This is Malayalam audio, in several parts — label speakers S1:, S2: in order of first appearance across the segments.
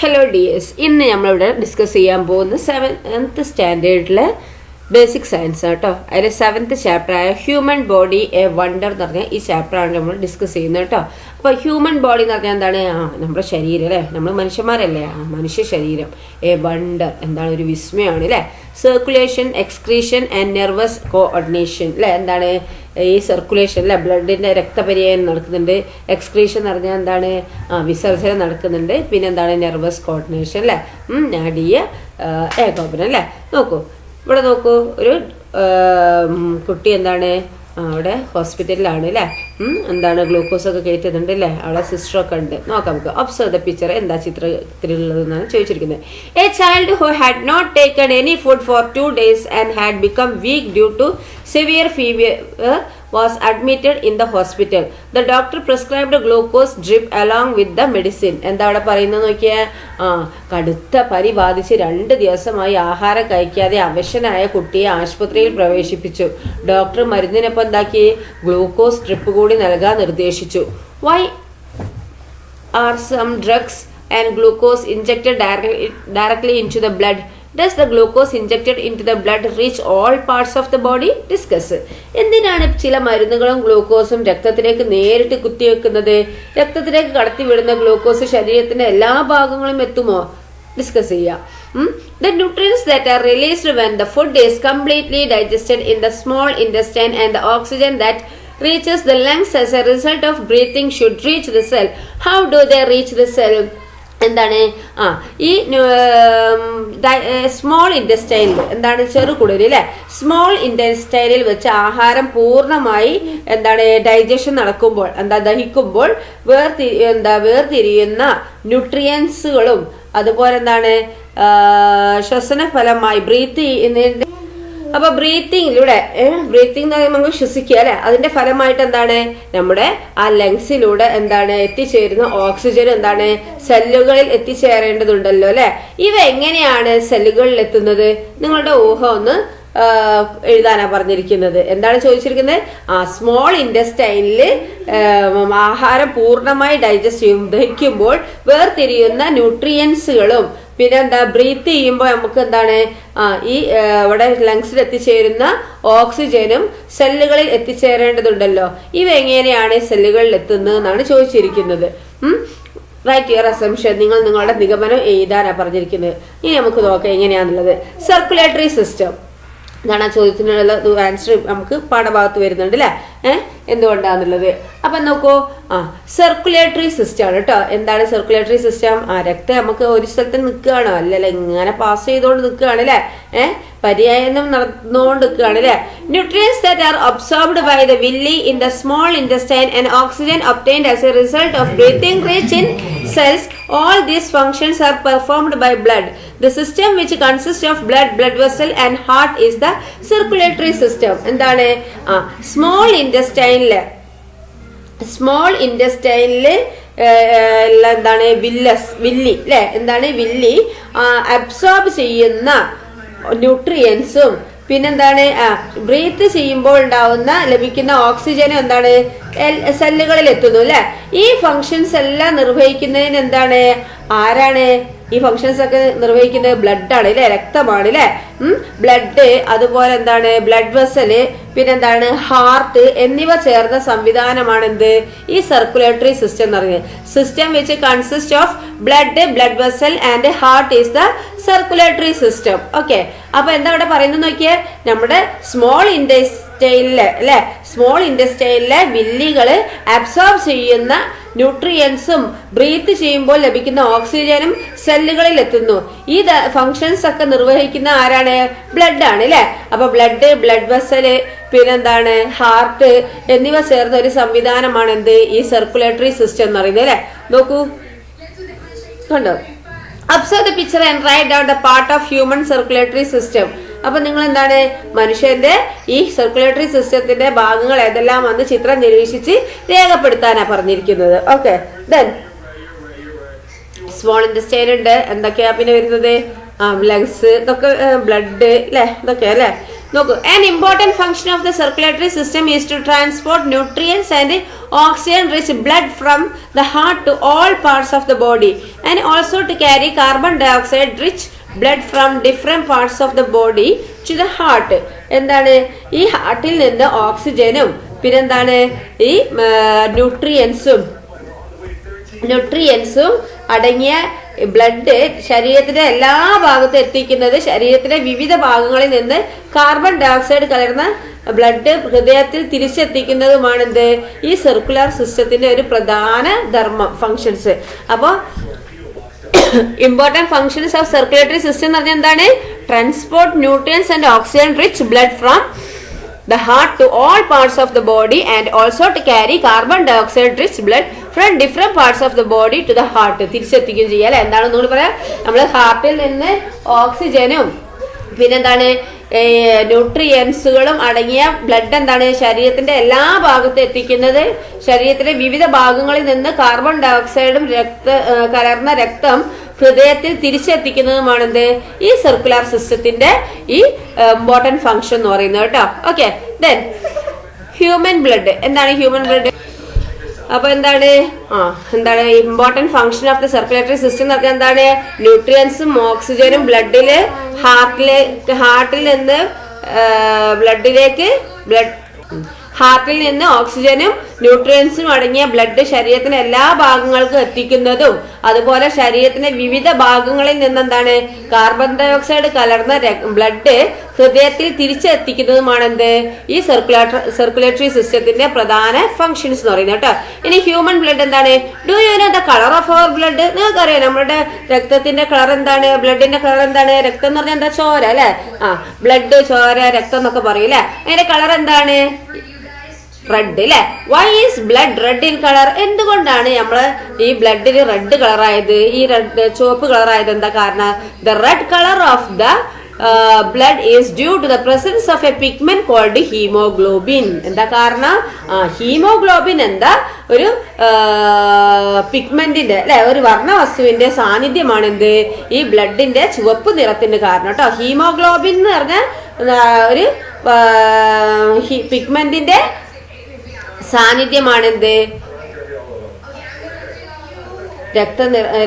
S1: ഹലോ ഡിയേഴ്സ്, ഇന്ന് നമ്മളിവിടെ ഡിസ്കസ് ചെയ്യാൻ പോകുന്ന 7th സ്റ്റാൻഡേർഡിലെ ബേസിക് സയൻസ് കേട്ടോ. അതിൽ 7th ചാപ്റ്ററായ ഹ്യൂമൻ ബോഡി എ വണ്ടർ എന്ന് പറഞ്ഞാൽ ഈ ചാപ്റ്ററാണ് നമ്മൾ ഡിസ്കസ് ചെയ്യുന്നത് കേട്ടോ. അപ്പോൾ ഹ്യൂമൻ ബോഡി എന്ന് പറഞ്ഞാൽ എന്താണ്? നമ്മുടെ ശരീരം അല്ലേ, നമ്മൾ മനുഷ്യന്മാരല്ലേ, മനുഷ്യ ശരീരം എ വണ്ടർ എന്താണ്? ഒരു വിസ്മയമാണ് അല്ലേ. Circulation, excretion and nervous coordination അല്ലേ. എന്താണ് ഈ സർക്കുലേഷൻ അല്ലേ, ബ്ലഡിൻ്റെ രക്തപര്യനം നടക്കുന്നുണ്ട്. എക്സ്ക്രീഷൻ എന്ന് പറഞ്ഞാൽ എന്താണ്? വിസർജനം നടക്കുന്നുണ്ട്. പിന്നെ എന്താണ്? നെർവസ് കോർഡിനേഷൻ അല്ലേ, നാഡീയ ഏകോപനം അല്ലേ. നോക്കൂ, ഇവിടെ നോക്കൂ, ഒരു കുട്ടി എന്താണ് അവിടെ ഹോസ്പിറ്റലിലാണ് അല്ലേ. എന്താണ് ഗ്ലൂക്കോസൊക്കെ കയറ്റുന്നുണ്ട് അല്ലേ, അവളെ സിസ്റ്ററൊക്കെ ഉണ്ട്. നോക്കാം നമുക്ക്. Observe the picture. എന്താ ചിത്രത്തിലുള്ളതെന്നാണ് ചോദിച്ചിരിക്കുന്നത്. A child who had not taken any food for 2 days and had become weak due to severe fever was admitted in the hospital. The doctor prescribed a glucose drip along with the medicine. എന്താ അവിടെ പറയുന്നത് നോക്കിയാൽ, കടുത്ത പനി ബാധിച്ച് 2 ദിവസമായി ആഹാരം കഴിക്കാതെ അവശനായ കുട്ടിയെ ആശുപത്രിയിൽ പ്രവേശിപ്പിച്ചു. ഡോക്ടർ മരുന്നിനൊപ്പം എന്താക്കി? ഗ്ലൂക്കോസ് ഡ്രിപ്പ് കൂടി നൽകാൻ നിർദ്ദേശിച്ചു. Why are some drugs and glucose injected directly into the blood? Does the glucose injected into the blood reach all parts of the body? Discuss. എന്തിനാണ് ചില മരുന്നുകളും ഗ്ലൂക്കോസും രക്തത്തിലേക്ക് നേരിട്ട് കുത്തിവെക്കുന്നത്? രക്തത്തിലേക്ക് കടത്തിവിടുന്ന ഗ്ലൂക്കോസ് ശരീരത്തിന്റെ എല്ലാ ഭാഗങ്ങളും എത്തുമോ? ഡിസ്കസ് ചെയ്യാം. The nutrients that are released when the food is completely digested in the small intestine and the oxygen that reaches the lungs as a result of breathing should reach the cell. How do they reach the cell? എന്താണ്? ഈ സ്മോൾ ഇൻറ്റസ്റ്റൈനിൽ എന്താണ്? ചെറുകുടലിൽ അല്ലെ, സ്മോൾ ഇൻറ്റസ്റ്റൈനിൽ വെച്ച് ആഹാരം പൂർണ്ണമായി എന്താണ് ഡൈജഷൻ നടക്കുമ്പോൾ, ദഹിക്കുമ്പോൾ വേർതിരിയുന്ന ന്യൂട്രിയൻസുകളും അതുപോലെ എന്താണ് ശ്വസന ഫലമായി അപ്പൊ ബ്രീത്തിങ്ങിലൂടെ ബ്രീത്തിങ് എന്ന് പറയുമ്പോൾ നമുക്ക് ശ്വസിക്കുക അല്ലെ, അതിന്റെ ഫലമായിട്ട് എന്താണ് നമ്മുടെ ആ ലങ്സിലൂടെ എന്താണ് എത്തിച്ചേരുന്ന ഓക്സിജൻ എന്താണ് സെല്ലുകളിൽ എത്തിച്ചേരേണ്ടതുണ്ടല്ലോ അല്ലെ. ഇവ എങ്ങനെയാണ് സെല്ലുകളിൽ എത്തുന്നത്? നിങ്ങളുടെ ഊഹം ഒന്ന് എഴുതാനാ പറഞ്ഞിരിക്കുന്നത്. എന്താണ് ചോദിച്ചിരിക്കുന്നത്? സ്മോൾ ഇൻറ്റസ്റ്റൈനിൽ ആഹാരം പൂർണ്ണമായി ദഹിക്കുമ്പോൾ വേർതിരിയുന്ന ന്യൂട്രിയൻസുകളും പിന്നെ എന്താ ബ്രീത്ത് ചെയ്യുമ്പോൾ നമുക്ക് എന്താണ് ഈ ഇവിടെ ലങ്സിൽ എത്തിച്ചേരുന്ന ഓക്സിജനും സെല്ലുകളിൽ എത്തിച്ചേരേണ്ടതുണ്ടല്ലോ. ഇവ എങ്ങനെയാണ് സെല്ലുകളിൽ എത്തുന്നത് എന്നാണ് ചോദിച്ചിരിക്കുന്നത്. Write your assumption. നിങ്ങൾ നിങ്ങളുടെ നിഗമനം എഴുതാനാണ് പറഞ്ഞിരിക്കുന്നത്. ഇനി നമുക്ക് നോക്കാം എങ്ങനെയാണെന്നുള്ളത്. സർക്കുലേറ്ററി സിസ്റ്റം എന്താണ് ആ ചോദ്യത്തിനുള്ള ആൻസർ നമുക്ക് പാഠഭാഗത്ത് വരുന്നുണ്ട് അല്ലേ. എന്തുകൊണ്ടാന്നുള്ളത് അപ്പൊ നോക്കൂ. സർക്കുലേറ്ററി സിസ്റ്റം ആണ് കേട്ടോ. എന്താണ് സർക്കുലേറ്ററി സിസ്റ്റം? രക്തം നമുക്ക് ഒരു സ്ഥലത്ത് നിൽക്കുകയാണോ? അല്ലല്ലേ, ഇങ്ങനെ പാസ് ചെയ്തുകൊണ്ട് നിൽക്കുകയാണ് അല്ലേ, പര്യായനം നടന്നുകൊണ്ട് നിൽക്കുകയാണ് അല്ലേ. Nutrients that are absorbed by the villi in the small intestine and oxygen obtained as a result of breathing rich in cells. All these functions are performed by blood. The system which consists of blood vessel and heart is the circulatory system. എന്താണ്? സ്മോൾ ഇൻറ്റസ്റ്റൈനില് എന്താണ് വില്ലി അല്ലെ, എന്താണ് വില്ലി അബ്സോർബ് ചെയ്യുന്ന ന്യൂട്രിയൻസും പിന്നെന്താണ് ബ്രീത്ത് ചെയ്യുമ്പോൾ ലഭിക്കുന്ന ഓക്സിജനും എന്താണ് സെല്ലുകളിൽ എത്തുന്നു അല്ലെ. ഈ ഫങ്ഷൻസ് എല്ലാം നിർവഹിക്കുന്നതിന് എന്താണ് ആരാണ് ഈ ഫങ്ഷൻസ് ഒക്കെ നിർവഹിക്കുന്നത്? ബ്ലഡ് ആണ് അല്ലെ, രക്തമാണ് അല്ലെ. ബ്ലഡ് അതുപോലെ എന്താണ് ബ്ലഡ് വെസല് പിന്നെന്താണ് ഹാർട്ട് എന്നിവ ചേർന്ന സംവിധാനമാണ് എന്ത്? ഈ സർക്കുലേറ്ററി സിസ്റ്റം എന്ന് പറയുന്നത്. System which consist of blood vessel and heart is the circulatory system. Okay, അപ്പൊ എന്താ ഇവിടെ പറയുന്നത് നോക്കിയേ. നമ്മുടെ സ്മോൾ ഇൻറ്റസ്റ്റൈനിലെ അല്ലെ, സ്മോൾ ഇൻറ്റസ്റ്റൈനിലെ വില്ലികള് അബ്സോർബ് ചെയ്യുന്ന ന്യൂട്രിയൻസും ബ്രീത്ത് ചെയ്യുമ്പോൾ ലഭിക്കുന്ന ഓക്സിജനും സെല്ലുകളിൽ എത്തുന്നു. ഈ ഫങ്ഷൻസ് ഒക്കെ നിർവഹിക്കുന്ന ആരാണ്? ബ്ലഡ് ആണ് അല്ലെ. അപ്പൊ ബ്ലഡ് വെസല് പിന്നെന്താണ് ഹാർട്ട് എന്നിവ ചേർന്ന ഒരു സംവിധാനമാണ് എന്ത്? ഈ സർക്കുലേറ്ററി സിസ്റ്റം എന്ന് പറയുന്നത് അല്ലെ. നോക്കൂ, കണ്ടോ? Observe the picture and write down the part of human circulatory system. അപ്പൊ നിങ്ങൾ എന്താണ് മനുഷ്യന്റെ ഈ സർക്കുലേറ്ററി സിസ്റ്റത്തിന്റെ ഭാഗങ്ങൾ ഏതെല്ലാം വന്ന് ചിത്രം നിരീക്ഷിച്ച് രേഖപ്പെടുത്താനാ പറഞ്ഞിരിക്കുന്നത്. ഓക്കെ, ദെൻ സ്മോൾ ഇൻറ്റസ്റ്റൈൻ ഉണ്ട്. എന്തൊക്കെയാ പിന്നെ വരുന്നത്? ലങ്സ്, ഇതൊക്കെ ബ്ലഡ് അല്ലെ, ഇതൊക്കെ അല്ലെ. നോക്കൂ, an important function of the circulatory system is to transport nutrients and oxygen rich blood from the heart to all parts of the body and also to carry carbon dioxide rich blood from different parts of the body to the heart. എന്താണ്, ഈ ഹാർട്ടിൽ നിന്ന് ഓക്സിജനും പിന്നെന്താണ് ഈ ന്യൂട്രിയൻസും അടങ്ങിയ ബ്ലഡ് ശരീരത്തിന്റെ എല്ലാ ഭാഗത്തും എത്തിക്കുന്നത്, ശരീരത്തിന്റെ വിവിധ ഭാഗങ്ങളിൽ നിന്ന് കാർബൺ ഡയോക്സൈഡ് കലർന്ന ബ്ലഡ് ഹൃദയത്തിൽ തിരിച്ചെത്തിക്കുന്നതുമാണെന്ത് ഈ സർക്കുലർ സിസ്റ്റത്തിന്റെ ഒരു പ്രധാന ധർമ്മം, ഫങ്ഷൻസ്. അപ്പോൾ important functions of circulatory system എന്ന് പറഞ്ഞാൽ എന്താണ്? Transport nutrients and oxygen rich blood from the heart to all parts of the body and also to carry carbon dioxide rich blood from different parts of the body to the heart. തിരിച്ചെത്തിക്കുകയും ചെയ്യാം അല്ലെ. എന്താണ് നിങ്ങൾ പറയാം, നമ്മൾ ഹാർട്ടിൽ നിന്ന് ഓക്സിജനും പിന്നെന്താണ് ന്യൂട്രിയൻസുകളും അടങ്ങിയ ബ്ലഡ് എന്താണ് ശരീരത്തിന്റെ എല്ലാ ഭാഗത്തും എത്തിക്കുന്നത്, ശരീരത്തിലെ വിവിധ ഭാഗങ്ങളിൽ നിന്ന് കാർബൺ ഡയോക്സൈഡും കലർന്ന രക്തം ഹൃദയത്തിൽ തിരിച്ചെത്തിക്കുന്നതുമാണെന്ത് ഈ സർക്കുലർ സിസ്റ്റത്തിന്റെ ഈ ഇമ്പോർട്ടന്റ് ഫങ്ഷൻ എന്ന് പറയുന്നത് കേട്ടോ. Okay, then human blood. എന്താണ് ഹ്യൂമൻ ബ്ലഡ്? അപ്പൊ എന്താണ് important function of the circulatory system എന്ന് പറഞ്ഞാൽ എന്താണ്? ന്യൂട്രിയൻസും ഓക്സിജനും ബ്ലഡില് ഹാർട്ടിൽ നിന്ന് ഹാർട്ടിൽ നിന്ന് ഓക്സിജനും ന്യൂട്രിയൻസും അടങ്ങിയ ബ്ലഡ് ശരീരത്തിന്റെ എല്ലാ ഭാഗങ്ങൾക്കും എത്തിക്കുന്നതും അതുപോലെ ശരീരത്തിന്റെ വിവിധ ഭാഗങ്ങളിൽ നിന്ന് എന്താണ് കാർബൺ ഡയോക്സൈഡ് കലർന്ന ബ്ലഡ് ഹൃദയത്തിൽ തിരിച്ചെത്തിക്കുന്നതുമാണ് എന്ത് ഈ സർക്കുലേറ്ററി സിസ്റ്റത്തിന്റെ പ്രധാന ഫങ്ഷൻസ് എന്ന് പറയുന്നത് കേട്ടോ. ഇനി ഹ്യൂമൻ ബ്ലഡ് എന്താണ്? Do you know the colour of our blood? നിങ്ങൾക്കറിയാം നമ്മുടെ രക്തത്തിന്റെ കളർ എന്താണ്? ബ്ലഡിന്റെ കളർ എന്താണ്? രക്തം എന്ന് പറഞ്ഞാൽ എന്താ? ചോര അല്ലെ. ബ്ലഡ്, ചോര, രക്തം എന്നൊക്കെ പറയും അല്ലെ. അതിന്റെ കളർ എന്താണ്? റെഡ് അല്ലെ. Why is blood red in colour? എന്തുകൊണ്ടാണ് നമ്മള് ഈ ബ്ലഡിന് റെഡ് കളറായത്, ഈ റെഡ് ചുവപ്പ് കളറായത്? എന്താ കാരണം? The red colour of the blood is due to the presence of a pigment called hemoglobin. എന്താ കാരണം? ഹീമോഗ്ലോബിൻ എന്താ ഒരു പിഗ്മെന്റിന്റെ അല്ലെ ഒരു വർണ്ണവസ്തുവിന്റെ സാന്നിധ്യമാണ് എന്ത് ഈ ബ്ലഡിന്റെ ചുവപ്പ് നിറത്തിന് കാരണം കേട്ടോ. ഹീമോഗ്ലോബിൻ എന്ന് പറഞ്ഞ ഒരു പിഗ്മെന്റിന്റെ സാന്നിധ്യമാണ് എന്ത്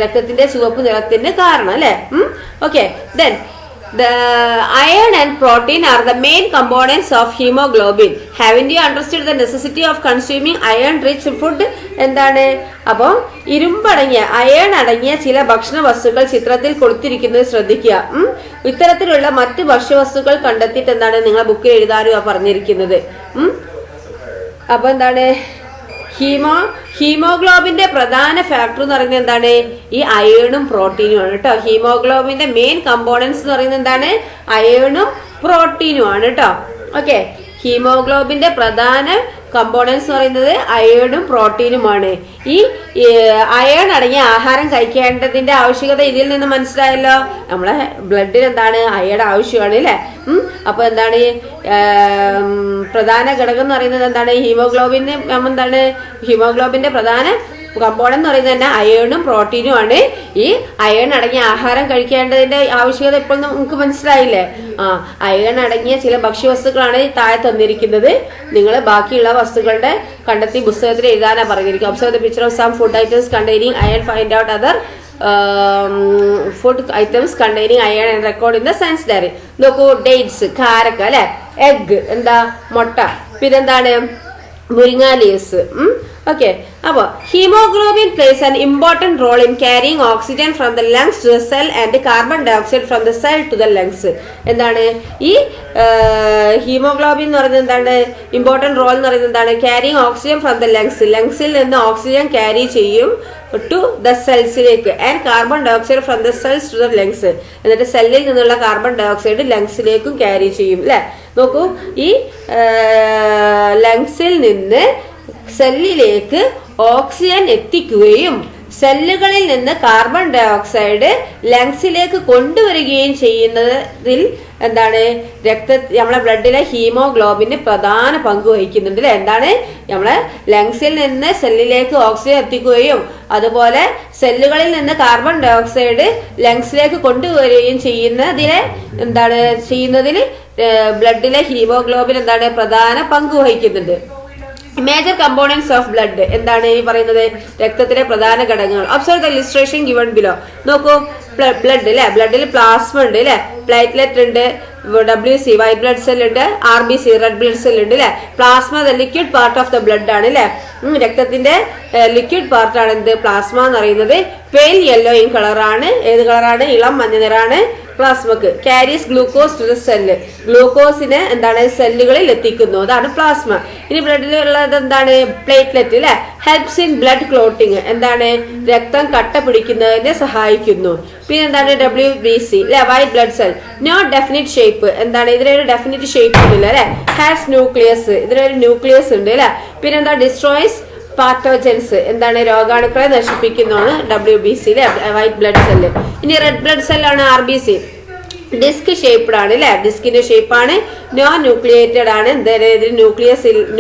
S1: രക്തത്തിന്റെ ചുവപ്പ് നിറത്തിന് കാരണം അല്ലെ. Okay, then the iron and protein are the main components of hemoglobin. Haven't you understood the necessity of consuming iron rich food? എന്താണ്? അപ്പോൾ ഇരുമ്പടങ്ങിയ അയൺ അടങ്ങിയ ചില ഭക്ഷണ വസ്തുക്കൾ ചിത്രത്തിൽ കൊടുത്തിരിക്കുന്നത് ശ്രദ്ധിക്കുക. ഇത്തരത്തിലുള്ള മറ്റ് ഭക്ഷ്യവസ്തുക്കൾ കണ്ടെത്തിയിട്ട് എന്താണ് നിങ്ങൾ ബുക്കിൽ എഴുതാനും പറഞ്ഞിരിക്കുന്നത്. അപ്പൊ എന്താണ് ഹീമോഗ്ലോബിന്റെ പ്രധാന ഫാക്ടർ എന്ന് പറയുന്നത് എന്താണ്? ഈ അയേണും പ്രോട്ടീനും ആണ് കേട്ടോ. ഹീമോഗ്ലോബിന്റെ മെയിൻ കമ്പോണൻസ് എന്ന് പറയുന്നത് എന്താണ്? അയേണും പ്രോട്ടീനും ആണ് കേട്ടോ. ഓക്കെ, ഹീമോഗ്ലോബിന്റെ പ്രധാന കമ്പോണൻസ് എന്ന് പറയുന്നത് അയേണും പ്രോട്ടീനുമാണ്. ഈ അയേൺ അടങ്ങിയ ആഹാരം കഴിക്കേണ്ടതിന്റെ ആവശ്യകത ഇതിൽ നിന്ന് മനസ്സിലായല്ലോ. നമ്മളെ ബ്ലഡിൽ എന്താണ് അയേൺ ആവശ്യമാണ് അല്ലെ. അപ്പൊ എന്താണ് പ്രധാന ഘടകം എന്ന് പറയുന്നത് എന്താണ്? ഹീമോഗ്ലോബിന് എന്താണ് ഹീമോഗ്ലോബിന്റെ പ്രധാന കമ്പോണന്റ് എന്ന് പറയുന്നത് തന്നെ അയേണും പ്രോട്ടീനും ആണ്. ഈ അയേൺ അടങ്ങിയ ആഹാരം കഴിക്കേണ്ടതിന്റെ ആവശ്യകത ഇപ്പോൾ നമുക്ക് മനസ്സിലായില്ലേ. അയേൺ അടങ്ങിയ ചില ഭക്ഷ്യവസ്തുക്കളാണ് താഴെ തന്നിരിക്കുന്നത്. നിങ്ങൾ ബാക്കിയുള്ള വസ്തുക്കളുടെ കണ്ടെത്തി പുസ്തകത്തിൽ എഴുതാനാണ് പറഞ്ഞിരിക്കുന്നത്. Observe the picture of some food items containing iron, find out other food items containing iron and record in the science diary. നോക്കൂ, ഡേറ്റ്സ് കാരക്ക അല്ലെ, എഗ് എന്താ മുട്ട, പിന്നെന്താണ് മുരിങ്ങ ലീവ്സ്. ഓക്കെ, അപ്പോൾ haemoglobin plays an important role in carrying oxygen from the lungs to the cell and carbon dioxide from the cell to the lungs. എന്താണ് ഈ ഹീമോഗ്ലോബിൻ എന്ന് പറയുന്നത് എന്താണ്? ഇമ്പോർട്ടന്റ് റോൾ എന്ന് പറയുന്നത് എന്താണ്? Carrying oxygen from the lungs, ലങ്സിൽ നിന്ന് ഓക്സിജൻ ക്യാരി ചെയ്യും ടു ദ സെൽസിലേക്ക്, and carbon dioxide from the cells to the lungs, എന്നിട്ട് സെല്ലിൽ നിന്നുള്ള കാർബൺ ഡയോക്സൈഡ് ലങ്സിലേക്കും ക്യാരി ചെയ്യും അല്ലെ. നോക്കൂ, ഈ ലങ്സിൽ നിന്ന് സെല്ലിലേക്ക് ഓക്സിജൻ എത്തിക്കുകയും സെല്ലുകളിൽ നിന്ന് കാർബൺ ഡൈ ഓക്സൈഡ് ലങ്സിലേക്ക് കൊണ്ടുവരികയും ചെയ്യുന്നതിൽ എന്താണ് നമ്മളെ ബ്ലഡിലെ ഹീമോഗ്ലോബിന് പ്രധാന പങ്ക് വഹിക്കുന്നുണ്ട് അല്ലെ. എന്താണ് നമ്മളെ ലങ്സിൽ നിന്ന് സെല്ലിലേക്ക് ഓക്സിജൻ എത്തിക്കുകയും അതുപോലെ സെല്ലുകളിൽ നിന്ന് കാർബൺ ഡൈ ഓക്സൈഡ് ലങ്സിലേക്ക് കൊണ്ടുവരികയും ചെയ്യുന്നതിൽ ബ്ലഡിലെ ഹീമോഗ്ലോബിൻ എന്താണ് പ്രധാന പങ്ക് വഹിക്കുന്നുണ്ട്. മേജർ കമ്പോണൻസ് ഓഫ് ബ്ലഡ് എന്താണ് ഈ പറയുന്നത്, രക്തത്തിലെ പ്രധാന ഘടകങ്ങൾ. Observe the illustration given below. നോക്കൂ, ബ്ലഡ് അല്ലെ, ബ്ലഡിൽ പ്ലാസ്മ ഉണ്ട് അല്ലെ, പ്ലേറ്റ്ലെറ്റ് ഉണ്ട്, WC വൈറ്റ് ബ്ലഡ് സെൽ ഉണ്ട്, RBC റെഡ് ബ്ലഡ് സെൽ ഉണ്ട് അല്ലെ. Plasma the liquid part of the blood ആണ് അല്ലെ. രക്തത്തിന്റെ ലിക്വിഡ് പാർട്ടാണ് എന്ത് പ്ലാസ്മ എന്ന് പറയുന്നത്. പെയിൽ യെല്ലോ ഇൻ കളറാണ്. ഏത് കളറാണ്? ഇളം മഞ്ഞ നിറാണ് പ്ലാസ്മക്ക്. Carries glucose to the cell. ഗ്ലൂക്കോസിനെ എന്താണ് സെല്ലുകളിൽ എത്തിക്കുന്നു, അതാണ് പ്ലാസ്മ. ഇനി ബ്ലഡിലുള്ളത് എന്താണ്? പ്ലേറ്റ്ലെറ്റ് അല്ലെ. ഹെൽപ്സ് ഇൻ ബ്ലഡ് ക്ലോട്ടിങ്, എന്താണ് രക്തം കട്ട പിടിക്കുന്നതിനെ സഹായിക്കുന്നു. പിന്നെ എന്താണ്? WBC അല്ലെ, white blood cell. No definite shape, എന്താണ് ഇതിനൊരു ഡെഫിനിറ്റ് ഷേപ്പ് ഒന്നുമില്ല അല്ലെ. ഹാസ് ന്യൂക്ലിയസ്, ഇതിനൊരു ന്യൂക്ലിയസ് ഉണ്ട് അല്ലെ. പിന്നെ എന്താ? ഡിസ്ട്രോയ്സ് പാത്തോജൻസ്, എന്താണ് രോഗാണുക്കളെ നശിപ്പിക്കുന്നതാണ് WBC അല്ലെ, വൈറ്റ് ബ്ലഡ് സെല്ല്. ഇനി റെഡ് ബ്ലഡ് സെല്ലാണ് RBC. ഡിസ്ക് ഷേപ്ഡ് ആണ് അല്ലെ, ഡിസ്കിന്റെ ഷേപ്പാണ്. നോ ന്യൂക്ലിയേറ്റഡ് ആണ്, എന്തായാലും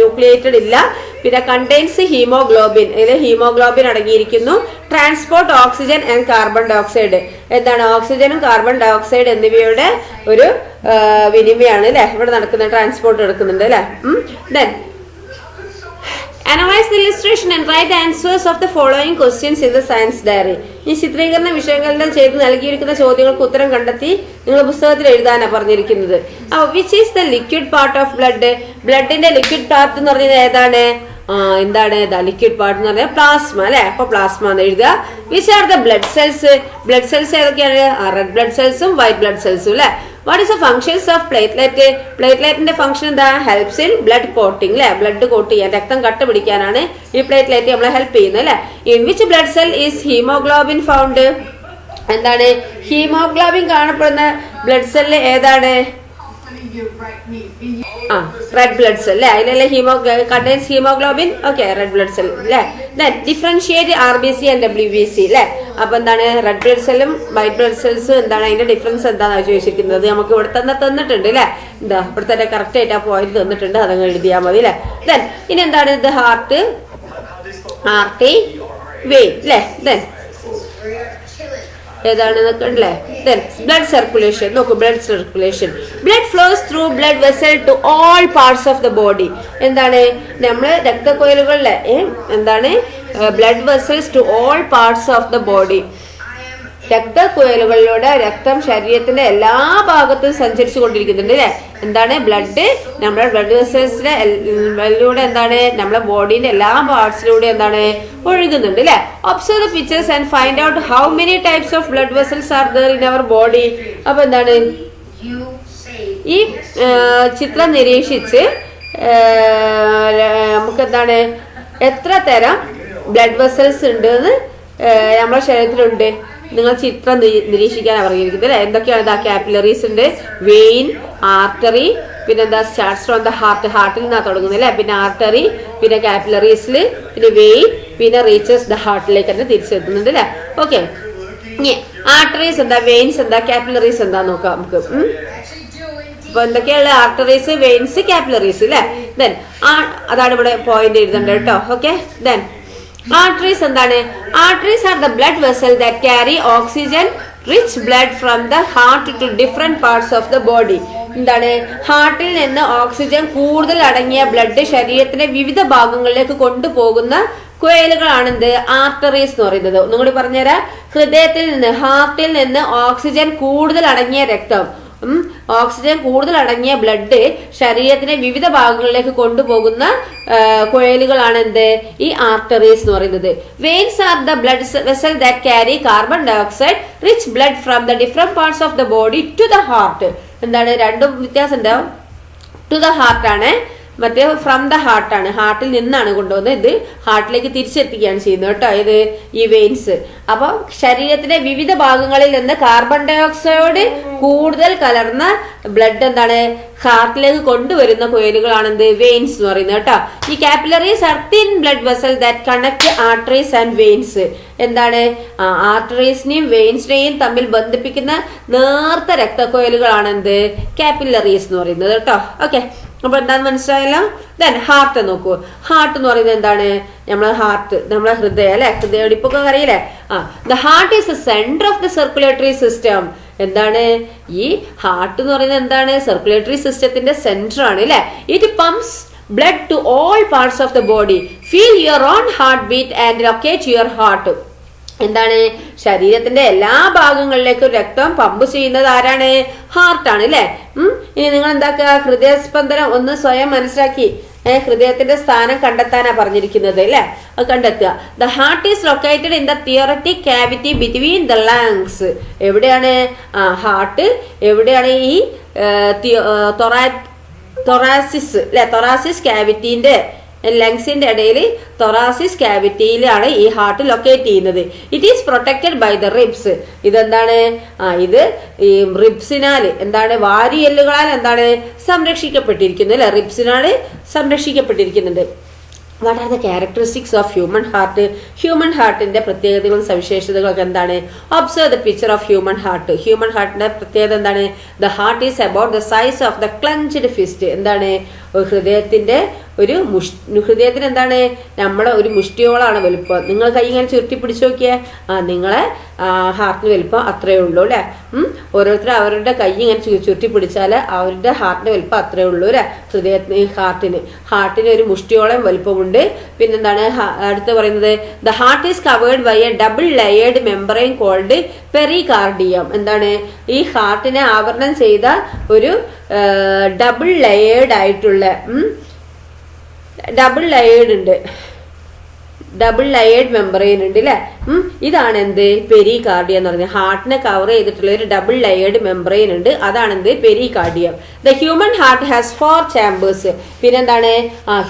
S1: ന്യൂക്ലിയേറ്റഡ് ഇല്ല. പിന്നെ കണ്ടെയ്ൻസ് ഹീമോഗ്ലോബിൻ, ഇതിൽ ഹീമോഗ്ലോബിൻ അടങ്ങിയിരിക്കുന്നു. Transport oxygen and carbon dioxide, എന്താണ് ഓക്സിജനും കാർബൺ ഡൈ ഓക്സൈഡ് എന്നിവയുടെ ഒരു വിനിമയാണ് അല്ലെ ഇവിടെ നടക്കുന്നത്, ട്രാൻസ്പോർട്ട് എടുക്കുന്നുണ്ട് അല്ലെ. Then Analyze the illustration and write the answers of the following questions in the science diary. ഈ ചിത്രീകരണ വിഷയങ്ങളിൽ ചെയ്ത് നൽകിയിരിക്കുന്ന ചോദ്യങ്ങൾക്ക് ഉത്തരം കണ്ടെത്തി നിങ്ങൾ പുസ്തകത്തിൽ എഴുതാനാണ് പറഞ്ഞിരിക്കുന്നത്. Which is the liquid part of blood? ബ്ലഡിന്റെ ലിക്വിഡ് പാർട്ട് എന്ന് പറഞ്ഞത് ഏതാണ്? എന്താണ് ലിക്വിഡ് പാർട്ട് എന്ന് പറഞ്ഞാൽ പ്ലാസ്മ അല്ലെ. അപ്പൊ പ്ലാസ്മ എന്ന് എഴുതുക. Which are the blood cells? Blood cells ഏതൊക്കെയാണ്? റെഡ് ബ്ലഡ് സെൽസും വൈറ്റ് ബ്ലഡ് സെൽസും അല്ലെ. What is the functions of platelet? പ്ലേറ്റ്ലെറ്റിന്റെ ഫംഗ്ഷൻ എന്താ? ഹെൽപ്സ് ഇൻ ബ്ലഡ് കോട്ടിംഗ് അല്ലെ, ബ്ലഡ് കോട്ട് ചെയ്യാൻ, രക്തം കട്ട പിടിക്കാനാണ് ഈ പ്ലേറ്റ്ലെറ്റ് നമ്മളെ ഹെൽപ്പ് ചെയ്യുന്നത് അല്ലെ. In which blood cell is haemoglobin found? എന്താണ് ഹീമോഗ്ലോബിൻ കാണപ്പെടുന്ന ബ്ലഡ് സെല്ല് ഏതാണ്? റെഡ് ബ്ലഡ് സെൽ അല്ലെ, അതിലല്ലേ contains haemoglobin. Okay, red blood cell അല്ലെ. Then differentiate RBC and WBC അല്ലെ. അപ്പൊ എന്താണ് റെഡ് ബ്ലഡ് സെല്ലും വൈറ്റ് ബ്ലഡ് സെൽസും എന്താണ് അതിന്റെ ഡിഫറൻസ് എന്താണെന്ന് ചോദിച്ചിരിക്കുന്നത്. നമുക്ക് ഇവിടെ തന്നെ തന്നിട്ടുണ്ട് അല്ലെ. എന്താ ഇവിടെ തന്നെ കറക്റ്റ് ആയിട്ട് ആ പോയിന്റ് തന്നിട്ടുണ്ട്, അതങ്ങ് എഴുതിയാൽ മതി അല്ലെ. ദെൻ ഇനി എന്താണ് ഇത്? ഹാർട്ട്, ആർട്ടറി, വെയിൻ അല്ലെ. ദെൻ ഏതാണ് നോക്കണ്ടല്ലേ. Then blood circulation. നോക്കൂ, blood circulation. Blood flows through blood vessel to all parts of the body. എന്താണ് നമ്മള് രക്തക്കൊയലുകളിലെ എന്താണ് blood vessels to all parts of the body. രക്തക്കുഴലുകളിലൂടെ രക്തം ശരീരത്തിന്റെ എല്ലാ ഭാഗത്തും സഞ്ചരിച്ചു കൊണ്ടിരിക്കുന്നുണ്ട് അല്ലെ. എന്താണ് ബ്ലഡ് നമ്മുടെ ബ്ലഡ് വെസൽസിലൂടെ എന്താണ് നമ്മുടെ ബോഡിന്റെ എല്ലാ പാർട്സിലൂടെ എന്താണ് ഒഴുകുന്നുണ്ട് അല്ലെ. Observe the pictures and find out how many types of blood vessels are there in our body. അപ്പൊ എന്താണ് ഈ ചിത്രം നിരീക്ഷിച്ച് നമുക്ക് എന്താണ് എത്ര തരം ബ്ലഡ് വെസൽസ് ഉണ്ട് എന്ന് നമ്മുടെ ശരീരത്തിലുണ്ട് നിങ്ങൾ ചിത്രം നിരീക്ഷിക്കാനാണ് പറഞ്ഞിരിക്കുന്നത് അല്ലെ. എന്തൊക്കെയാണ് ഇതാ? കാപ്പിലറീസ് ഉണ്ട്, വെയിൻ, ആർട്ടറി, പിന്നെ എന്താ സ്റ്റാർട്സ് ഫ്രോം ദ ഹാർട്ട്, ഹാർട്ടിൽ നിന്നാണ് തുടങ്ങുന്നത് അല്ലെ. പിന്നെ ആർട്ടറി, പിന്നെ കാപ്പിലറീസിൽ, പിന്നെ വെയിൻ, പിന്നെ റീച്ചസ് ദ ഹാർട്ടിലേക്ക് തന്നെ തിരിച്ചെത്തുന്നുണ്ട് അല്ലെ. ഓക്കെ, ഇനി ആർട്ടറീസ് എന്താ, വെയിൻസ് എന്താ, കാപ്പിലറീസ് എന്താ നോക്കാം നമുക്ക്. അപ്പൊ എന്തൊക്കെയാണ് ആർട്ടറീസ്, വെയിൻസ്, കാപ്പിലറീസ് അല്ലെ. ദെൻ അതാണ് ഇവിടെ പോയിന്റ് എഴുതേണ്ടത് കേട്ടോ. ഓക്കെ, ദെൻ arteries എന്താണ്? arteries are the blood vessel that carry oxygen rich blood from the heart to different parts of the body. എന്താണ് ഹാർട്ടിൽ നിന്ന് ഓക്സിജൻ കൂടുതൽ അടങ്ങിയ ബ്ലഡ് ശരീരത്തിന്റെ വിവിധ ഭാഗങ്ങളിലേക്ക് കൊണ്ടുപോകുന്ന കുഴലുകളാണ് എന്ത്? ആർട്ടറീസ് എന്ന് പറയുന്നത്. ഒന്നുകൂടി പറഞ്ഞുതരാം. ഹൃദയത്തിൽ നിന്ന്, ഹാർട്ടിൽ നിന്ന് ഓക്സിജൻ കൂടുതൽ അടങ്ങിയ രക്തം, ഓക്സിജൻ കൂടുതൽ അടങ്ങിയ ബ്ലഡ് ശരീരത്തിന്റെ വിവിധ ഭാഗങ്ങളിലേക്ക് കൊണ്ടുപോകുന്ന കുഴലുകളാണ് എന്ത്? ഈ ആർട്ടറീസ് എന്ന് പറയുന്നത്. Veins are the blood vessel that carry carbon dioxide rich blood from the different parts of the body to the heart. എന്താണ് രണ്ടും വ്യത്യാസം ഉണ്ടാവും. ടു ദ ഹാർട്ട് ആണ്, മറ്റേ ഫ്രം ദ ഹാർട്ടാണ്, ഹാർട്ടിൽ നിന്നാണ് കൊണ്ടുവന്നത്. ഇത് ഹാർട്ടിലേക്ക് തിരിച്ചെത്തിക്കുകയാണ് ചെയ്യുന്നത് കേട്ടോ, ഇത് ഈ വെയിൻസ്. അപ്പൊ ശരീരത്തിലെ വിവിധ ഭാഗങ്ങളിൽ നിന്ന് കാർബൺ ഡൈ ഓക്സൈഡ് കൂടുതൽ കലർന്ന ബ്ലഡ് എന്താണ് ഹാർട്ടിലേക്ക് കൊണ്ടുവരുന്ന കോയിലുകളാണ് എന്ത് വെയിൻസ് എന്ന് പറയുന്നത് കേട്ടോ. ഈ capillaries are thin blood vessel that connect arteries and veins. എന്താണ് ആർട്ടറീസിനെയും വെയിൻസിനെയും തമ്മിൽ ബന്ധിപ്പിക്കുന്ന നേർത്ത രക്തക്കോയിലുകളാണ് എന്ത് കാപ്പിലറീസ് എന്ന് പറയുന്നത് കേട്ടോ. ഓക്കെ, അപ്പൊ എന്താന്ന് മനസ്സിലായല്ലോ. ദെൻ ഹാർട്ട് നോക്കൂ. ഹാർട്ട് എന്ന് പറയുന്നത് എന്താണ്? നമ്മളെ ഹാർട്ട്, നമ്മളെ ഹൃദയം അല്ലെ, ഹൃദയടിപ്പൊക്കെ അറിയില്ലേ. The heart is the centre of the circulatory system. എന്താണ് ഈ ഹാർട്ട് എന്ന് പറയുന്നത്? എന്താണ്? സർക്കുലേറ്ററി സിസ്റ്റത്തിന്റെ സെന്റർ ആണ് അല്ലെ. It pumps blood to all parts of the body. Feel your own heart beat and locate your heart. എന്താണ്? ശരീരത്തിന്റെ എല്ലാ ഭാഗങ്ങളിലേക്കും രക്തം പമ്പ് ചെയ്യുന്നത് ആരാണ്? ഹാർട്ടാണ് അല്ലെ. ഇനി നിങ്ങൾ എന്താക്കുക, ഹൃദയസ്പന്ദനം ഒന്ന് സ്വയം മനസ്സിലാക്കി ഹൃദയത്തിന്റെ സ്ഥാനം കണ്ടെത്താനാ പറഞ്ഞിരിക്കുന്നത് അല്ലെ, അത് കണ്ടെത്തുക. The heart is located in the theoretic cavity between the lungs. എവിടെയാണ് ഹാർട്ട്? എവിടെയാണ്? ഈ തൊറാസിസ് അല്ലെ, തൊറാസിസ് ക്യാവിറ്റിന്റെ ലങ്സിന്റെ ഇടയിൽ തൊറാസിസ് ക്യാവിറ്റിയിലാണ് ഈ ഹാർട്ട് ലൊക്കേറ്റ് ചെയ്യുന്നത്. It is protected by the ribs. ഇതെന്താണ്? ഇത് ഈ റിബ്സിനാൽ എന്താണ്? വാരിയെല്ലുകളാൽ എന്താണ് സംരക്ഷിക്കപ്പെട്ടിരിക്കുന്നത് അല്ലെ, റിബ്സിനാൽ സംരക്ഷിക്കപ്പെട്ടിരിക്കുന്നുണ്ട്. What are the characteristics of human heart? Human ഹാർട്ടിന്റെ പ്രത്യേകതകളും സവിശേഷതകളൊക്കെ എന്താണ്? Observe the picture of human heart. Human ഹാർട്ടിന്റെ പ്രത്യേകത എന്താണ്? The heart is about the size of the clenched fist. എന്താണ്? ഹൃദയത്തിന്റെ ഹൃദയത്തിന് എന്താണ്? നമ്മളെ ഒരു മുഷ്ടിയോളാണ് വലുപ്പം. നിങ്ങൾ കൈ ഇങ്ങനെ ചുരുട്ടി പിടിച്ചു നോക്കിയേ, നിങ്ങളെ ഹാർട്ടിന് വലുപ്പം അത്രേ ഉള്ളൂ അല്ലെ. ഓരോരുത്തരും അവരുടെ കൈ ഇങ്ങനെ ചുരുട്ടി പിടിച്ചാൽ അവരുടെ ഹാർട്ടിന്റെ വലുപ്പം അത്രേ ഉള്ളൂ അല്ലെ. ഹൃദയത്തിന് ഹാർട്ടിന് ഒരു മുഷ്ടിയോളം വലുപ്പമുണ്ട്. പിന്നെന്താണ് അടുത്ത് പറയുന്നത്? The heart is covered by a double layered membrane called pericardium. എന്താണ്? ഈ ഹാർട്ടിനെ ആവരണം ചെയ്ത ഒരു ഡബിൾ ലെയേർഡ് ആയിട്ടുള്ള ഡബിൾ ലെയേർഡ് മെമ്പറൈൻ ഉണ്ട് അല്ലെ. ഇതാണ് എന്ത്? പെരികാർഡിയം എന്ന് പറയുന്നത്. ഹാർട്ടിനെ കവർ ചെയ്തിട്ടുള്ള ഒരു ഡബിൾ ലെയേർഡ് മെമ്പറൈൻ ഉണ്ട്, അതാണ് എന്ത്? Pericardium. The human heart has 4 chambers. പിന്നെന്താണ്?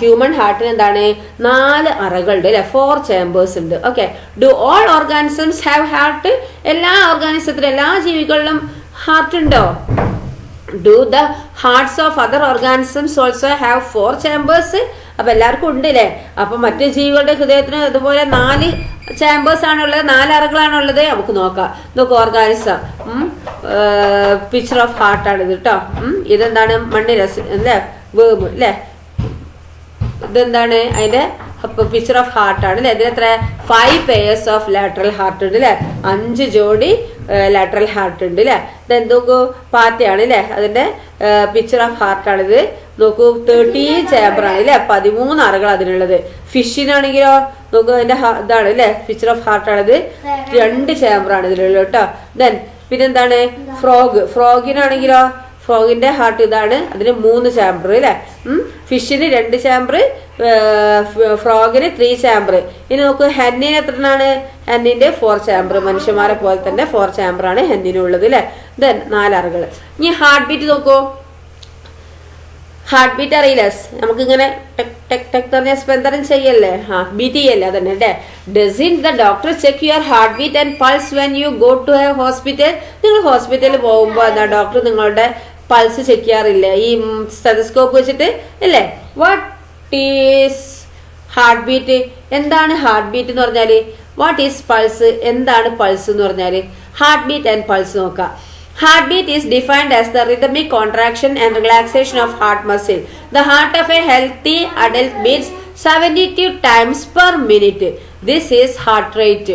S1: ഹ്യൂമൻ ഹാർട്ടിന് എന്താണ്? 4 അറകളുണ്ട് അല്ലെ, 4 ചേമ്പേഴ്സ് ഉണ്ട്. Okay. Do all organisms have heart? എല്ലാ ഓർഗാനിസത്തിലും, എല്ലാ ജീവികളിലും ഹാർട്ട് ഉണ്ടോ? Do the hearts of other organisms also have 4 chambers? അപ്പൊ എല്ലാവർക്കും ഉണ്ട് അല്ലേ. അപ്പൊ മറ്റു ജീവികളുടെ ഹൃദയത്തിന് ഇതുപോലെ 4 ചേമ്പേഴ്സ് ആണുള്ളത്, 4 അറകളാണുള്ളത്. നമുക്ക് നോക്കാം. നോക്കൂ, ഓർഗാനിസം പിക്ചർ ഓഫ് ഹാർട്ടാണ് ഇത് കേട്ടോ. ഇതെന്താണ്? മണ്ണിരസ് അല്ലേ, വേം അല്ലേ. ഇതെന്താണ്? അതിന്റെ പിക്ചർ ഓഫ് ഹാർട്ടാണ് അല്ലെ. ഇതിനെത്ര? 5 pairs ഓഫ് ലാറ്ററൽ ഹാർട്ട് ഉണ്ട് അല്ലെ, 5 ജോഡി ലാറ്ററൽ ഹാർട്ട് ഉണ്ട് അല്ലെ. ഇതെന്തോക്കൂ? പാറ്റയാണ് അല്ലെ, അതിന്റെ പിക്ചർ ഓഫ് ഹാർട്ടാണിത്. നോക്കൂ, 13 ചേമ്പറാണ് അല്ലെ, 13 അറകൾ അതിനുള്ളത്. ഫിഷിനാണെങ്കിലോ നോക്കൂ, അതിന്റെ ഇതാണ് അല്ലെ, പിക്ചർ ഓഫ് ഹാർട്ടാണിത്, 2 ചേമ്പറാണ് ഇതിലുള്ളത് കേട്ടോ. ദെൻ പിന്നെന്താണ്? ഫ്രോഗിനാണെങ്കിലോ ഫ്രോഗിന്റെ ഹാർട്ട് ഇതാണ്, അതിന് 3 ചേമ്പർ അല്ലെ. ഫിഷിന് 2 ചേമ്പർ, ഫ്രോഗിന് 3 ചേമ്പർ. ഇനി നോക്കൂ, ഹെന്നിന് എത്രയാണ്? ഹെന്നിന്റെ 4 ചേമ്പർ. മനുഷ്യന്മാരെ പോലെ തന്നെ 4 ചേമ്പറാണ് ഹെന്നിനുള്ളത് അല്ലെ. ദെൻ 4 അറകൾ. ഇനി ഹാർട്ട് ബീറ്റ് നോക്കൂ. ഹാർട്ട് ബീറ്റ് അറിയില്ല, നമുക്കിങ്ങനെ ടെക് ടെക് ടെക് പറഞ്ഞ സ്പന്ദനം ചെയ്യല്ലേ, ബീറ്റ് ചെയ്യല്ലേ, അതന്നെ അല്ലേ. Doesn't the doctor check your heart beat and pulse when you go to a hospital? നിങ്ങൾ ഹോസ്പിറ്റലിൽ പോകുമ്പോൾ എന്താ ഡോക്ടർ നിങ്ങളുടെ പൾസ് ചെക്ക് ചെയ്യാറില്ലേ ഈ സ്റ്റെതസ്കോപ്പ് വെച്ചിട്ട് അല്ലേ? What is heart beat? എന്താണ് ഹാർട്ട് ബീറ്റ് എന്ന് പറഞ്ഞാല്? What is pulse? എന്താണ് പൾസ് എന്ന് പറഞ്ഞാല്? ഹാർട്ട് ബീറ്റ് ആൻഡ് പൾസ് നോക്കാം. Heartbeat is defined as the rhythmic contraction and relaxation of heart muscle. The heart of a healthy adult beats 72 times per minute. This is heart rate.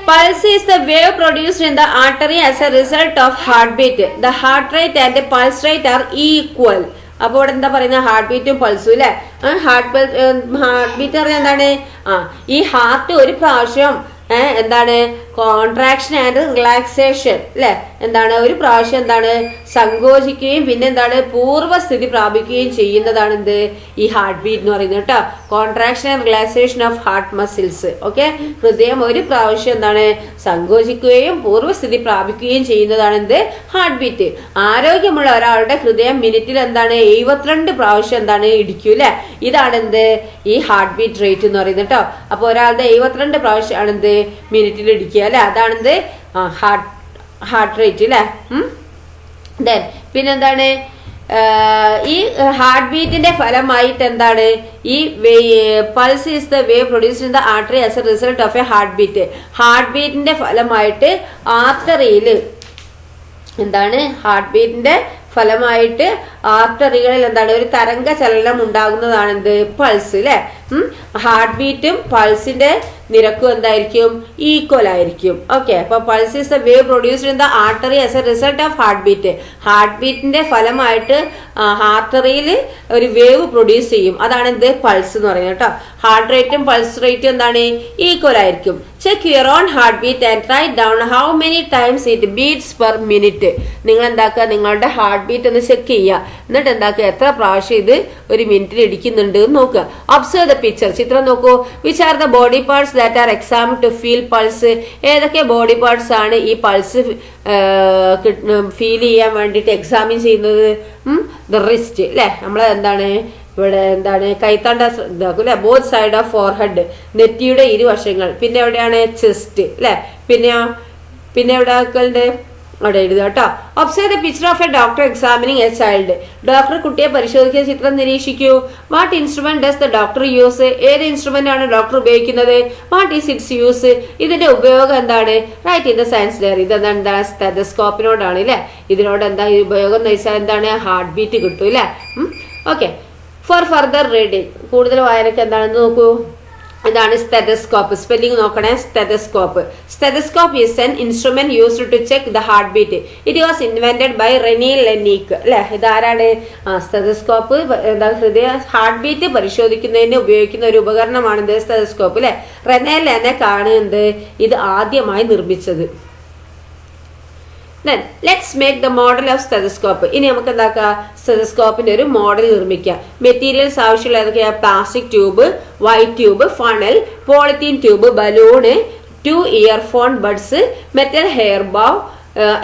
S1: Pulse is the wave produced in the artery as a result of heartbeat. The heart rate and the pulse rate are equal. അപ്പോൾ ഇവിടെ എന്താ പറയുന്നത്? ഹാർട്ട് ബീറ്റും പൾസും അല്ലെ. ഹാർട്ട് ബീറ്റ് പറഞ്ഞാൽ എന്താണ്? ഈ ഹാർട്ട് ഒരു പ്രാവശ്യം എന്താണ് കോൺട്രാക്ഷൻ ആൻഡ് റിലാക്സേഷൻ അല്ലെ, എന്താണ് ഒരു പ്രാവശ്യം എന്താണ് സങ്കോചിക്കുകയും പിന്നെ എന്താണ് പൂർവ്വസ്ഥിതി പ്രാപിക്കുകയും ചെയ്യുന്നതാണ് എന്ത് ഈ ഹാർട്ട് ബീറ്റ് എന്ന് പറയുന്നത് കേട്ടോ. Contraction and relaxation of heart muscles. Okay, ഹൃദയം ഒരു പ്രാവശ്യം എന്താണ് സങ്കോചിക്കുകയും പൂർവ്വസ്ഥിതി പ്രാപിക്കുകയും ചെയ്യുന്നതാണ് എന്ത് ഹാർട്ട് ബീറ്റ്. ആരോഗ്യമുള്ള ഒരാളുടെ ഹൃദയം മിനിറ്റിൽ എന്താണ് 72 പ്രാവശ്യം എന്താണ് ഇടിക്കും അല്ലെ. ഇതാണ് എന്ത് ഈ ഹാർട്ട് ബീറ്റ് റേറ്റ് എന്ന് പറയുന്നത് കേട്ടോ. അപ്പൊ ഒരാളുടെ 72 പ്രാവശ്യമാണ് എന്ത് മിനിറ്റിൽ ഇടിക്കുക അല്ലെ, അതാണെന്ത് ഹാർട്ട് റേറ്റ് അല്ലെ. ദെൻ പിന്നെന്താണ് ഈ ഹാർട്ട് ബീറ്റിന്റെ ഫലമായിട്ട് എന്താണ് ഈ pulse is the wave produced in the artery as a result of a heart beat. Heart ബീറ്റിന്റെ ഫലമായിട്ട് ആർട്ടറിയിൽ എന്താണ് ഹാർട്ട് ബീറ്റിന്റെ ഫലമായിട്ട് ആർട്ടറികളിൽ എന്താണ് ഒരു തരംഗ ചലനം ഉണ്ടാകുന്നതാണ് എന്ത് പൾസ് അല്ലെ. ഹാർട്ട് ബീറ്റും പൾസിന്റെ നിരക്കും എന്തായിരിക്കും ഈക്വൽ ആയിരിക്കും. ഓക്കെ, അപ്പൊ pulse is the wave produced in the artery as a result of heart beat. Heart ബീറ്റിന്റെ ഫലമായിട്ട് ആർട്ടറിയിൽ ഒരു വേവ് പ്രൊഡ്യൂസ് ചെയ്യും, അതാണ് എന്ത് പൾസ് എന്ന് പറയുന്നത് കേട്ടോ. ഹാർട്ട് റേറ്റും പൾസ് റേറ്റും എന്താണ് ഈക്വൽ ആയിരിക്കും. Check your own heart beat and write down how many times it beats per minute. നിങ്ങൾ എന്താക്കുക, നിങ്ങളുടെ ഹാർട്ട് ബീറ്റ് ഒന്ന് ചെക്ക് ചെയ്യുക, എന്നിട്ട് എന്താക്കുക എത്ര പ്രാവശ്യം ഇത് ഒരു മിനിറ്റിൽ ഇടിക്കുന്നുണ്ട് എന്ന് നോക്കുക. ഒബ്സർവ് ദ പിക്ചർ, ചിത്രം നോക്കൂ. Which are the body parts that are examined to feel pulse. ഏതൊക്കെ ബോഡി പാർട്സ് ആണ് ഈ പൾസ് ഫീൽ ചെയ്യാൻ വേണ്ടിയിട്ട് എക്സാമിൻ ചെയ്യുന്നത്? ദ റിസ്റ്റ് അല്ലെ, നമ്മളെ എന്താണ് ഇവിടെ എന്താണ് കൈത്തണ്ട ഇതാക്കും അല്ലെ. ബോത്ത് സൈഡ് ഓഫ് ഫോർഹെഡ്, നെറ്റിയുടെ ഇരുവശങ്ങൾ. പിന്നെ എവിടെയാണ് ചെസ്റ്റ് അല്ലെ. പിന്നെ എവിടെ ആക്കലുണ്ട് അവിടെ എഴുതുക കേട്ടോ. Observe the picture of a doctor examining a child. Doctor കുട്ടിയെ പരിശോധിക്കുന്ന ചിത്രം നിരീക്ഷിക്കൂ. What instrument does the doctor use. ഏത് ഇൻസ്ട്രുമെന്റ് ആണ് ഡോക്ടർ ഉപയോഗിക്കുന്നത്? What is its use. ഇതിന്റെ ഉപയോഗം എന്താണ്? Write in the science diary. ഇതെന്താ സ്റ്റെതസ്കോപ്പിനോടാണ് അല്ലെ. ഇതിനോട് എന്താ ഉപയോഗം എന്ന് വെച്ചാൽ എന്താണ് ഹാർട്ട് ബീറ്റ് കിട്ടും അല്ലെ. ഓക്കെ, ഫോർ ഫർദർ റീഡിങ്, കൂടുതൽ വായനക്ക് എന്താണെന്ന് നോക്കൂ. ഇതാണ് സ്റ്റെതസ്കോപ്പ്. സ്പെല്ലിംഗ് നോക്കണേ. Stethoscope. Stethoscope is an instrument used to check the heart beat. It was invented by Rene Laennec അല്ലെ. ഇതാരാണ്? സ്റ്റെതസ്കോപ്പ് എന്താ ഹൃദയ ഹാർട്ട് ബീറ്റ് പരിശോധിക്കുന്നതിന് ഉപയോഗിക്കുന്ന ഒരു ഉപകരണമാണ് സ്റ്റെതസ്കോപ്പ് അല്ലെ. റെനെ ലെനക്കാണ് എന്ത് ഇത് ആദ്യമായി നിർമ്മിച്ചത്. Then let's make the model of stethoscope. ഇനി നമുക്ക് എന്താക്കാം, സ്റ്റെതസ്കോപ്പിന്റെ ഒരു മോഡൽ നിർമ്മിക്കാം. മെറ്റീരിയൽസ് ആവശ്യമുള്ള ഏതൊക്കെയാ? Plastic tube, white tube, funnel, polythene tube, balloon, 2 earphone buds, metal hair bow,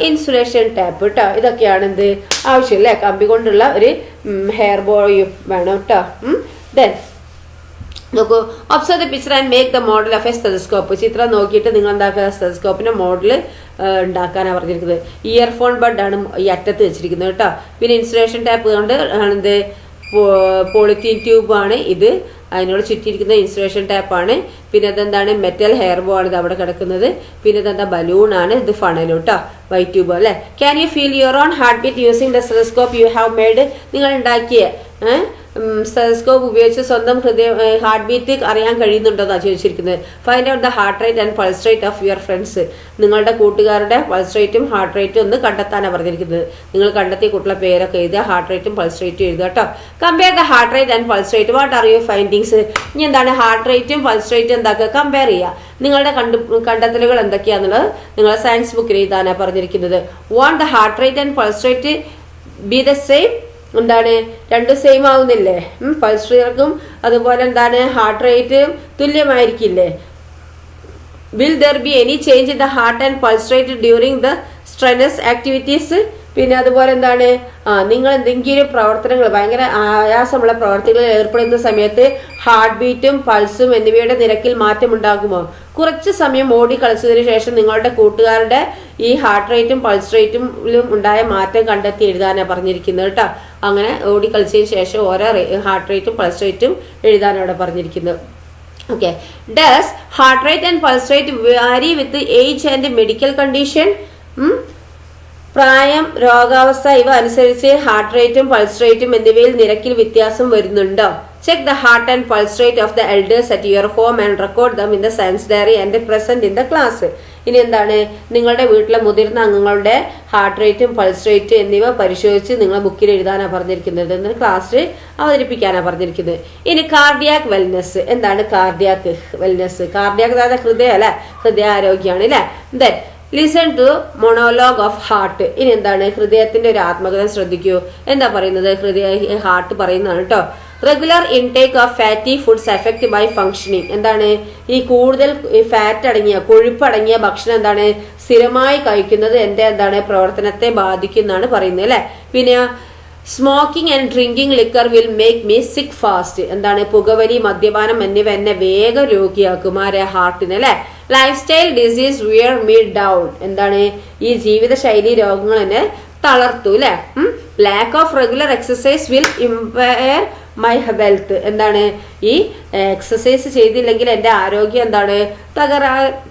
S1: insulation tape കേട്ടോ. ഇതൊക്കെയാണ് എന്ത് ആവശ്യം അല്ലേ. കമ്പി കൊണ്ടുള്ള ഒരു ഹെയർ ബോയും വേണം കേട്ടോ. ദെൻ നോക്കൂ. Observe the picture and make the model of A stethoscope. ചിത്രം നോക്കിയിട്ട് നിങ്ങൾ എന്താക്കുക സ്റ്റെതസ്കോപ്പിന്റെ മോഡൽ ഉണ്ടാക്കാനാണ് പറഞ്ഞിരിക്കുന്നത്. ഇയർഫോൺ ബഡ് ആണ് ഈ അറ്റത്ത് വെച്ചിരിക്കുന്നത് കേട്ടോ. പിന്നെ ഇൻസുലേഷൻ ടാപ്പ് കൊണ്ട് ആണെന്ത് പോളിത്തീൻ ട്യൂബ് ആണ് ഇത്, അതിനോട് ചുറ്റിയിരിക്കുന്ന ഇൻസുലേഷൻ ടാപ്പാണ്. പിന്നെ അതെന്താണ് മെറ്റൽ ഹെയർ ബോ ആണ് ഇത് അവിടെ കിടക്കുന്നത്. പിന്നെ ഇതെന്താ ബലൂൺ ആണ്, ഇത് ഫണലും കേട്ടോ. വൈറ്റ് ട്യൂബ് അല്ലെ. Can you feel your own heart beat using the stethoscope you have made. നിങ്ങൾ ഉണ്ടാക്കിയ സ്റ്റെതസ്കോപ്പ് ഉപയോഗിച്ച് സ്വന്തം ഹാർട്ട് ബീറ്റ് അറിയാൻ കഴിയുന്നുണ്ടോന്നാണ് ചോദിച്ചിരിക്കുന്നത്. Find out the heart rate and pulse rate of your friends. നിങ്ങളുടെ കൂട്ടുകാരുടെ പൾസ് റേറ്റും ഹാർട്ട് റേറ്റും ഒന്ന് കണ്ടെത്താനാണ് പറഞ്ഞിരിക്കുന്നത്. നിങ്ങൾ കണ്ടെത്തിയ കുട്ടികളുടെ പേരൊക്കെ എഴുതുക, ഹാർട്ട് റേറ്റും പൾസ് റേറ്റും എഴുതുക കേട്ടോ. Compare the heart rate and pulse rate. What are your findings. ഇനി എന്താണ് ഹാർട്ട് റേറ്റും പൾസ് റേറ്റും എന്താക്കുക, കമ്പയർ ചെയ്യുക. നിങ്ങളുടെ കണ്ടെത്തലുകൾ എന്തൊക്കെയാണെന്നുള്ളത് നിങ്ങളെ സയൻസ് ബുക്കിൽ എഴുതാനാണ് പറഞ്ഞിരിക്കുന്നത്. Won't the heart rate and pulse rate be the same. എന്താണ് രണ്ടും സെയിം ആവുന്നില്ലേ? പൾസ് റേറ്റും അതുപോലെ എന്താണ് ഹാർട്ട് റേറ്റ് തുല്യമായിരിക്കില്ലേ? Will there be any change in the heart and pulse rate during the strenuous activities. പിന്നെ അതുപോലെ എന്താണ് നിങ്ങൾ എന്തെങ്കിലും പ്രവർത്തനങ്ങൾ ഭയങ്കര ആയാസമുള്ള പ്രവർത്തികളിൽ ഏർപ്പെടുന്ന സമയത്ത് ഹാർട്ട് ബീറ്റും പൾസും എന്നിവയുടെ നിരക്കിൽ മാറ്റമുണ്ടാകുമോ? കുറച്ച് സമയം ഓടി കളിച്ചതിന് ശേഷം നിങ്ങളുടെ കൂട്ടുകാരുടെ ഈ ഹാർട്ട് റേറ്റും പൾസ് റേറ്റിലും ഉണ്ടായ മാറ്റം കണ്ടെത്തി എഴുതാനാണ് പറഞ്ഞിരിക്കുന്നത് കേട്ടോ. അങ്ങനെ ഓടി കളിച്ചതിന് ശേഷം ഓരോ ഹാർട്ട് റേറ്റും പൾസ് റേറ്റും എഴുതാനാണ് പറഞ്ഞിരിക്കുന്നത്. Okay, does heart rate and pulse rate vary with age and medical condition. പ്രായം, രോഗാവസ്ഥ ഇവ അനുസരിച്ച് ഹാർട്ട് റേറ്റും പൾസ് റേറ്റും എന്നിവയിൽ നിരക്കിൽ വ്യത്യാസം വരുന്നുണ്ടോ? Check the heart and pulse rate of the elders at your home and record them in the science diary and present in the class. ഇനി എന്താണ്, നിങ്ങളുടെ വീട്ടിലെ മുതിർന്ന അംഗങ്ങളുടെ ഹാർട്ട് റേറ്റും പൾസ് റേറ്റ് എന്നിവ പരിശോധിച്ച് നിങ്ങൾ ബുക്കിൽ എഴുതാനാണ് പറഞ്ഞിരിക്കുന്നത്, എന്നിട്ട് ക്ലാസ്സിൽ അവതരിപ്പിക്കാനാണ് പറഞ്ഞിരിക്കുന്നത്. ഇനി കാർഡിയാക് വെൽനെസ്. എന്താണ് കാർഡിയാക് വെൽനെസ്? കാർഡിയാക് അതായത് ഹൃദയം അല്ലെ, ഹൃദയാരോഗ്യമാണ് അല്ലെ. Then listen to monologue of heart. ഇനി എന്താണ്, ഹൃദയത്തിന്റെ ഒരു ആത്മകഥ ശ്രദ്ധിക്കൂ. എന്താ പറയുന്നത്? ഹാർട്ട് പറയുന്നതാണ് കേട്ടോ. Regular intake of fatty foods effect by functioning. എന്താണ്, ഈ കൂടുതൽ ഫാറ്റ് അടങ്ങിയ കൊഴുപ്പടങ്ങിയ ഭക്ഷണം എന്താണ് സ്ഥിരമായി കഴിക്കുന്നത് എന്താണ് പ്രവർത്തനത്തെ ബാധിക്കുന്നതാണ് പറയുന്നത് അല്ലെ. പിന്നെ smoking and drinking liquor will make me സിക്ക് ഫാസ്റ്റ്. എന്താണ്, പുകവലി മദ്യപാനം എന്നിവ എന്നെ വേഗം രോഗിയാക്കും. ആരെ? ഹാർട്ടിന് അല്ലെ. Life style disease wear me down. എന്താണ്, ഈ ജീവിതശൈലി രോഗങ്ങൾ എന്നെ തളർത്തു അല്ലെ. Lack of regular exercise will impair my wealth. എന്താണ്, ഈ എക്സസൈസ് ചെയ്തില്ലെങ്കിൽ എന്റെ ആരോഗ്യം എന്താണ്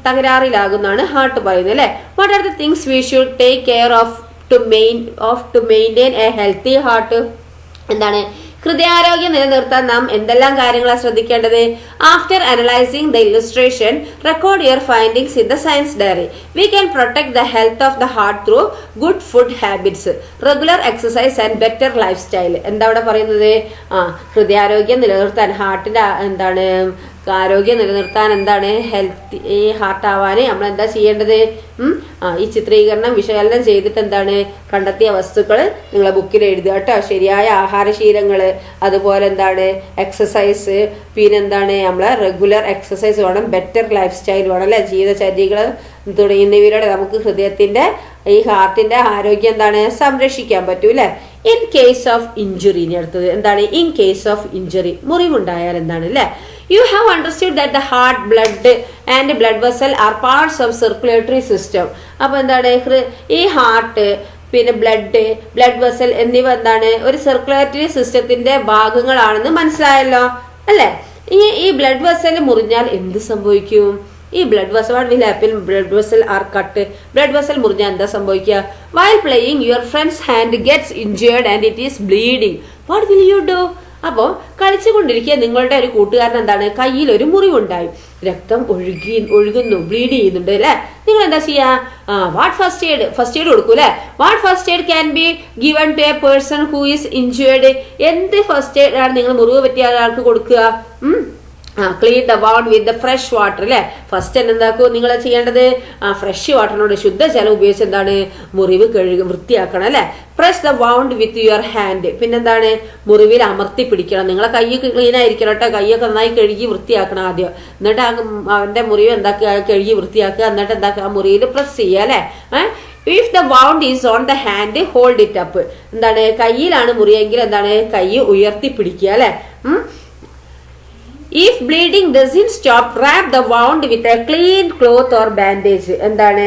S1: തകരാറിലാകുന്നാണ് ഹാർട്ട് പറയുന്നത് അല്ലെ. What are the things we should take care of to maintain a healthy heart? എന്താണ്, ഹൃദയാരോഗ്യം നിലനിർത്താൻ നാം എന്തെല്ലാം കാര്യങ്ങളാണ് ശ്രദ്ധിക്കേണ്ടത്? After analysing the illustration record your findings in the science diary. We can protect the health of the heart through good food habits, regular exercise and better life style. എന്താ ഇവിടെ പറയുന്നത്? ഹൃദയാരോഗ്യം നിലനിർത്താൻ, ഹാർട്ടിന്റെ എന്താണ് ആരോഗ്യം നിലനിർത്താൻ, എന്താണ് ഹെൽത്തി ഈ ഹാർട്ട് ആവാന് നമ്മൾ എന്താ ചെയ്യേണ്ടത്? ഈ ചിത്രീകരണം വിശകലനം ചെയ്തിട്ട് എന്താണ് കണ്ടെത്തിയ വസ്തുക്കൾ നിങ്ങളെ ബുക്കിൽ എഴുതുക കേട്ടോ. ശരിയായ ആഹാരശീലങ്ങള്, അതുപോലെ എന്താണ് എക്സസൈസ്, പിന്നെന്താണ് നമ്മളെ റെഗുലർ എക്സസൈസ് വേണം, ബെറ്റർ ലൈഫ് സ്റ്റൈൽ വേണം അല്ലെ, ജീവിതചര്യകൾ തുടങ്ങിയവയിലൂടെ നമുക്ക് ഹൃദയത്തിന്റെ ഈ ഹാർട്ടിന്റെ ആരോഗ്യം എന്താണ് സംരക്ഷിക്കാൻ പറ്റൂ അല്ലെ. In case of injury. ഇനി അടുത്തത് എന്താണ്? ഇൻ കേസ് ഓഫ് ഇഞ്ചുറി, മുറിവുണ്ടായാൽ എന്താണ് അല്ലെ. You have understood that the heart, blood and blood vessel are parts of circulatory system. അപ്പൊ എന്താണ് ഈ ഹാർട്ട്, പിന്നെ ബ്ലഡ് വെസൽ എന്നിവ എന്താണ് ഒരു സർക്കുലേറ്ററി സിസ്റ്റത്തിന്റെ ഭാഗങ്ങളാണെന്ന് മനസ്സിലായല്ലോ അല്ലെ. ഈ ബ്ലഡ് വെസൽ മുറിഞ്ഞാൽ എന്ത് സംഭവിക്കും? ഈ blood vessel what will happen? Blood vessel are cut. Blood vessel മുറിഞ്ഞാൽ എന്താ സംഭവിക്കുക? While playing your friend's hand gets injured and it is bleeding. What will you do? അപ്പോൾ കളിച്ചുകൊണ്ടിരിക്കുക നിങ്ങളുടെ ഒരു കൂട്ടുകാരൻ എന്താണ് കയ്യിൽ ഒരു മുറിവുണ്ടായി, രക്തം ഒഴുകുന്നു, ബ്ലീഡ് ചെയ്യുന്നുണ്ട് അല്ലെ. നിങ്ങൾ എന്താ ചെയ്യാ? വാട്ട് ഫസ്റ്റ് എയ്ഡ് കൊടുക്കൂ അല്ലെ. What first aid can be given to a person who is injured. എന്ത് ഫസ്റ്റ് എയ്ഡ് ആണ് നിങ്ങൾ മുറിവ് പറ്റിയ ആൾക്ക് കൊടുക്കുക? Clean the wound with the fresh water അല്ലെ. ഫസ്റ്റ് തന്നെ എന്താക്കൂ നിങ്ങൾ ചെയ്യേണ്ടത്? ഫ്രഷ് വാട്ടറിനോട് ശുദ്ധജലം ഉപയോഗിച്ച് എന്താണ് മുറിവ് വൃത്തിയാക്കണം അല്ലെ. Press the wound with your hand. പിന്നെന്താണ് മുറിവിൽ അമർത്തി പിടിക്കണം. നിങ്ങളെ കൈ ക്ലീൻ ആയിരിക്കണം കേട്ടോ. കൈയൊക്കെ നന്നായി കഴുകി വൃത്തിയാക്കണം ആദ്യം. എന്നിട്ട് അവന്റെ മുറിവ് എന്താക്കുക? കഴുകി വൃത്തിയാക്കുക. എന്നിട്ട് എന്താക്കുക? മുറിവിൽ പ്രസ് ചെയ്യുക അല്ലെ. If the wound is on the hand hold it up. എന്താണ് കയ്യിലാണ് മുറിയെങ്കിൽ എന്താണ് കൈ ഉയർത്തി പിടിക്കുക അല്ലെ. If bleeding doesn't stop, wrap the wound with a clean cloth or bandage. എന്താണ്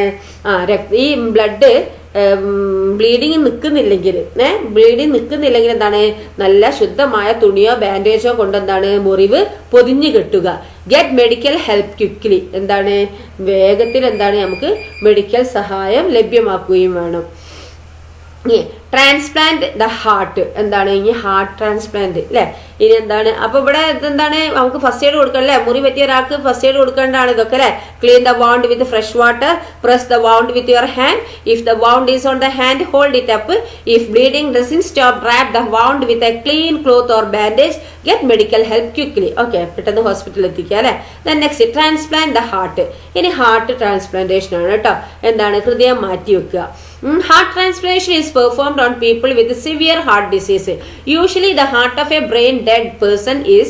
S1: ഈ ബ്ലഡ് ബ്ലീഡിങ് നിൽക്കുന്നില്ലെങ്കിൽ എന്താണ് നല്ല ശുദ്ധമായ തുണിയോ ബാൻഡേജോ കൊണ്ട് എന്താണ് മുറിവ് പൊതിഞ്ഞു കെട്ടുക. Get medical help quickly. എന്താണ് വേഗത്തിൽ എന്താണ് നമുക്ക് മെഡിക്കൽ സഹായം ലഭ്യമാക്കുകയും വേണം. Transplant the heart. എന്താണ് ഈ ഹാർട്ട് ട്രാൻസ്പ്ലാന്റ് അല്ലെ. ഇനി എന്താണ് അപ്പൊ ഇവിടെ എന്താണ് നമുക്ക് ഫസ്റ്റ് എയ്ഡ് കൊടുക്കണം അല്ലെ. മുറി പറ്റിയ ഒരാൾക്ക് ഫസ്റ്റ് എയ്ഡ് കൊടുക്കേണ്ടതാണ് ഇതൊക്കെ അല്ലെ. Clean the wound with fresh water, press the wound with your hand. If the wound is on the hand hold it up. If bleeding doesn't stop, wrap the wound with a clean cloth or bandage. Get medical help quickly. Okay, പെട്ടെന്ന് ഹോസ്പിറ്റലിൽ എത്തിക്കുക അല്ലെ. Then next transplant the heart. ഇനി ഹാർട്ട് ട്രാൻസ്പ്ലാന്റേഷൻ ആണ് കേട്ടോ. എന്താണ് ഹൃദയം മാറ്റി വെക്കുക. Heart transplantation is performed on people with severe heart disease. Usually the heart of a brain dead person is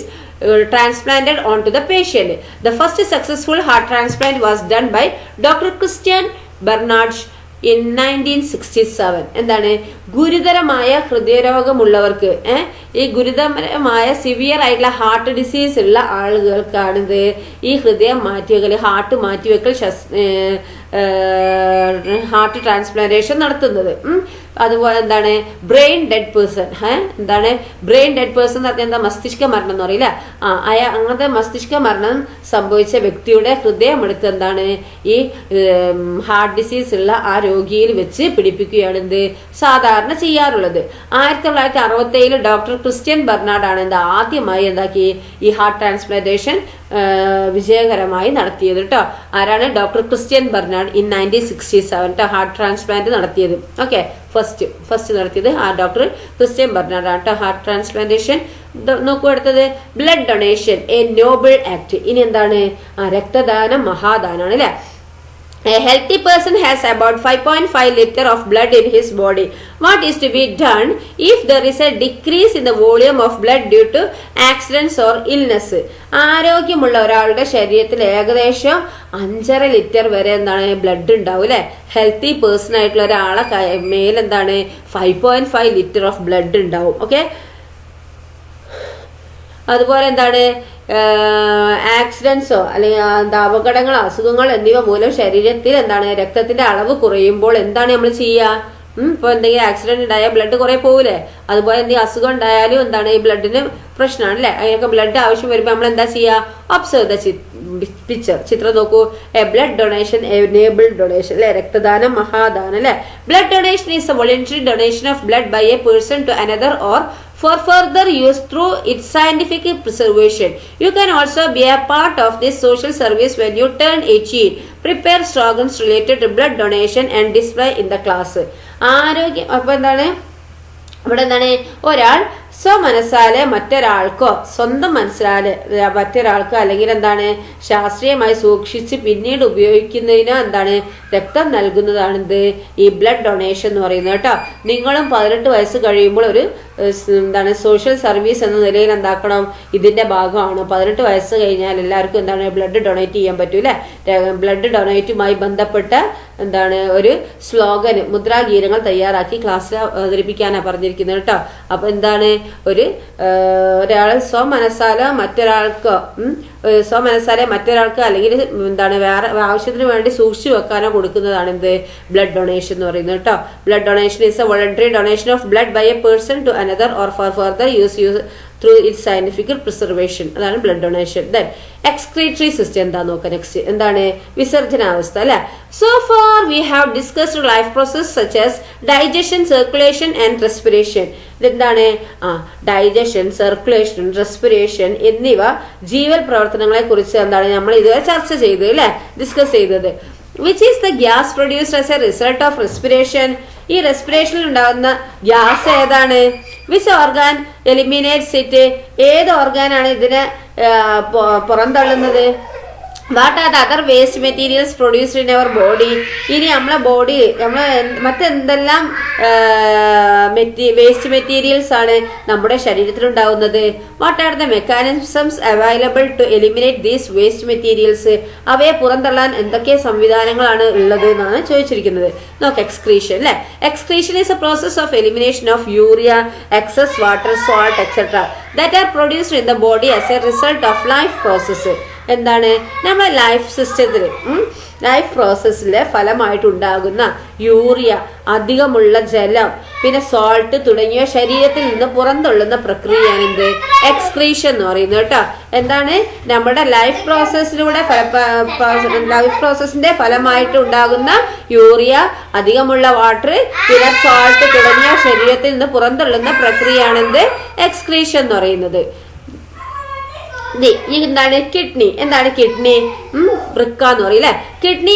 S1: transplanted onto the patient. The first successful heart transplant was done by Dr. Christian Barnard in 1967. എന്താണ് ഗുരുതരമായ ഹൃദയരോഗമുള്ളവർക്ക് ഈ ഗുരുതരമായ സിവിയർ ആയിട്ടുള്ള ഹാർട്ട് ഡിസീസ് ഉള്ള ആളുകൾക്കാണിത് ഈ ഹൃദയം മാറ്റിവെക്കൽ, ഹാർട്ട് മാറ്റിവെക്കൽ, ഹാർട്ട് ട്രാൻസ്പ്ലാന്റേഷൻ നടത്തുന്നത്. അതുപോലെ എന്താണ് ബ്രെയിൻ ഡെഡ് പേഴ്സൺ. എന്താണ് ബ്രെയിൻ ഡെഡ് പേഴ്സൺ എന്ന് പറഞ്ഞാൽ എന്താ, മസ്തിഷ്ക മരണം എന്ന് പറയില്ല. അങ്ങനത്തെ മസ്തിഷ്ക മരണം സംഭവിച്ച വ്യക്തിയുടെ ഹൃദയം എടുത്ത് എന്താണ് ഈ ഹാർട്ട് ഡിസീസ് ഉള്ള ആ രോഗിയിൽ വെച്ച് പിടിപ്പിക്കുകയാണ് എന്ത് സാധാരണ ചെയ്യാറുള്ളത്. 1967 ഡോക്ടർ ക്രിസ്ത്യൻ ബെർണാഡ് ആണ് എന്താ ആദ്യമായി എന്താക്കി ഈ ഹാർട്ട് ട്രാൻസ്പ്ലാന്റേഷൻ വിജയകരമായി നടത്തിയത് കേട്ടോ. ആരാണ്? Doctor Christiaan Barnard in 1967 heart transplant നടത്തിയത്. ഓക്കെ, ഫസ്റ്റ് നടത്തിയത് ആ ഡോക്ടർ ക്രിസ്ത്യൻ ബെർണാഡ് ആണ് കേട്ടോ ഹാർട്ട് ട്രാൻസ്പ്ലാന്റേഷൻ. നോക്കൂ അടുത്തത് blood donation A Noble act. ഇനി എന്താണ്? രക്തദാനം മഹാദാനാണ് അല്ലെ. A healthy person has about 5.5 liter of blood in his body. What is to be done if there is a decrease in the volume of blood due to accidents or illness? ആരോഗ്യമുള്ള ഒരാളുടെ ശരീരത്തിൽ ഏകദേശം 5.5 ലിറ്റർ വരെ എന്താണ് ബ്ലഡ് ഉണ്ടാവും അല്ലെ. ഹെൽത്തി പേഴ്സൺ ആയിട്ടുള്ള ഒരാളെ മേലെന്താണ് 5.5 ലിറ്റർ ഓഫ് ബ്ലഡ് ഉണ്ടാവും. ഓക്കെ, അതുപോലെ എന്താണ് ആക്സിഡൻസോ അല്ലെങ്കിൽ എന്താ അപകടങ്ങളോ അസുഖങ്ങൾ എന്നിവ മൂലം ശരീരത്തിൽ എന്താണ് രക്തത്തിന്റെ അളവ് കുറയുമ്പോൾ എന്താണ് നമ്മൾ ചെയ്യുക? ഇപ്പൊ എന്തെങ്കിലും ആക്സിഡന്റ് ഉണ്ടായാൽ ബ്ലഡ് കുറെ പോകൂലേ, അതുപോലെ എന്തെങ്കിലും അസുഖം ഉണ്ടായാലും എന്താണ് ഈ ബ്ലഡിന് പ്രശ്നമാണ് അല്ലെ. അതിനൊക്കെ ബ്ലഡ് ആവശ്യം വരുമ്പോൾ നമ്മൾ എന്താ ചെയ്യുക? ഒബ്സർവ് ദ പിക്ചർ, ചിത്രം നോക്കൂ. A blood donation enable donation അല്ലെ, രക്തദാനം മഹാദാനം അല്ലെ. Blood donation is a voluntary donation of blood by a person to another or for further use through its scientific preservation. You can also be a part of this social service when you turn 18. Prepare slogans related to blood donation and display in the class. ആരോഗ്യം അപ്പൊ എന്താണ് ഇവിടെ എന്താണ്? ഒരാൾ സ്വമനസാലെ മറ്റൊരാൾക്കോ സ്വന്തം മനസ്സിലാലെ മറ്റൊരാൾക്കോ അല്ലെങ്കിൽ എന്താണ് ശാസ്ത്രീയമായി സൂക്ഷിച്ച് പിന്നീട് ഉപയോഗിക്കുന്നതിനോ എന്താണ് രക്തം നൽകുന്നതാണ് എന്ത് ഈ ബ്ലഡ് ഡൊണേഷൻ എന്ന് പറയുന്നത് കേട്ടോ. നിങ്ങളും 18 വയസ്സ് കഴിയുമ്പോൾ ഒരു എന്താണ് സോഷ്യൽ സർവീസ് എന്ന നിലയിൽ എന്താക്കണം ഇതിന്റെ ഭാഗമാണ്. 18 വയസ്സ് കഴിഞ്ഞാൽ എല്ലാവർക്കും എന്താണ് ബ്ലഡ് ഡൊണേറ്റ് ചെയ്യാൻ പറ്റൂലേ. ബ്ലഡ് ഡൊണേറ്റുമായി ബന്ധപ്പെട്ട എന്താണ് ഒരു സ്ലോഗൻ മുദ്രാഗീതങ്ങൾ തയ്യാറാക്കി ക്ലാസ്സിൽ അവതരിപ്പിക്കാനാണ് പറഞ്ഞിരിക്കുന്നത് കേട്ടോ. അപ്പൊ എന്താണ് ഒരാളെ സ്വമനസാലെ മറ്റൊരാൾക്ക് അല്ലെങ്കിൽ എന്താണ് വേറെ ആവശ്യത്തിന് വേണ്ടി സൂക്ഷിച്ചു വെക്കാനോ കൊടുക്കുന്നതാണ് എന്ത് ബ്ലഡ് ഡൊണേഷൻ എന്ന് പറയുന്നത് കേട്ടോ. Blood donation is a voluntary donation of blood by a person to another or for further use through its scientific preservation. അതാണ് blood donation. Then excretory system എന്താ നോക്കാം. നെക്സ്റ്റ് എന്താണ് വിസർജനാവസ്ഥ അല്ലെ. So far we have discussed life process such as digestion, circulation and respiration. ഇതെന്താണ്? ഡൈജഷൻ, സർക്കുലേഷൻ, റെസ്പിറേഷൻ എന്നിവ ജീവൽ പ്രവർത്തനങ്ങളെ കുറിച്ച് എന്താണ് നമ്മൾ ഇതുവരെ ചർച്ച ചെയ്തത് അല്ലെ, ഡിസ്കസ് ചെയ്തത്. Which is the gas produced as a result of respiration. ഈ റെസ്പിറേഷനിൽ ഉണ്ടാകുന്ന ഗ്യാസ് ഏതാണ്? Which organ eliminates it. ഏത് ഓർഗാനാണ് ഇതിനെ പുറന്തള്ളുന്നത്? What are the other waste materials produced in our body. ഇനി നമ്മളെ ബോഡി മറ്റെന്തെല്ലാം വേസ്റ്റ് മെറ്റീരിയൽസ് ആണ് നമ്മുടെ ശരീരത്തിലുണ്ടാവുന്നത്? What are the mechanisms available to eliminate these waste materials. അവയെ പുറന്തള്ളാൻ എന്തൊക്കെ സംവിധാനങ്ങളാണ് ഉള്ളത് എന്നാണ് ചോദിച്ചിരിക്കുന്നത്. നോക്ക്, എക്സ്ക്രീഷൻ അല്ലെ. Excretion is a process of elimination of urea, excess water, salt etcetera that are produced in the body as a result of life process. എന്താണ് നമ്മളെ ലൈഫ് സിസ്റ്റത്തിൽ ലൈഫ് പ്രോസസ്സിലെ ഫലമായിട്ടുണ്ടാകുന്ന യൂറിയ, അധികമുള്ള ജലം, പിന്നെ സോൾട്ട് തുടങ്ങിയ ശരീരത്തിൽ നിന്ന് പുറന്തള്ളുന്ന പ്രക്രിയയാണ് എന്ത് എക്സ്ക്രീഷൻ എന്ന് പറയുന്നത് കേട്ടോ. എന്താണ് നമ്മുടെ ലൈഫ് പ്രോസസ്സിന്റെ ഫലമായിട്ട് ഉണ്ടാകുന്ന യൂറിയ, അധികമുള്ള വാട്ടർ, പിന്നെ സോൾട്ട് തുടങ്ങിയ ശരീരത്തിൽ നിന്ന് പുറന്തള്ളുന്ന പ്രക്രിയയാണ് എന്ത് എക്സ്ക്രീഷൻ എന്ന് പറയുന്നത്. എന്താണ് കിഡ്നി? എന്താണ് കിഡ്നി? വൃക്ക എന്ന് പറയും അല്ലെ. Kidney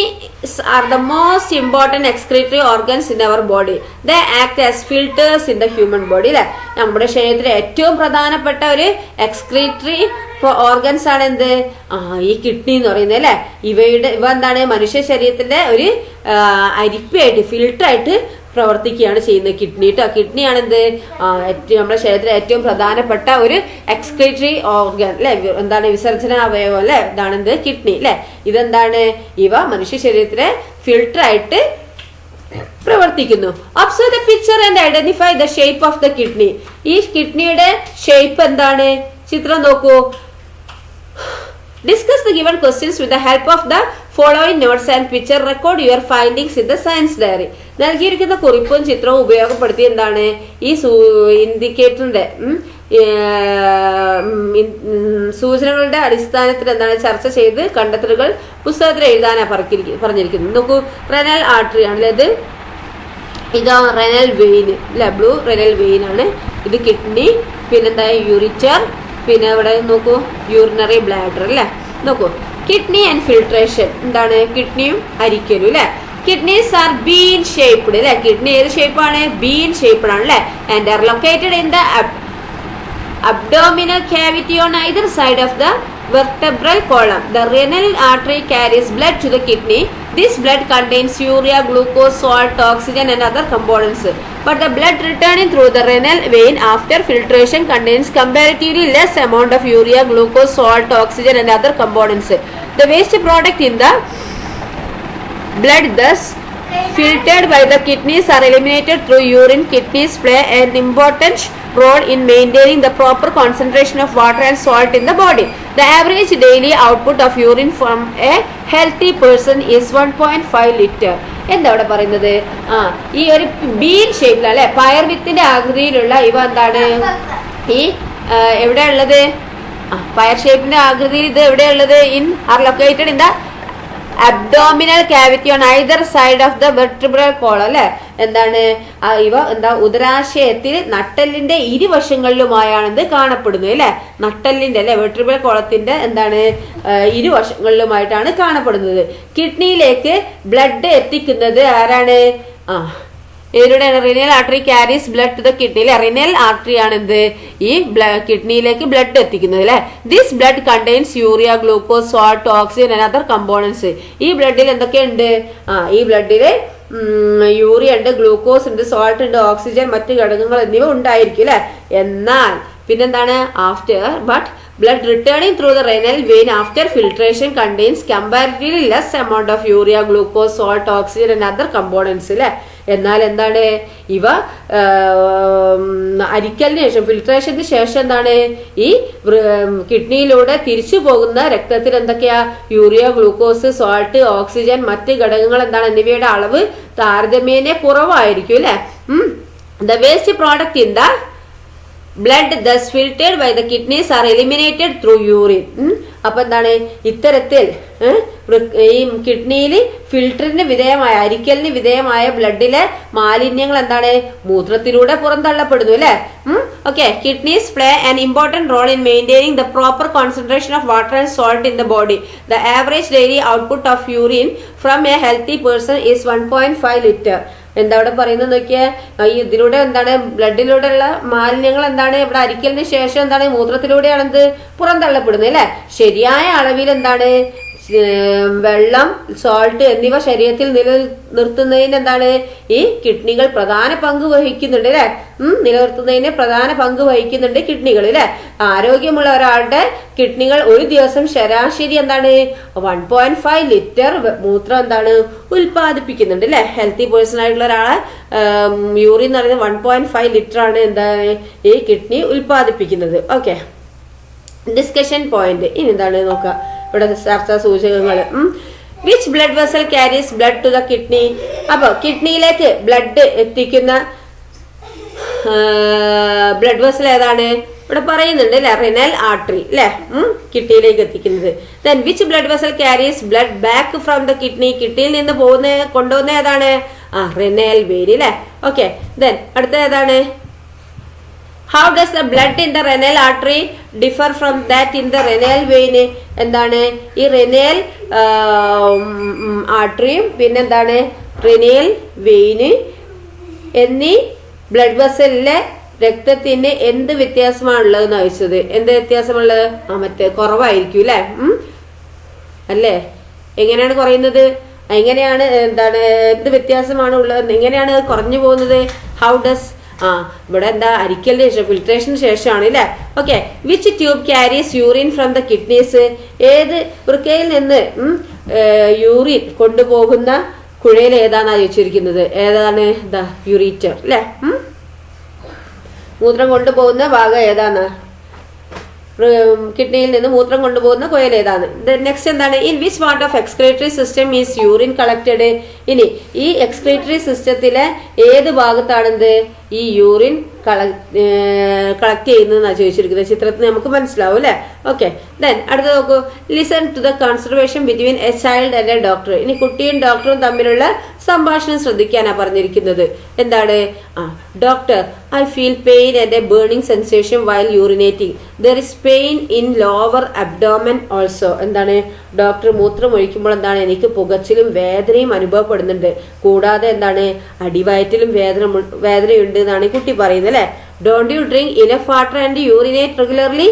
S1: are the most important excretory organs in our body. The act as filters in the human body അല്ലെ. നമ്മുടെ ശരീരത്തിലെ ഏറ്റവും പ്രധാനപ്പെട്ട ഒരു എക്സ്ക്രീറ്ററി ഓർഗൻസ് ആണ് എന്ത് ഈ കിഡ്നി എന്ന് പറയുന്നത് അല്ലെ. ഇവ എന്താണ് മനുഷ്യ ശരീരത്തിന്റെ ഒരു അരിപ്പയായിട്ട് ഫിൽട്ടർ ആയിട്ട് പ്രവർത്തിക്കുകയാണ് ചെയ്യുന്നത് കിഡ്നി കേട്ടോ. കിഡ്നിയാണ് എന്ത് നമ്മുടെ ശരീരത്തിലെ ഏറ്റവും പ്രധാനപ്പെട്ട ഒരു എക്സ്ക്രീറ്ററി ഓർഗൻ അല്ലെ. എന്താണ് വിസർജന അവയവം അല്ലെ. ഇതാണ് എന്ത് കിഡ്നി അല്ലെ. ഇതെന്താണ് ഇവ മനുഷ്യ ശരീരത്തിലെ ഫിൽട്ടർ ആയിട്ട് പ്രവർത്തിക്കുന്നു. Observe the picture and identify the shape of the kidney. ഈ കിഡ്നിയുടെ ഷേപ്പ് എന്താണ്? ചിത്രം നോക്കൂ. Discuss the given questions with the help of the following notes and picture record your findings in the science diary. നൽകിയിരിക്കുന്ന കുറിപ്പും ചിത്രവും ഉപയോഗപ്പെടുത്തി എന്താണ് ഈ ഇൻഡിക്കേറ്ററിന്റെ സൂചനകളുടെ അടിസ്ഥാനത്തിൽ എന്താണ് ചർച്ച ചെയ്ത് കണ്ടെത്തലുകൾ പുസ്തകത്തിൽ എഴുതാനാണ് പറഞ്ഞിരിക്കുന്നത്. നോക്കൂ, റെനൽ ആർട്ടറി ആണല്ലേ ഇത്. ഇതാ റെനൽ വെയിൻ അല്ലെ, ബ്ലൂ റെനൽ വെയിൻ ആണ് ഇത്. കിഡ്നി, പിന്നെന്താ യൂറിറ്റർ, പിന്നെ ഇവിടെ നോക്കൂ യൂറിനറി ബ്ലാഡർ അല്ലെ. നോക്കൂ, കിഡ്നി ആൻഡ് ഫിൽട്രേഷൻ എന്താണ് കിഡ്നിയും അരിക്കലും അല്ലെ. കിഡ്നീസ് ആർ ബീൻ ഷേപ്ഡ് അല്ലെ. കിഡ്നി ഏത് ഷേപ്പാണ്? ബീൻ ഷേപ്ഡ് ആണ് അല്ലെ. And R located in the abdominal cavity on either side of the vertebral column. The renal artery carries blood to the kidney. This blood contains urea, glucose, salt, oxygen and other components. But the blood returning through the renal vein after filtration contains comparatively less amount of urea, glucose, salt, oxygen and other components. The waste product in the blood thus filtered by the kidneys are eliminated through urine. Kidneys play an important role in maintaining the proper concentration of water and salt in the body. The average daily output of urine from a healthy person is 1.5 liter. എന്താ ഇവിടെ പറയുന്നത്? ഈ ഒരു ബീൻ ഷേപ്പിലുള്ള അല്ലെ, പയർ വിത്തിന്റെ ആകൃതിയിലുള്ള ഇവ എന്താണ് ഈ എവിടെ ഉള്ളത്? പയർ ഷേപ്പിന്റെ ആകൃതിയിൽ ഇത് എവിടെയുള്ളത്? In are located in the abdominal cavity on either side of the vertebral column അല്ലെ. എന്താണ് ഇവ എന്താ ഉദരാശയത്തിൽ നട്ടെല്ലിന്റെ ഇരുവശങ്ങളിലുമായാണ് ഇത് കാണപ്പെടുന്നത് അല്ലെ. നട്ടെല്ലിന്റെ അല്ലെ വെർട്ടിബ്രൽ കോളത്തിന്റെ എന്താണ് ഇരുവശങ്ങളിലുമായിട്ടാണ് കാണപ്പെടുന്നത്. കിഡ്നിയിലേക്ക് ബ്ലഡ് എത്തിക്കുന്നത് ആരാണ്? ഇതിലൂടെയാണ് renal artery carries blood to the kidney അല്ലെ. റിനൽ ആർട്ടറി ആണ് എന്ത് ഈ കിഡ്നിയിലേക്ക് ബ്ലഡ് എത്തിക്കുന്നത് അല്ലെ. This blood contains urea, glucose, salt, oxygen and other components. ഈ ബ്ലഡിൽ എന്തൊക്കെയുണ്ട്? ഈ ബ്ലഡില് യൂറിയ ഉണ്ട്, ഗ്ലൂക്കോസ് ഉണ്ട്, സോൾട്ട് ഉണ്ട്, ഓക്സിജൻ, മറ്റു ഘടകങ്ങൾ എന്നിവ ഉണ്ടായിരിക്കും അല്ലെ. എന്നാൽ പിന്നെന്താണ് but blood returning through the renal vein after filtration contains comparatively less amount of urea, glucose, salt, oxygen and other components അല്ലെ. എന്നാൽ എന്താണ് ഇവ അരിക്കലിന് ശേഷം ഫിൽട്രേഷന് ശേഷം എന്താണ് ഈ കിഡ്നിയിലൂടെ തിരിച്ചു പോകുന്ന രക്തത്തിൽ എന്തൊക്കെയാ? യൂറിയ, ഗ്ലൂക്കോസ്, സോൾട്ട്, ഓക്സിജൻ, മറ്റ് ഘടകങ്ങൾ എന്താണ് എന്നിവയുടെ അളവ് താരതമ്യേന കുറവായിരിക്കും അല്ലെ. The waste product in the blood thus filtered by the kidneys are eliminated through urine. അപ്പൊ എന്താണ് ഇത്തരത്തിൽ ഈ കിഡ്നിയിൽ ഫിൽറ്ററിന് വിധേയമായ അരിക്കലിന് വിധേയമായ ബ്ലഡിലെ മാലിന്യങ്ങൾ എന്താണ് മൂത്രത്തിലൂടെ പുറന്തള്ളപ്പെടുന്നു അല്ലെ. Okay, kidneys play an important role in maintaining the proper concentration of water and salt in the body. The average daily output of urine from a healthy person is 1.5 litre. എന്താ ഇവിടെ പറയുന്നത് നോക്കിയേ? ഇതിലൂടെ എന്താണ് ബ്ലഡിലൂടെ ഉള്ള മാലിന്യങ്ങൾ എന്താണ് ഇവിടെ അരിക്കലിന് ശേഷം എന്താണ് മൂത്രത്തിലൂടെയാണ് എന്ത് പുറന്തള്ളപ്പെടുന്നത് അല്ലെ. ശരിയായ അളവിൽ എന്താണ് വെള്ളം, സോൾട്ട് എന്നിവ ശരീരത്തിൽ നിലനിർത്തുന്നതിന് എന്താണ് ഈ കിഡ്നികൾ പ്രധാന പങ്ക് വഹിക്കുന്നുണ്ട് അല്ലെ. നിലനിർത്തുന്നതിന് പ്രധാന പങ്ക് വഹിക്കുന്നുണ്ട് കിഡ്നികൾ അല്ലെ. ആരോഗ്യമുള്ള ഒരാളുടെ കിഡ്നികൾ ഒരു ദിവസം ശരാശരി എന്താണ് 1.5 ലിറ്റർ മൂത്രം എന്താണ് ഉൽപ്പാദിപ്പിക്കുന്നുണ്ട് അല്ലെ. ഹെൽത്തി പേഴ്സൺ ആയിട്ടുള്ള ഒരാളെ യൂറിൻ എന്ന് പറയുന്നത് 1.5 ലിറ്റർ ആണ് എന്താണ് ഈ കിഡ്നി ഉൽപ്പാദിപ്പിക്കുന്നത്. ഓക്കെ, ഡിസ്കഷൻ പോയിന്റ് ഇനി എന്താണ് നോക്കുക ഇവിടെ ചർച്ചാ സൂചകങ്ങൾ. Which blood vessel carries blood to the kidney? അപ്പൊ കിഡ്നിയിലേക്ക് ബ്ലഡ് എത്തിക്കുന്ന ബ്ലഡ് വെസൽ ഏതാണ്? ഇവിടെ പറയുന്നുണ്ട് അല്ലെ, റിനൽ ആർട്ടറി അല്ലെ, കിഡ്നിയിലേക്ക് എത്തിക്കുന്നത്. Then which blood vessel carries blood back from the kidney? കിഡ്നിയിൽ നിന്ന് കൊണ്ടുപോകുന്ന ഏതാണ്? റിനൽ വെയിൻ അല്ലെ. ഓക്കെ, ദെൻ അടുത്ത ഏതാണ്? How does the blood in the renal artery differ from that in the renal vein? എന്താണ് ഈ renal ആർട്ടറിയും പിന്നെന്താണ് renal vein എന്നീ ബ്ലഡ് വെസലിലെ രക്തത്തിന് എന്ത് വ്യത്യാസമാണുള്ളത് ചോദിച്ചത്. എന്ത് വ്യത്യാസമുള്ളത്? മറ്റേ കുറവായിരിക്കും അല്ലെ. അല്ലേ, എങ്ങനെയാണ് കുറയുന്നത്? എങ്ങനെയാണ് എന്താണ് എന്ത് വ്യത്യാസമാണ് ഉള്ളത്? എങ്ങനെയാണ് കുറഞ്ഞു പോകുന്നത്? ഹൗ ഡസ് ഇവിടെ എന്താ അരിക്കലിന് ശേഷം ഫിൽട്രേഷന് ശേഷമാണ് അല്ലെ. Okay, which tube carries urine from the kidneys? ഏത് വൃക്കയിൽ നിന്ന് യൂറിൻ കൊണ്ടുപോകുന്ന കുഴയിൽ ഏതാണെന്നാ ചോദിച്ചിരിക്കുന്നത്. ഏതാണ്? ദ യൂറിറ്റർ അല്ലെ. മൂത്രം കൊണ്ടുപോകുന്ന ഭാഗം ഏതാണ്? കിഡ്നിയിൽ നിന്ന് മൂത്രം കൊണ്ടുപോകുന്ന കുഴൽ ഏതാണ്? നെക്സ്റ്റ് എന്താണ്? In which part of excretory system is urine collected? ഇനി ഈ എക്സ്ക്രീറ്ററി സിസ്റ്റത്തിലെ ഏത് ഭാഗത്താണെന്ത് ഈ യൂറിൻ കളക്ട് ചെയ്യുന്നതെന്നാണ് ചോദിച്ചിരിക്കുന്നത്. ചിത്രത്തിൽ നമുക്ക് മനസ്സിലാവും അല്ലെ? ഓക്കെ. ദെൻ അടുത്ത നോക്കൂ. Listen to the conservation between a child and a doctor. ഇനി കുട്ടിയും ഡോക്ടറും തമ്മിലുള്ള സംഭാഷണം ശ്രദ്ധിക്കാനാണ് പറഞ്ഞിരിക്കുന്നത്. എന്താണ്? Doctor, I feel pain and a burning sensation while urinating. There is pain in lower abdomen also. എന്താണ്? ഡോക്ടർ മൂത്രം ഒഴിക്കുമ്പോൾ എന്താണ്? എനിക്ക് പുകച്ചിലും വേദനയും അനുഭവപ്പെടുന്നുണ്ട്. കൂടാതെ എന്താണ്? അടിവയറ്റിലും വേദനയുണ്ട് എന്നാണ് കുട്ടി പറയുന്നത് അല്ലെ? Don't you drink enough water and urinate regularly?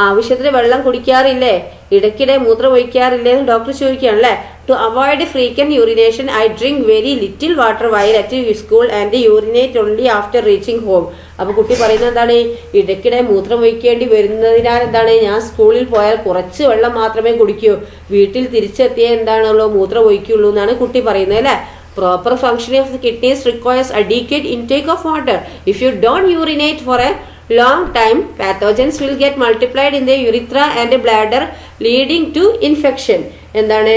S1: ആവശ്യത്തിന് വെള്ളം കുടിക്കാറില്ലേ? ഇടയ്ക്കിടെ മൂത്രം ഒഴിക്കാറില്ലേ എന്ന് ഡോക്ടർ ചോദിക്കുകയാണല്ലേ. To avoid frequent urination I drink very little water while at school and urinate only after reaching home. അപ്പൊ കുട്ടി പറയുന്നത് എന്താണ്? ഇടയ്ക്കിടെ മൂത്രം ഒഴിക്കേണ്ടി വരുന്നതിനാൽ എന്താണ്? ഞാൻ സ്കൂളിൽ പോയാൽ കുറച്ച് വെള്ളം മാത്രമേ കുടിക്കൂ, വീട്ടിൽ തിരിച്ചെത്തിയ എന്താണല്ലോ മൂത്രം ഒഴിക്കുള്ളൂ എന്നാണ് കുട്ടി പറയുന്നത് അല്ലെ? Proper functioning of the kidneys requires adequate intake of water. If you don't urinate for a long time, pathogens will get multiplied in the urethra and bladder, leading to infection. എന്താണ്?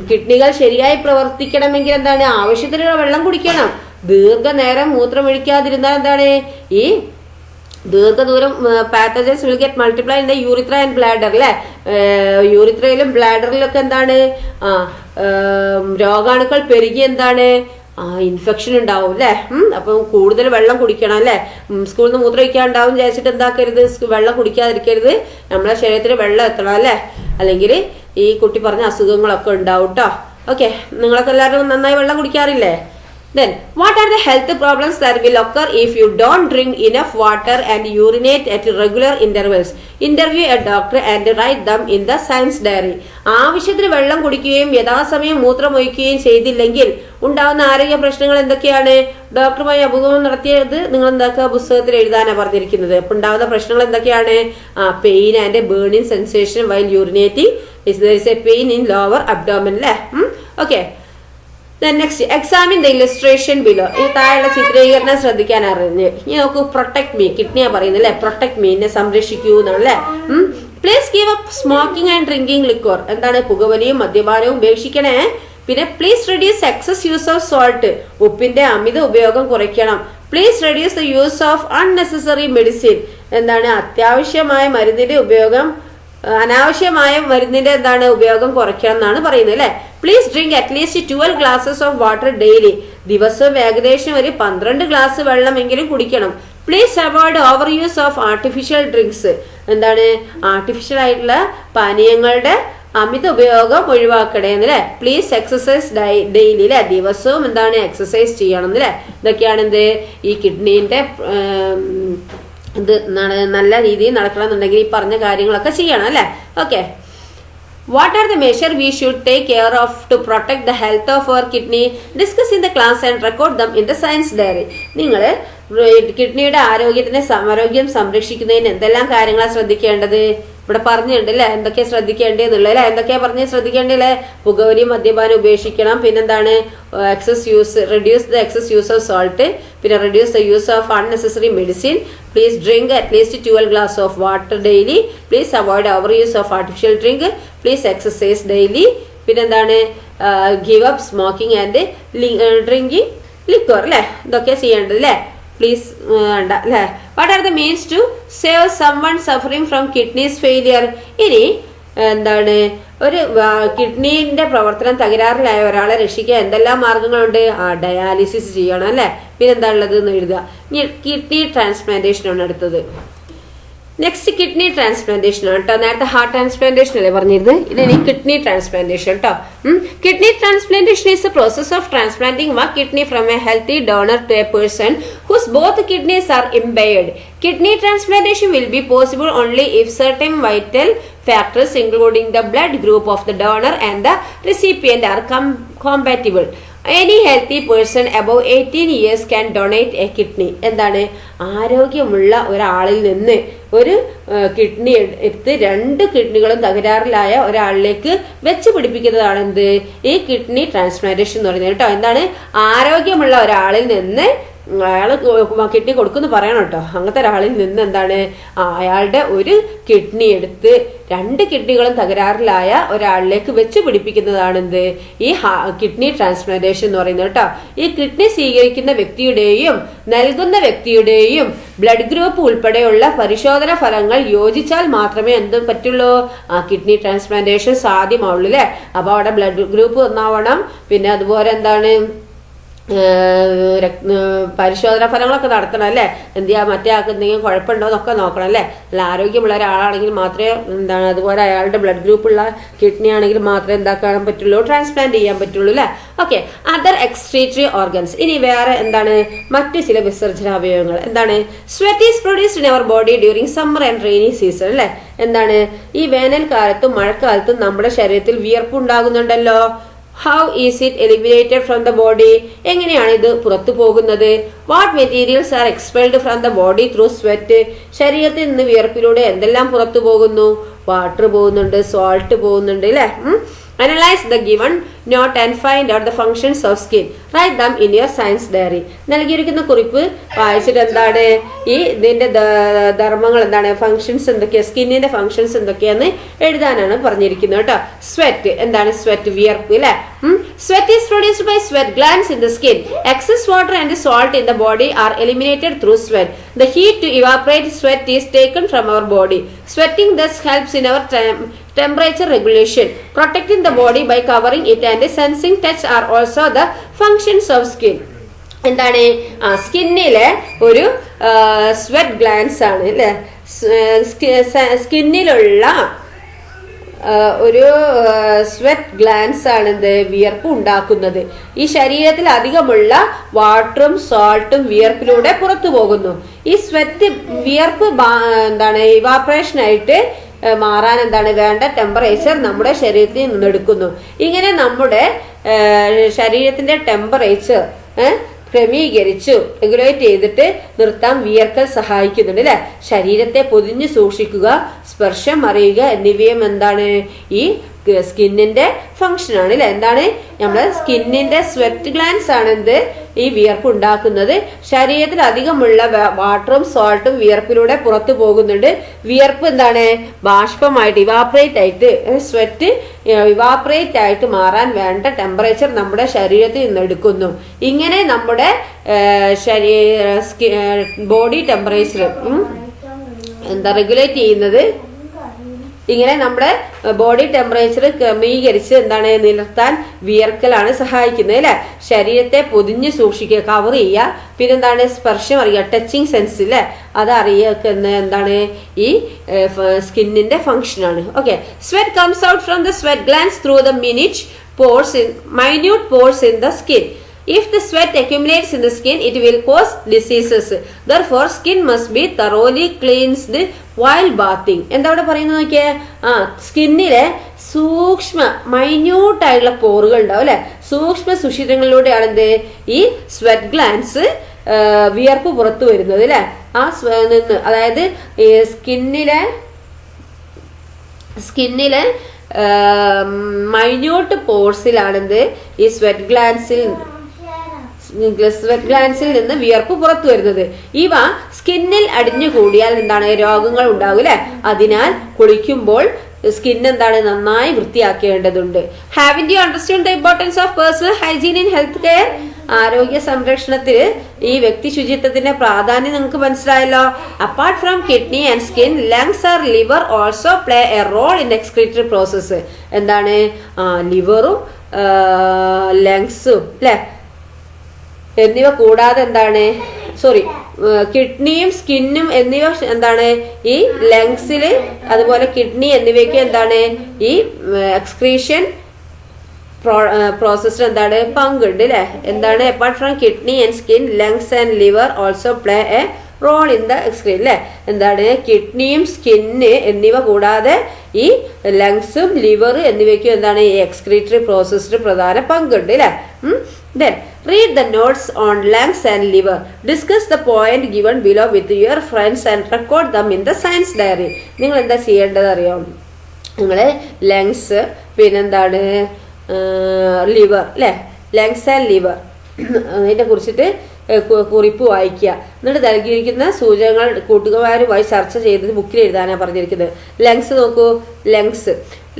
S1: കിഡ്നികൾ ശരിയായി പ്രവർത്തിക്കണമെങ്കിൽ എന്താണ്? ആവശ്യത്തിനുള്ള വെള്ളം കുടിക്കണം. ദീർഘനേരം മൂത്രമൊഴിക്കാതിരുന്നാൽ എന്താണ്? ഈ ദീർഘദൂരം pathogens will get multiply in the urethra and bladder അല്ലെ? യൂറിത്രയിലും ബ്ലാഡറിലൊക്കെ എന്താണ്? രോഗാണുക്കൾ പെരുകി എന്താണ്? ഇൻഫെക്ഷൻ ഉണ്ടാവും അല്ലെ? അപ്പം കൂടുതൽ വെള്ളം കുടിക്കണം അല്ലെ? സ്കൂളിൽ നിന്ന് മൂത്രം ഒഴിക്കാണ്ടാവും വിചാരിച്ചിട്ട് എന്താക്കരുത്? വെള്ളം കുടിക്കാതിരിക്കരുത്. നമ്മളെ ശരീരത്തിൽ വെള്ളം എത്തണം അല്ലെ? അല്ലെങ്കിൽ ഈ കുട്ടി പറഞ്ഞ അസുഖങ്ങളൊക്കെ ഉണ്ടാവും കേട്ടോ. ഓക്കെ. നിങ്ങളൊക്കെ എല്ലാവരും നന്നായി വെള്ളം കുടിക്കാറില്ലേ? Then, what are the health problems that will occur if you don't drink enough water and urinate at regular intervals? Interview a doctor and write them in the science diary. ആവശ്യത്തിന് വെള്ളം കുടിക്കുകയും യഥാസമയം മൂത്രം ഒഴിക്കുകയും ചെയ്തില്ലെങ്കിൽ ഉണ്ടാവുന്ന ആരോഗ്യ പ്രശ്നങ്ങൾ എന്തൊക്കെയാണ്? ഡോക്ടറുമായി അഭിമുഖം നടത്തിയത് നിങ്ങൾ എന്താക്കുക? പുസ്തകത്തിൽ എഴുതാനാണ് പറഞ്ഞിരിക്കുന്നത്. അപ്പൊ ഉണ്ടാവുന്ന പ്രശ്നങ്ങൾ എന്തൊക്കെയാണ്? Pain and burning sensation while urinating. There is a pain in lower abdomen അല്ലേ? Okay. Then next, examine the illustration below. ഈ താഴെയുള്ള ചിത്രീകരണം ശ്രദ്ധിക്കാൻ അറിഞ്ഞ് ഇനി നോക്കൂ. പ്രൊട്ടക്ട് മീ, കിഡ്നിയാ പറയുന്നത് അല്ലെ? പ്രൊട്ടക്ട് മീ, എന്നെ സംരക്ഷിക്കൂ എന്നാണല്ലേ? Please give up smoking and drinking liquor. എന്താണ്? പുകവലിയും മദ്യപാനവും ഉപേക്ഷിക്കണേ. പിന്നെ please reduce excess use of salt. ഉപ്പിന്റെ അമിത ഉപയോഗം കുറയ്ക്കണം. Please reduce the use of unnecessary medicine. എന്താണ്? അത്യാവശ്യമായ മരുന്നിന്റെ ഉപയോഗം, അനാവശ്യമായ മരുന്നിന്റെ എന്താണ് ഉപയോഗം കുറയ്ക്കണം എന്നാണ് പറയുന്നത് അല്ലെ? Please drink at least 12 glasses of water daily. ദിവസവും ഏകദേശം ഒരു 12 ഗ്ലാസ് വെള്ളമെങ്കിലും കുടിക്കണം. Please avoid over use of artificial drinks. എന്താണ്? ആർട്ടിഫിഷ്യൽ ആയിട്ടുള്ള പാനീയങ്ങളുടെ അമിത ഉപയോഗം ഒഴിവാക്കണേ എന്നല്ലേ? പ്ലീസ് എക്സസൈസ് ഡെയിലി അല്ലെ? ദിവസവും എന്താണ്? എക്സസൈസ് ചെയ്യണം എന്നല്ലേ? ഇതൊക്കെയാണ് എന്ത്? ഈ കിഡ്നീന്റെ ഇത് നല്ല രീതിയിൽ നടക്കണമെന്നുണ്ടെങ്കിൽ ഈ പറഞ്ഞ കാര്യങ്ങളൊക്കെ ചെയ്യണം അല്ലെ? Okay. What are the measures we should take care of to protect the health of our kidney? Discuss in the class and record them in the science diary. നിങ്ങൾ കിഡ്നിയുടെ ആരോഗ്യം സംരക്ഷിക്കുന്നതിന് എന്തെല്ലാം കാര്യങ്ങളാണ് ശ്രദ്ധിക്കേണ്ടത്? ഇവിടെ പറഞ്ഞിട്ടുണ്ട് അല്ലെ? എന്തൊക്കെയാ ശ്രദ്ധിക്കേണ്ടതെന്നുള്ളത് അല്ലെ? എന്തൊക്കെയാ പറഞ്ഞ് ശ്രദ്ധിക്കേണ്ടല്ലേ? പുകവലി മദ്യപാനം ഉപേക്ഷിക്കണം. പിന്നെന്താണ്? reduce the excess use of salt. പിന്നെ reduce the use of unnecessary medicine. Please drink at least 12 glasses of water daily. Please avoid overuse of artificial drink. Please exercise daily. പിന്നെന്താണ്? give up smoking and drinking liquor അല്ലെ? ഇതൊക്കെ ചെയ്യേണ്ടത് അല്ലെ? പ്ലീസ് അല്ലെ? What are the means to save someone suffering from kidneys failure? ഇനി എന്താണ്? ഒരു കിഡ്നീന്റെ പ്രവർത്തനം തകരാറിലായ ഒരാളെ രക്ഷിക്കാൻ എന്തെല്ലാം മാർഗങ്ങളുണ്ട്? ഡയാലിസിസ് ചെയ്യണം അല്ലെ? പിന്നെന്താ ഉള്ളത് എന്ന് എഴുതുക. കിഡ്നി ട്രാൻസ്പ്ലാന്റേഷൻ ആണ് അടുത്തത്. നെക്സ്റ്റ് കിഡ്നി ട്രാൻസ്പ്ലാന്റേഷൻ ആണ് കേട്ടോ. നേരത്തെ ഹാർട്ട് ട്രാൻസ്പ്ലാന്റേഷൻ അല്ലേ പറഞ്ഞിരുന്നത്? ഇനി കിഡ്നി ട്രാൻസ്പ്ലാന്റേഷൻ കേട്ടോ. Kidney transplantation is a process of transplanting one kidney from a healthy donor to a person whose both kidneys are impaired. Kidney transplantation will be possible only if certain vital factors including the blood group of the donor and the recipient are compatible. Any healthy person above 18 years can donate a kidney. എന്താണ്? ആരോഗ്യമുള്ള ഒരാളിൽ നിന്ന് ഒരു കിഡ്നി എടുത്ത് 2 കിഡ്നികളും തകരാറിലായ ഒരാളിലേക്ക് വെച്ച് പിടിപ്പിക്കുന്നതാണ് എന്ത്? ഈ കിഡ്നി ട്രാൻസ്പ്ലാന്റേഷൻ എന്ന് പറയുന്നത് കേട്ടോ. എന്താണ്? ആരോഗ്യമുള്ള ഒരാളിൽ നിന്ന് അയാൾ കിഡ്നി കൊടുക്കുമെന്ന് പറയണം കേട്ടോ. അങ്ങനത്തെ ഒരാളിൽ നിന്ന് എന്താണ് അയാളുടെ ഒരു കിഡ്നി എടുത്ത് 2 കിഡ്നികളും തകരാറിലായ ഒരാളിലേക്ക് വെച്ച് പിടിപ്പിക്കുന്നതാണ് എന്ത് ഈ കിഡ്നി ട്രാൻസ്പ്ലാന്റേഷൻ എന്ന് പറയുന്നത് കേട്ടോ. ഈ കിഡ്നി സ്വീകരിക്കുന്ന വ്യക്തിയുടെയും നൽകുന്ന വ്യക്തിയുടെയും ബ്ലഡ് ഗ്രൂപ്പ് ഉൾപ്പെടെയുള്ള പരിശോധന ഫലങ്ങൾ യോജിച്ചാൽ മാത്രമേ എന്ത് പറ്റുള്ളൂ, കിഡ്നി ട്രാൻസ്പ്ലാന്റേഷൻ സാധ്യമാവുള്ളൂ അല്ലെ. അപ്പൊ അവിടെ ബ്ലഡ് ഗ്രൂപ്പ് ഒന്നാവണം, പിന്നെ അതുപോലെ എന്താണ് പരിശോധന ഫലങ്ങളൊക്കെ നടത്തണം അല്ലേ. എന്ത് ചെയ്യാ മറ്റേ ആൾക്ക് എന്തെങ്കിലും കുഴപ്പമുണ്ടോ എന്നൊക്കെ നോക്കണം അല്ലേ. നല്ല ആരോഗ്യമുള്ള ഒരാളാണെങ്കിൽ മാത്രമേ എന്താണ് അതുപോലെ അയാളുടെ ബ്ലഡ് ഗ്രൂപ്പുള്ള കിഡ്നി ആണെങ്കിൽ മാത്രമേ എന്താക്കാൻ പറ്റുള്ളൂ, ട്രാൻസ്പ്ലാന്റ് ചെയ്യാൻ പറ്റുള്ളൂ അല്ലേ. Okay, other excretory organs. ഇനി വേറെ എന്താണ് മറ്റു ചില വിസർജന അവയവങ്ങൾ എന്താണ്. Sweat is produced in our body during summer and rainy season അല്ലേ. എന്താണ് ഈ വേനൽക്കാലത്തും മഴക്കാലത്തും നമ്മുടെ ശരീരത്തിൽ വിയർപ്പ് ഉണ്ടാകുന്നുണ്ടല്ലോ. How is it eliminated from the body, എങ്ങനെയാണ് ഇത് പുറത്തു പോകുന്നത്. What materials are expelled from the body through sweat, ശരീരത്തിൽ നിന്ന് വിയർപ്പിലൂടെ എന്തെല്ലാം പുറത്തു പോകുന്നു. വാട്ടർ പോകുന്നുണ്ട്, സോൾട്ട് പോകുന്നുണ്ട് അല്ലേ. Analyze the given note and find out the functions of skin. Write them in your science diary. നൽകിയിരിക്കുന്ന കുറിപ്പ് വായിച്ചിട്ട് എന്താണ് ഈ ഇതിന്റെ ധർമ്മങ്ങൾ എന്താണ്, ഫങ്ഷൻസ് എന്തൊക്കെയാ, സ്കിന്നിന്റെ ഫങ്ഷൻസ് എന്തൊക്കെയാന്ന് എഴുതാനാണ് പറഞ്ഞിരിക്കുന്നത് കേട്ടോ. സ്വെറ്റ് എന്താണ്, സ്വെറ്റ് വിയർപ്പ് അല്ലെ. Sweat is produced by sweat glands in the skin. Excess water and salt in the body are eliminated through sweat. The heat to evaporate sweat is taken from our body. Sweating thus helps in our temperature regulation. Protecting the body by covering it and sensing touch are also the functions of skin. എന്താണ് സ്കിന്നിലെ ഒരു സ്വെറ്റ് ഗ്ലാൻസ് ആണ് അല്ലെ. സ്കിന്നിലുള്ള ഒരു സ്വെറ്റ് ഗ്ലാൻസ് ആണ് എന്ത് വിയർപ്പ് ഉണ്ടാക്കുന്നത്. ഈ ശരീരത്തിൽ അധികമുള്ള വാട്ടറും സോൾട്ടും വിയർപ്പിലൂടെ പുറത്തു പോകുന്നു. ഈ സ്വെറ്റ് വിയർപ്പ് എന്താണ് ഇവാപറേഷൻ ആയിട്ട് മാറാൻ എന്താണ് വേണ്ട ടെമ്പറേച്ചർ നമ്മുടെ ശരീരത്തിൽ നിന്നെടുക്കുന്നു. ഇങ്ങനെ നമ്മുടെ ശരീരത്തിന്റെ ടെമ്പറേച്ചർ ക്രമീകരിച്ചു റെഗുലേറ്റ് ചെയ്തിട്ട് നിർത്താൻ വിയർക്കൽ സഹായിക്കുന്നുണ്ട് അല്ലെ. ശരീരത്തെ പൊതിഞ്ഞു സൂക്ഷിക്കുക, സ്പർശം അറിയുക എന്നിവയും എന്താണ് ഈ സ്കിന്നിന്റെ ഫംഗ്ഷൻ ആണ് അല്ലെ. എന്താണ് നമ്മുടെ സ്കിന്നിന്റെ സ്വെറ്റ് ഗ്ലാൻസ് ആണ് എന്ത് ഈ വിയർപ്പ് ഉണ്ടാക്കുന്നത്. ശരീരത്തിൽ അധികമുള്ള വാട്ടറും സോൾട്ടും വിയർപ്പിലൂടെ പുറത്തു പോകുന്നുണ്ട്. വിയർപ്പ് എന്താണ് ബാഷ്പമായിട്ട് ഇവാപറേറ്റ് ആയിട്ട് സ്വെറ്റ് ഇവാപറേറ്റ് ആയിട്ട് മാറാൻ വേണ്ട ടെമ്പറേച്ചർ നമ്മുടെ ശരീരത്തിൽ നിന്ന് എടുക്കുന്നു. ഇങ്ങനെ നമ്മുടെ ബോഡി ടെമ്പറേച്ചർ എന്താ റെഗുലേറ്റ് ചെയ്യുന്നത്. ഇങ്ങനെ നമ്മുടെ ബോഡി ടെമ്പറേച്ചർ ക്രമീകരിച്ച് എന്താണ് നിലനിർത്താൻ വിയർക്കലാണ് സഹായിക്കുന്നത് അല്ലെ. ശരീരത്തെ പൊതിഞ്ഞ് സൂക്ഷിക്കുക, കവർ ചെയ്യുക, പിന്നെന്താണ് സ്പർശം അറിയുക, ടച്ചിങ് സെൻസ് അല്ലെ, അത് അറിയുക എന്താണ് ഈ സ്കിന്നിന്റെ ഫംഗ്ഷൻ ആണ്. Okay, sweat comes out from the sweat glance through the minute pores in the skin. If the sweat accumulates in the skin, it will cause diseases. Therefore, skin must be thoroughly cleansed while bathing. എന്താ ഇവിടെ പറയുന്നത് നോക്കിയേ, സ്കിന്നിലെ സൂക്ഷ്മ മൈന്യൂട്ട് ആയിട്ടുള്ള പോറുകൾ ഉണ്ടാവും അല്ലെ. സൂക്ഷ്മ സുഷിരങ്ങളിലൂടെയാണ് എന്ത് ഈ സ്വെറ്റ് ഗ്ലാൻസ് വിയർപ്പ് പുറത്തു വരുന്നത് അല്ലെ. ആ നിന്ന് അതായത് സ്കിന്നിലെ മൈന്യൂട്ട് പോർസിലാണെന്ത് ഈ സ്വെറ്റ് ഗ്ലാൻസിൽ നിന്ന് വിയർപ്പ് പുറത്തു വരുന്നത്. ഇവ സ്കിന്നിൽ അടിഞ്ഞു കൂടിയാൽ എന്താണ് രോഗങ്ങൾ ഉണ്ടാകും അല്ലെ. അതിനാൽ കുളിക്കുമ്പോൾ സ്കിൻ എന്താണ് നന്നായി വൃത്തിയാക്കേണ്ടതുണ്ട്. Haven't you understand the importance of personal hygiene in health care. ആരോഗ്യ സംരക്ഷണത്തിൽ ഈ വ്യക്തി ശുചിത്വത്തിന്റെ പ്രാധാന്യം നിങ്ങൾക്ക് മനസ്സിലായല്ലോ. Apart from kidney and skin, lungs are liver also play a role in excretory process. എന്താണ് ലിവറും ലങ്സും അല്ലെ എന്നിവ കൂടാതെ എന്താണ് കിഡ്നിയും സ്കിന്നും എന്നിവ എന്താണ് ഈ ലങ്സില് അതുപോലെ കിഡ്നി എന്നിവയ്ക്ക് എന്താണ് ഈ എക്സ്ക്രീഷൻ പ്രോസസ്സിൽ എന്താണ് പങ്കുണ്ട് അല്ലെ. എന്താണ് apart from kidney and skin, lungs and liver also play a role in the excretion അല്ലെ. എന്താണ് കിഡ്നിയും സ്കിന്ന് എന്നിവ കൂടാതെ ഈ ലങ്സും ലിവർ എന്നിവയ്ക്കും എന്താണ് ഈ എക്സ്ക്രീറ്ററി പ്രോസസ്സിൽ പ്രധാന പങ്കുണ്ട് അല്ലെ. Then read the notes on lungs and liver. Discuss the point given below with your friends and record them in the science diary. നിങ്ങൾ എന്താ ചെയ്യേണ്ടത് അറിയോ, നിങ്ങൾ ലങ്സ് പിന്നെന്താണ് ലിവർ അല്ലെ, ലങ്സ് ആൻഡ് ലിവർ അതിനെ കുറിച്ചിട്ട് കുറിപ്പ് വായിക്കുക. എന്നിട്ട് നൽകിയിരിക്കുന്ന സൂചകങ്ങൾ കൂട്ടുകാരുമായി ചർച്ച ചെയ്തത് ബുക്കിൽ എഴുതാനാണ് പറഞ്ഞിരിക്കുന്നത്. ലങ്സ് നോക്കൂ.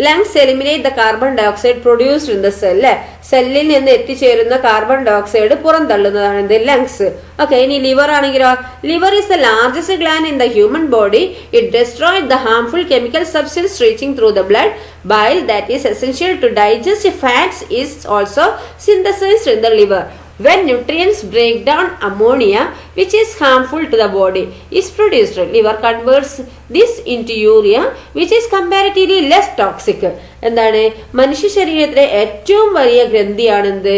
S1: Lungs eliminate the carbon dioxide produced in the cell. അല്ലെ, സെല്ലിൽ നിന്ന് എത്തിച്ചേരുന്ന കാർബൺ ഡയോക്സൈഡ് പുറന്തള്ളുന്നതാണ് എന്ത്? ലങ്സ്. ഓക്കെ, ഇനി ലിവർ ആണെങ്കിലോ? Liver is the largest gland in the human body. It destroyed the harmful chemical substance reaching through the blood. Bile that is essential to digest fats is also synthesized in the liver. When nutrients break down, ammonia, which is harmful to the body, is produced. Liver converts this into urea, which is comparatively less toxic. എന്താണ്? മനുഷ്യ ശരീരത്തിലെ ഏറ്റവും വലിയ ഗ്രന്ഥിയാണെന്ത്?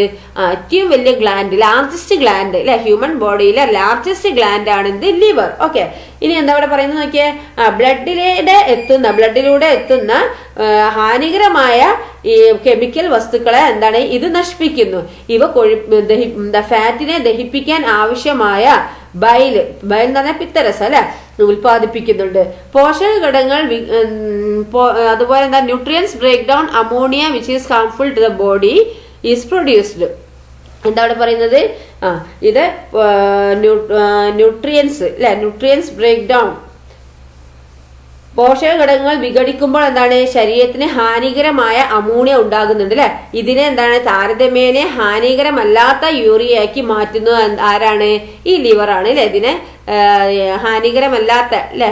S1: ഏറ്റവും വലിയ ഗ്ലാൻഡ്, ലാർജസ്റ്റ് ഗ്ലാൻഡ് അല്ലെ, ഹ്യൂമൻ ബോഡിയിലെ ലാർജസ്റ്റ് ഗ്ലാൻഡ് ആണെന്ത്? ലിവർ. ഓക്കെ, ഇനി എന്താ ഇവിടെ പറയുന്നത് നോക്കിയേ. ബ്ലഡിലൂടെ എത്തുന്ന ഹാനികരമായ ഈ കെമിക്കൽ വസ്തുക്കളെ എന്താണ് ഇത് നശിപ്പിക്കുന്നു. ഇവ ഫാറ്റിനെ ദഹിപ്പിക്കാൻ ആവശ്യമായ ബൈൽ എന്ന് പറഞ്ഞാൽ പിത്തരസം അല്ലെ ഉൽപ്പാദിപ്പിക്കുന്നുണ്ട്. പോഷക ഘടകങ്ങൾ അതുപോലെ എന്താ nutrients break down ammonia which is harmful to the body is produced. എന്താ അവിടെ പറയുന്നത്? ഇത് ന്യൂട്രിയൻസ് അല്ലെ, ന്യൂട്രിയൻസ് ബ്രേക്ക് ഡൗൺ, പോഷക ഘടകങ്ങൾ വിഘടിക്കുമ്പോൾ എന്താണ് ശരീരത്തിന് ഹാനികരമായ അമോണിയ ഉണ്ടാകുന്നുണ്ട് അല്ലെ. ഇതിനെ എന്താണ് താരതമ്യേന ഹാനികരമല്ലാത്ത യൂറിയയാക്കി മാറ്റുന്നത് ആരാണ്? ഈ ലിവറാണ് അല്ലെ. ഇതിനെ ഹാനികരമല്ലാത്ത അല്ലെ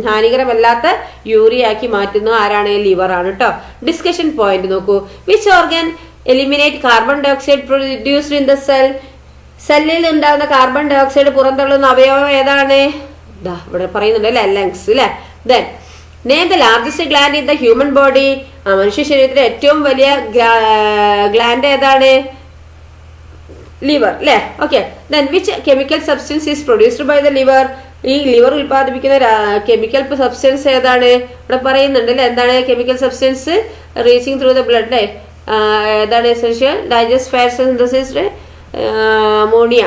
S1: ഹാനികരമല്ലാത്ത യൂറിയയാക്കി മാറ്റുന്നത് ആരാണ്? ലിവറാണ് കേട്ടോ. ഡിസ്കഷൻ പോയിന്റ് നോക്കൂ. Which organ eliminate carbon dioxide produced in the cell. സെല്ലിൽ ഉണ്ടാകുന്ന കാർബൺ ഡയോക്സൈഡ് പുറന്തള്ളുന്ന അവയവം ഏതാണ്? ഇവിടെ പറയുന്നുണ്ട് അല്ലെ, ലങ്സ് അല്ലെ. Then name the largest gland in the human body. മനുഷ്യ ശരീരത്തിലെ ഏറ്റവും വലിയ ഗ്ലാൻഡ് ഏതാണ്? ലിവർ അല്ലെ. Okay, then which chemical substance is produced by the liver. ഈ ലിവർ ഉൽപ്പാദിപ്പിക്കുന്ന കെമിക്കൽ സബ്സ്റ്റൻസ് ഏതാണ്? ഇവിടെ പറയുന്നുണ്ട് അല്ലെ. എന്താണ് chemical substance reaching through the blood? ഏതാണ്? Essential digest fat synthesised ammonia.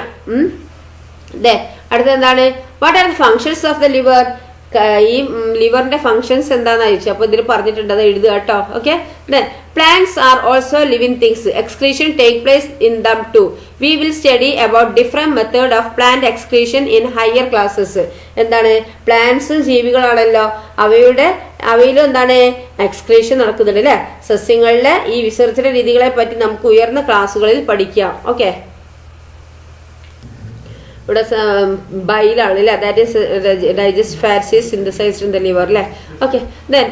S1: അടുത്ത എന്താണ്? What are the functions of the liver. ഈ ലിവറിന്റെ ഫങ്ഷൻസ് എന്താന്ന് ചോദിച്ചു. അപ്പൊ ഇതിൽ പറഞ്ഞിട്ടുണ്ട്, അത് എഴുതുക കേട്ടോ. Okay, plants are also living things. Excretion take place in them too. We will study about different method of plant excretion in higher classes. എന്താണ്? പ്ലാന്റ്സ് ജീവികളാണല്ലോ, അവയിലും എന്താണ് എക്സ്ക്രീഷൻ നടക്കുന്നുണ്ട് അല്ലെ. സസ്യങ്ങളിലെ ഈ വിസർജന രീതികളെ പറ്റി നമുക്ക് ഉയർന്ന ക്ലാസ്സുകളിൽ പഠിക്കാം. ഓക്കെ, ഇവിടെ ബൈലാണ് അല്ലെ. That is digest fats is synthesized in the liver അല്ലെ. ഓക്കെ, ദെൻ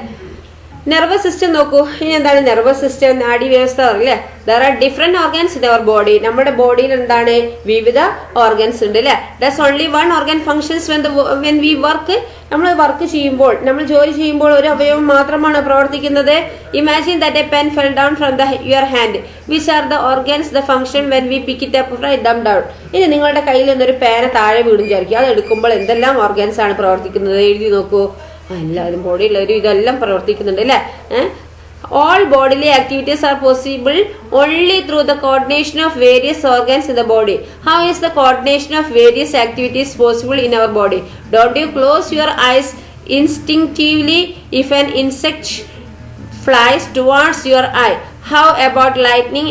S1: നെർവസ് സിസ്റ്റം നോക്കൂ. ഇനി എന്താണ് നെർവസ് സിസ്റ്റം? നാഡീവ്യവസ്ഥ അല്ലേ. There are different organs in our body. നമ്മുടെ ബോഡിയിൽ എന്താണ് വിവിധ ഓർഗൻസ് ഉണ്ട് അല്ലെ. Does only one organ functions when we work. നമ്മൾ വർക്ക് ചെയ്യുമ്പോൾ, നമ്മൾ ജോലി ചെയ്യുമ്പോൾ ഒരു അവയവം മാത്രമാണ് പ്രവർത്തിക്കുന്നത്. Imagine that a pen fell down from your hand. Which are the organs the function when we pick it up write them down. ഇനി നിങ്ങളുടെ കയ്യിൽ നിന്നൊരു പേന താഴെ വീടും വിചാരിക്കുക. അത് എടുക്കുമ്പോൾ എന്തെല്ലാം ഓർഗൻസ് ആണ് പ്രവർത്തിക്കുന്നത്? എഴുതി നോക്കൂ. എല്ലാവരും ബോഡിയിലൊരു ഇതെല്ലാം പ്രവർത്തിക്കുന്നുണ്ട് അല്ലെ. All bodily activities are possible only through the coordination of various organs in the body. How is the coordination of various activities possible in our body? Don't you close your eyes instinctively if an insect flies towards your eye? How about lighting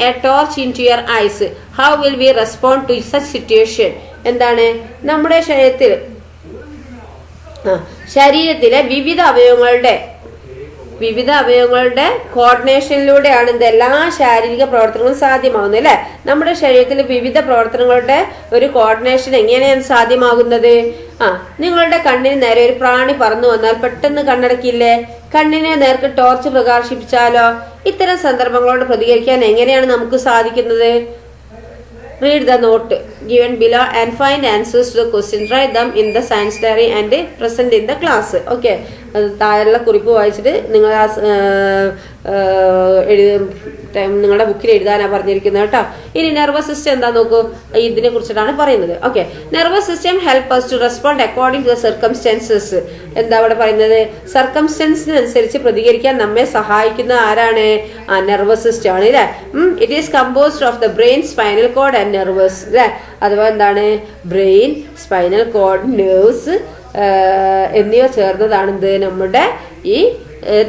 S1: a torch into your eyes? How will we respond to such situation? എന്താണ് നമ്മുടെ ശരീരത്തിലെ വിവിധ അവയവങ്ങളുടെ കോർഡിനേഷനിലൂടെയാണ് എല്ലാ ശാരീരിക പ്രവർത്തനങ്ങളും സാധ്യമാകുന്നത് അല്ലെ. നമ്മുടെ ശരീരത്തിലെ വിവിധ പ്രവർത്തനങ്ങളുടെ ഒരു കോർഡിനേഷൻ എങ്ങനെയാണ് സാധ്യമാകുന്നത്? നിങ്ങളുടെ കണ്ണിന് നേരെ ഒരു പ്രാണി പറന്നു വന്നാൽ പെട്ടെന്ന് കണ്ണടക്കില്ലേ? കണ്ണിനെ നേർക്ക് ടോർച്ച് പ്രകാശിപ്പിച്ചാലോ? ഇത്തരം സന്ദർഭങ്ങളോട് പ്രതികരിക്കാൻ എങ്ങനെയാണ് നമുക്ക് സാധിക്കുന്നത്? Read the note given below and find answers to the questions. Write them in the science diary and present in the class. Okay, താഴെയുള്ള കുറിപ്പ് വായിച്ചിട്ട് നിങ്ങൾ നിങ്ങളുടെ ബുക്കിൽ എഴുതാനാണ് പറഞ്ഞിരിക്കുന്നത് കേട്ടോ. ഇനി നെർവസ് സിസ്റ്റം എന്താ നോക്കൂ. ഇതിനെ കുറിച്ചിട്ടാണ് പറയുന്നത്. Okay, nervous system help us to respond according to the circumstances. എന്താ അവിടെ പറയുന്നത്? സർക്കംസ്റ്റൻസിനനുസരിച്ച് പ്രതികരിക്കാൻ നമ്മെ സഹായിക്കുന്ന ആരാണ്? നെർവസ് സിസ്റ്റം ആണ് അല്ലെ. It is composed of the brain, spinal cord and nervous അല്ലെ. അഥവാ എന്താണ് ബ്രെയിൻ, സ്പൈനൽ കോഡ്, നെർവ്സ് എന്നിവ ചേർന്നതാണ് നമ്മുടെ ഈ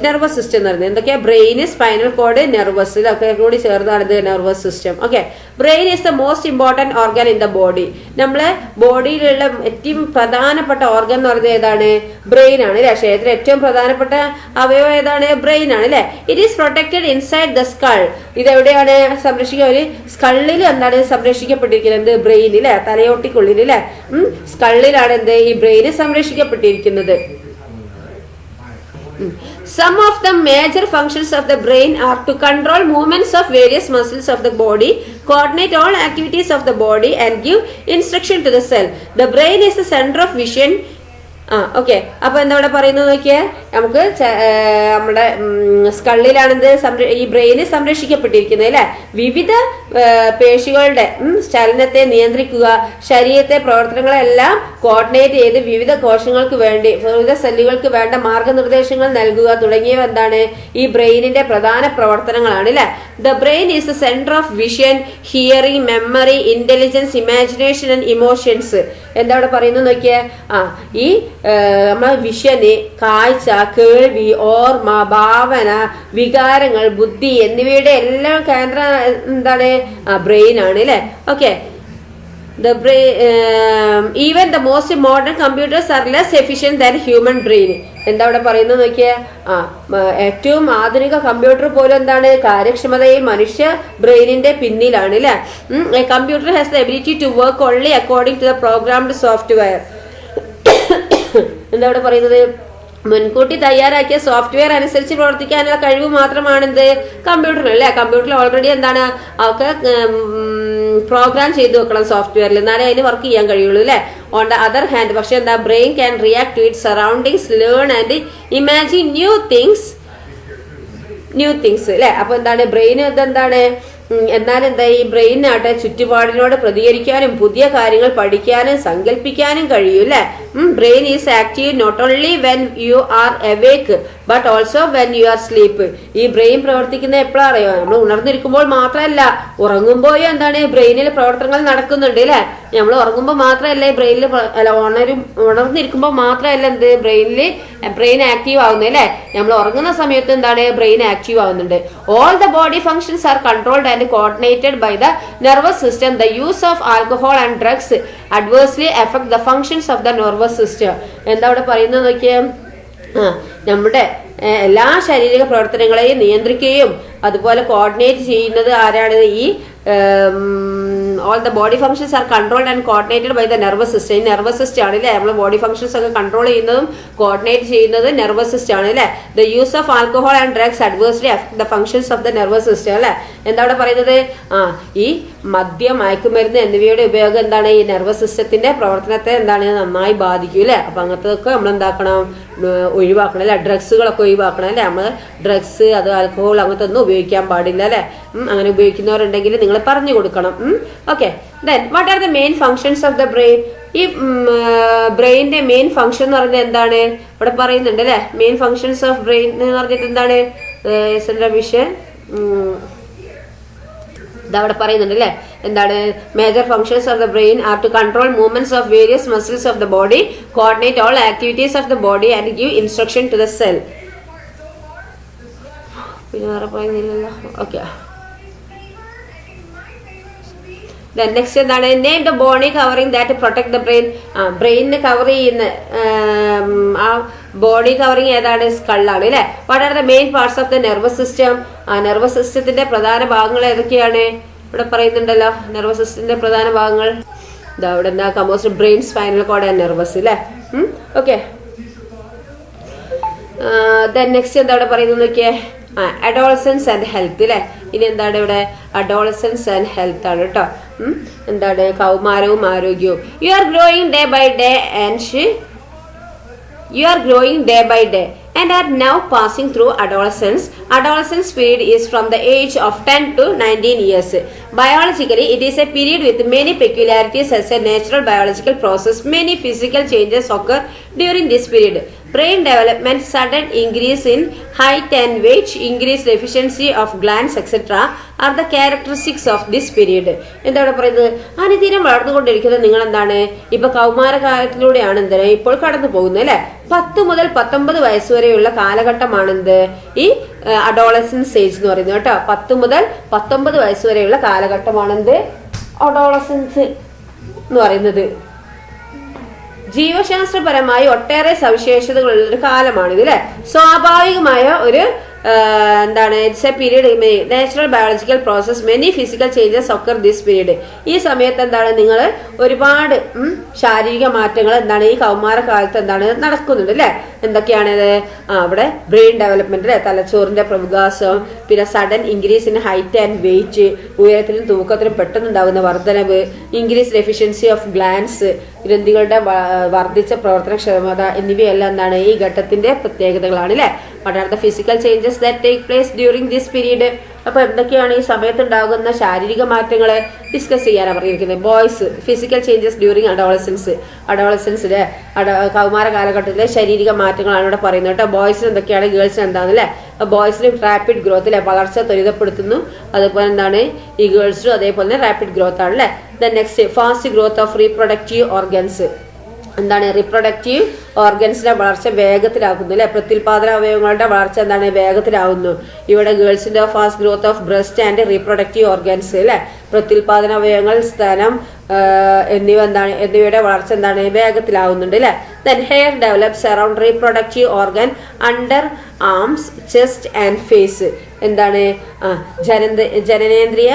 S1: നെർവസ് സിസ്റ്റം എന്ന് പറയുന്നത് എന്തൊക്കെയാ? ബ്രെയിൻ, സ്പൈനൽ കോഡ്, നെർവസ്, ഇതൊക്കെ കൂടി ചേർന്നാണ് ഇത് nervous system. Okay, brain is the most important organ in the body. നമ്മളെ ബോഡിയിലുള്ള ഏറ്റവും പ്രധാനപ്പെട്ട ഓർഗൻ എന്ന് പറയുന്നത് ഏതാണ്? ബ്രെയിൻ ആണ് അല്ലെ. ശരീരത്തിലെ ഏറ്റവും പ്രധാനപ്പെട്ട അവയവം ഏതാണ്? ബ്രെയിൻ ആണ് അല്ലെ. It is protected inside the skull. ഇതെവിടെയാണ് സംരക്ഷിക്കുക? ഒരു സ്കളിൽ എന്താണ് സംരക്ഷിക്കപ്പെട്ടിരിക്കുന്നത്? ബ്രെയിൻ അല്ലെ, തലയോട്ടിക്കുള്ളിൽ അല്ലെ. സ്കളിലാണ് എന്ത് ഈ brain സംരക്ഷിക്കപ്പെട്ടിരിക്കുന്നത്. Some of the major functions of the brain are to control movements of various muscles of the body, coordinate all activities of the body, and give instruction to the cell. The brain is the center of vision. Okay, അപ്പൊ എന്താ ഇവിടെ പറയുന്നത് നോക്കിയേ, നമുക്ക് നമ്മുടെ സ്കളിലാണെന്ത് ഈ ബ്രെയിന് സംരക്ഷിക്കപ്പെട്ടിരിക്കുന്നത് അല്ലെ. വിവിധ പേശികളുടെ ചലനത്തെ നിയന്ത്രിക്കുക, ശരീരത്തെ പ്രവർത്തനങ്ങളെല്ലാം കോർഡിനേറ്റ് ചെയ്ത് വിവിധ കോശങ്ങൾക്ക് വേണ്ടി, വിവിധ സെല്ലുകൾക്ക് വേണ്ട മാർഗനിർദ്ദേശങ്ങൾ നൽകുക തുടങ്ങിയവ എന്താണ് ഈ ബ്രെയിനിന്റെ പ്രധാന പ്രവർത്തനങ്ങളാണ് അല്ലെ. The brain is the centre of vision, hearing, memory, intelligence, imagination and emotions. എന്താ ഇവിടെ പറയുന്നത് നോക്കിയേ, ഈ നമ്മളെ വിഷന്, കാഴ്ച, കേൾവി, ഓർമ്മ, ഭാവന, വികാരങ്ങൾ, ബുദ്ധി എന്നിവയുടെ എല്ലാം കേന്ദ്രം എന്താണ്? ബ്രെയിൻ ആണ് അല്ലെ. Okay, the brain even the most modern computers are less efficient than human brain. എന്താ ഇവിടെ പറയുന്നത് നോക്കിയേ, ഏറ്റവും ആധുനിക കമ്പ്യൂട്ടർ പോലും എന്താണ് കാര്യക്ഷമതയിൽ മനുഷ്യ ബ്രെയിനിന്റെ പിന്നിലാണ് അല്ലെ. Computer has the ability to work only according to the programmed software. എന്താ ഇവിടെ പറയുന്നത്? മുൻകൂട്ടി തയ്യാറാക്കിയ സോഫ്റ്റ്വെയർ അനുസരിച്ച് പ്രവർത്തിക്കാനുള്ള കഴിവ് മാത്രമാണ് എന്ത് കമ്പ്യൂട്ടറിന് അല്ലെ. കമ്പ്യൂട്ടറിൽ ഓൾറെഡി എന്താണ് അവർക്ക് പ്രോഗ്രാം ചെയ്ത് വെക്കണം സോഫ്റ്റ്വെയറിൽ, എന്നാലേ അതിന് വർക്ക് ചെയ്യാൻ കഴിയുള്ളൂ അല്ലെ. ഓൺ ദ അതർ ഹാൻഡ് പക്ഷെ എന്താ brain can react to it surroundings, learn and imagine new things അല്ലെ. അപ്പൊ എന്താണ് ബ്രെയിൻ ഇതെന്താണ്? എന്നാൽ എന്താ ഈ ബ്രെയിനാട്ടെ ചുറ്റുപാടിനോട് പ്രതികരിക്കാനും പുതിയ കാര്യങ്ങൾ പഠിക്കാനും സങ്കല്പിക്കാനും കഴിയും അല്ലെ. Brain is active not only when you are awake but also when you are sleep. ഈ ബ്രെയിൻ പ്രവർത്തിക്കുന്ന എപ്പോഴാ അറിയോ? നമ്മൾ ഉണർന്നിരിക്കുമ്പോൾ മാത്രമല്ല, ഉറങ്ങുമ്പോഴും എന്താണ് ബ്രെയിനിൽ പ്രവർത്തനങ്ങൾ നടക്കുന്നുണ്ട് അല്ലെ. നമ്മൾ ഉറങ്ങുമ്പോൾ മാത്രമല്ല ബ്രെയിനിൽ അല്ല, ഉണർന്നിരിക്കുമ്പോൾ മാത്രമല്ല എന്ത് ബ്രെയിൻ ആക്റ്റീവ് ആവുന്നത് അല്ലെ. നമ്മൾ ഉറങ്ങുന്ന സമയത്ത് എന്താണ് ബ്രെയിൻ ആക്റ്റീവ് ആവുന്നുണ്ട്. All the body functions are controlled and coordinated by the nervous system. The use of alcohol and drugs adversely affect the functions of the nervous system. എന്താ ഇവിടെ പറയുന്നത് നോക്കിയേ, നമ്മുടെ എല്ലാ ശാരീരിക പ്രവർത്തനങ്ങളെയും നിയന്ത്രിക്കുകയും അതുപോലെ കോർഡിനേറ്റ് ചെയ്യുന്നത് ആരാണ്? ഈ all the body functions are controlled and coordinated by the nervous system. Nervous system ആണ് അല്ലേ. നമ്മൾ ബോഡി ഫങ്ഷൻസ് ഒക്കെ കൺട്രോൾ ചെയ്യുന്നതും കോർഡിനേറ്റ് ചെയ്യുന്നത് നെർവസ് സിസ്റ്റം ആണ് അല്ലേ. The use of alcohol and drugs adversely affect the functions of the nervous system അല്ലെ. എന്താ അവിടെ പറയുന്നത്? ഈ മദ്യം, മയക്കുമരുന്ന് എന്നിവയുടെ ഉപയോഗം എന്താണ് ഈ നെർവസ് സിസ്റ്റത്തിന്റെ പ്രവർത്തനത്തെ എന്താണ് നന്നായി ബാധിക്കും അല്ലെ. അപ്പൊ അങ്ങനത്തെയൊക്കെ നമ്മൾ എന്താക്കണം? ഒഴിവാക്കണം അല്ലെ. ഡ്രഗ്സുകളൊക്കെ ഒഴിവാക്കണം അല്ലെ. നമ്മൾ ഡ്രഗ്സ്, അത് ആൽക്കഹോൾ അങ്ങനത്തെ ഒന്നും ഉപയോഗിക്കാൻ പാടില്ല അല്ലെ. അങ്ങനെ ഉപയോഗിക്കുന്നവരുണ്ടെങ്കിൽ നിങ്ങൾ പറഞ്ഞു കൊടുക്കണം. Okay, then what are the main functions of the brain? ഈ ബ്രെയിനിന്റെ മെയിൻ ഫങ്ഷൻ എന്ന് പറഞ്ഞാൽ എന്താണ് ഇവിടെ പറയുന്നുണ്ട് അല്ലെ. മെയിൻ ഫങ്ഷൻസ് ഓഫ് ബ്രെയിൻ എന്ന് പറഞ്ഞിട്ട് എന്താണ്? വിഷൻ ഇതവിടെ പറയുന്നുണ്ട് അല്ലെ. എന്താണ്? Major functions of the brain are to control movements of various muscles of the body, coordinate all activities of the body and give instruction to the cell. പിന്നെ വേറെ പറയുന്നില്ലല്ലോ. ഓക്കെ, നെക്സ്റ്റ് എന്താണ്? Name the body covering that protect the brain. ബ്രെയിനിനെ കവർ ചെയ്യുന്ന ആ ബോഡി കവറിംഗ് ഏതാണ്? സ്കളാണ് അല്ലെ. What are the main parts of the nervous system? Nervous സിസ്റ്റത്തിന്റെ പ്രധാന ഭാഗങ്ങൾ ഏതൊക്കെയാണ് ഇവിടെ പറയുന്നുണ്ടല്ലോ. നെർവസ് സിസ്റ്റത്തിന്റെ പ്രധാന ഭാഗങ്ങൾ ഇതാ ഇവിടെ എന്താ? Compost brain, spinal cord and nervous അല്ലെ. ഓക്കെ, ദെൻ നെക്സ്റ്റ് എന്താ ഇവിടെ പറയുന്നത് നോക്കിയേ? അഡോളസൻസ് ആൻഡ് ഹെൽത്ത് അല്ലെ. ഇനി എന്താണ് ഇവിടെ? അഡോളസൻസ് ആൻഡ് ഹെൽത്ത് ആണ് കേട്ടോ. എന്താണ്? കൗമാരവും ആരോഗ്യവും. You are growing day by day and are now passing through adolescence. Adolescence period is from the age of 10 to 19 years. Biologically, it is a period with many peculiarities as a natural biological process. Many physical changes occur during this period. Brain development, sudden increase in height and weight, increased efficiency of glands, etc. are the characteristics of this period. എന്താണ് പറയുന്നത്? അനുദിനം വളർന്നുകൊണ്ടിരിക്കുന്നത് നിങ്ങൾ എന്താണ് ഇപ്പൊ കൗമാരകാലത്തിലൂടെയാണ് എന്താണ് ഇപ്പോൾ കടന്നു പോകുന്നത് അല്ലെ. 10 മുതൽ 19 വയസ്സ് വരെയുള്ള കാലഘട്ടമാണെന്ത് ഈ അഡോളസൻസ് ഏജ് എന്ന് പറയുന്നത് കേട്ടോ. 10 മുതൽ 19 വയസ്സ് വരെയുള്ള കാലഘട്ടമാണെന്ത് അഡോളസൻസ് എന്ന് പറയുന്നത്. ജീവശാസ്ത്രപരമായി ഒട്ടേറെ സവിശേഷതകളുള്ള ഒരു കാലമാണിത് അല്ലെ. സ്വാഭാവികമായ ഒരു എന്താണ് it's A period natural biological process many physical changes occur this period. ഈ സമയത്ത് എന്താണ് നിങ്ങൾ ഒരുപാട് ശാരീരിക മാറ്റങ്ങൾ എന്താണ് ഈ കൗമാരകാലത്ത് എന്താണ് നടക്കുന്നുണ്ട് അല്ലെ. എന്തൊക്കെയാണിത്? അവിടെ ബ്രെയിൻ ഡെവലപ്മെന്റ് അല്ലെ, തലച്ചോറിന്റെ പ്രവികാസം, പിന്നെ sudden increase in height and weight, ഉയരത്തിലും തൂക്കത്തിലും പെട്ടെന്നുണ്ടാകുന്ന വർധനവ്, ഇൻക്രീസ് എഫിഷ്യൻസി ഓഫ് ഗ്ലാൻസ്, ഗ്രന്ഥികളുടെ വർദ്ധിച്ച പ്രവർത്തനക്ഷമത എന്നിവയെല്ലാം എന്താണ് ഈ ഘട്ടത്തിന്റെ പ്രത്യേകതകളാണ് അല്ലെ. What are the physical changes that take place during this period? അപ്പൊ എന്തൊക്കെയാണ് ഈ സമയത്ത് ഉണ്ടാകുന്ന ശാരീരിക മാറ്റങ്ങളെ ഡിസ്കസ് ചെയ്യാനാണ് പറഞ്ഞിരിക്കുന്നത്. ബോയ്സ് ഫിസിക്കൽ ചേഞ്ചസ് ഡ്യൂറിങ് അഡോളസൻസിലെ കൗമാര കാലഘട്ടത്തിലെ ശാരീരിക മാറ്റങ്ങളാണ് ഇവിടെ പറയുന്നത് കേട്ടോ. ബോയ്സിന് എന്തൊക്കെയാണ്, ഗേൾസിന് എന്താണെന്നല്ലേ. ബോയ്സിന് റാപ്പിഡ് ഗ്രോത്ത് അല്ലെ, വളർച്ച ത്വരിതപ്പെടുത്തുന്നു. അതുപോലെ എന്താണ് ഈ ഗേൾസിനും അതേപോലെ തന്നെ റാപ്പിഡ് ഗ്രോത്ത് ആണ് അല്ലെ. Next fast growth of reproductive organs. എന്താണ് റീപ്രൊഡക്റ്റീവ് ഓർഗൻസിന്റെ വളർച്ച വേഗത്തിലാക്കുന്നു അല്ലെ. പ്രത്യുൽപാദന അവയവങ്ങളുടെ വളർച്ച എന്താണ് വേഗത്തിലാവുന്നു. ഇവിടെ ഗേൾസിന്റെ fast growth of breast and reproductive organs അല്ലെ. പ്രത്യുൽപാദന അവയവങ്ങൾ, സ്തനം എന്നിവയുടെ വളർച്ച എന്താണ് വേഗത്തിലാവുന്നുണ്ട് അല്ലെ. Then hair develops around reproductive organ under arms, chest and face. എന്താണ് ജനനേന്ദ്രിയ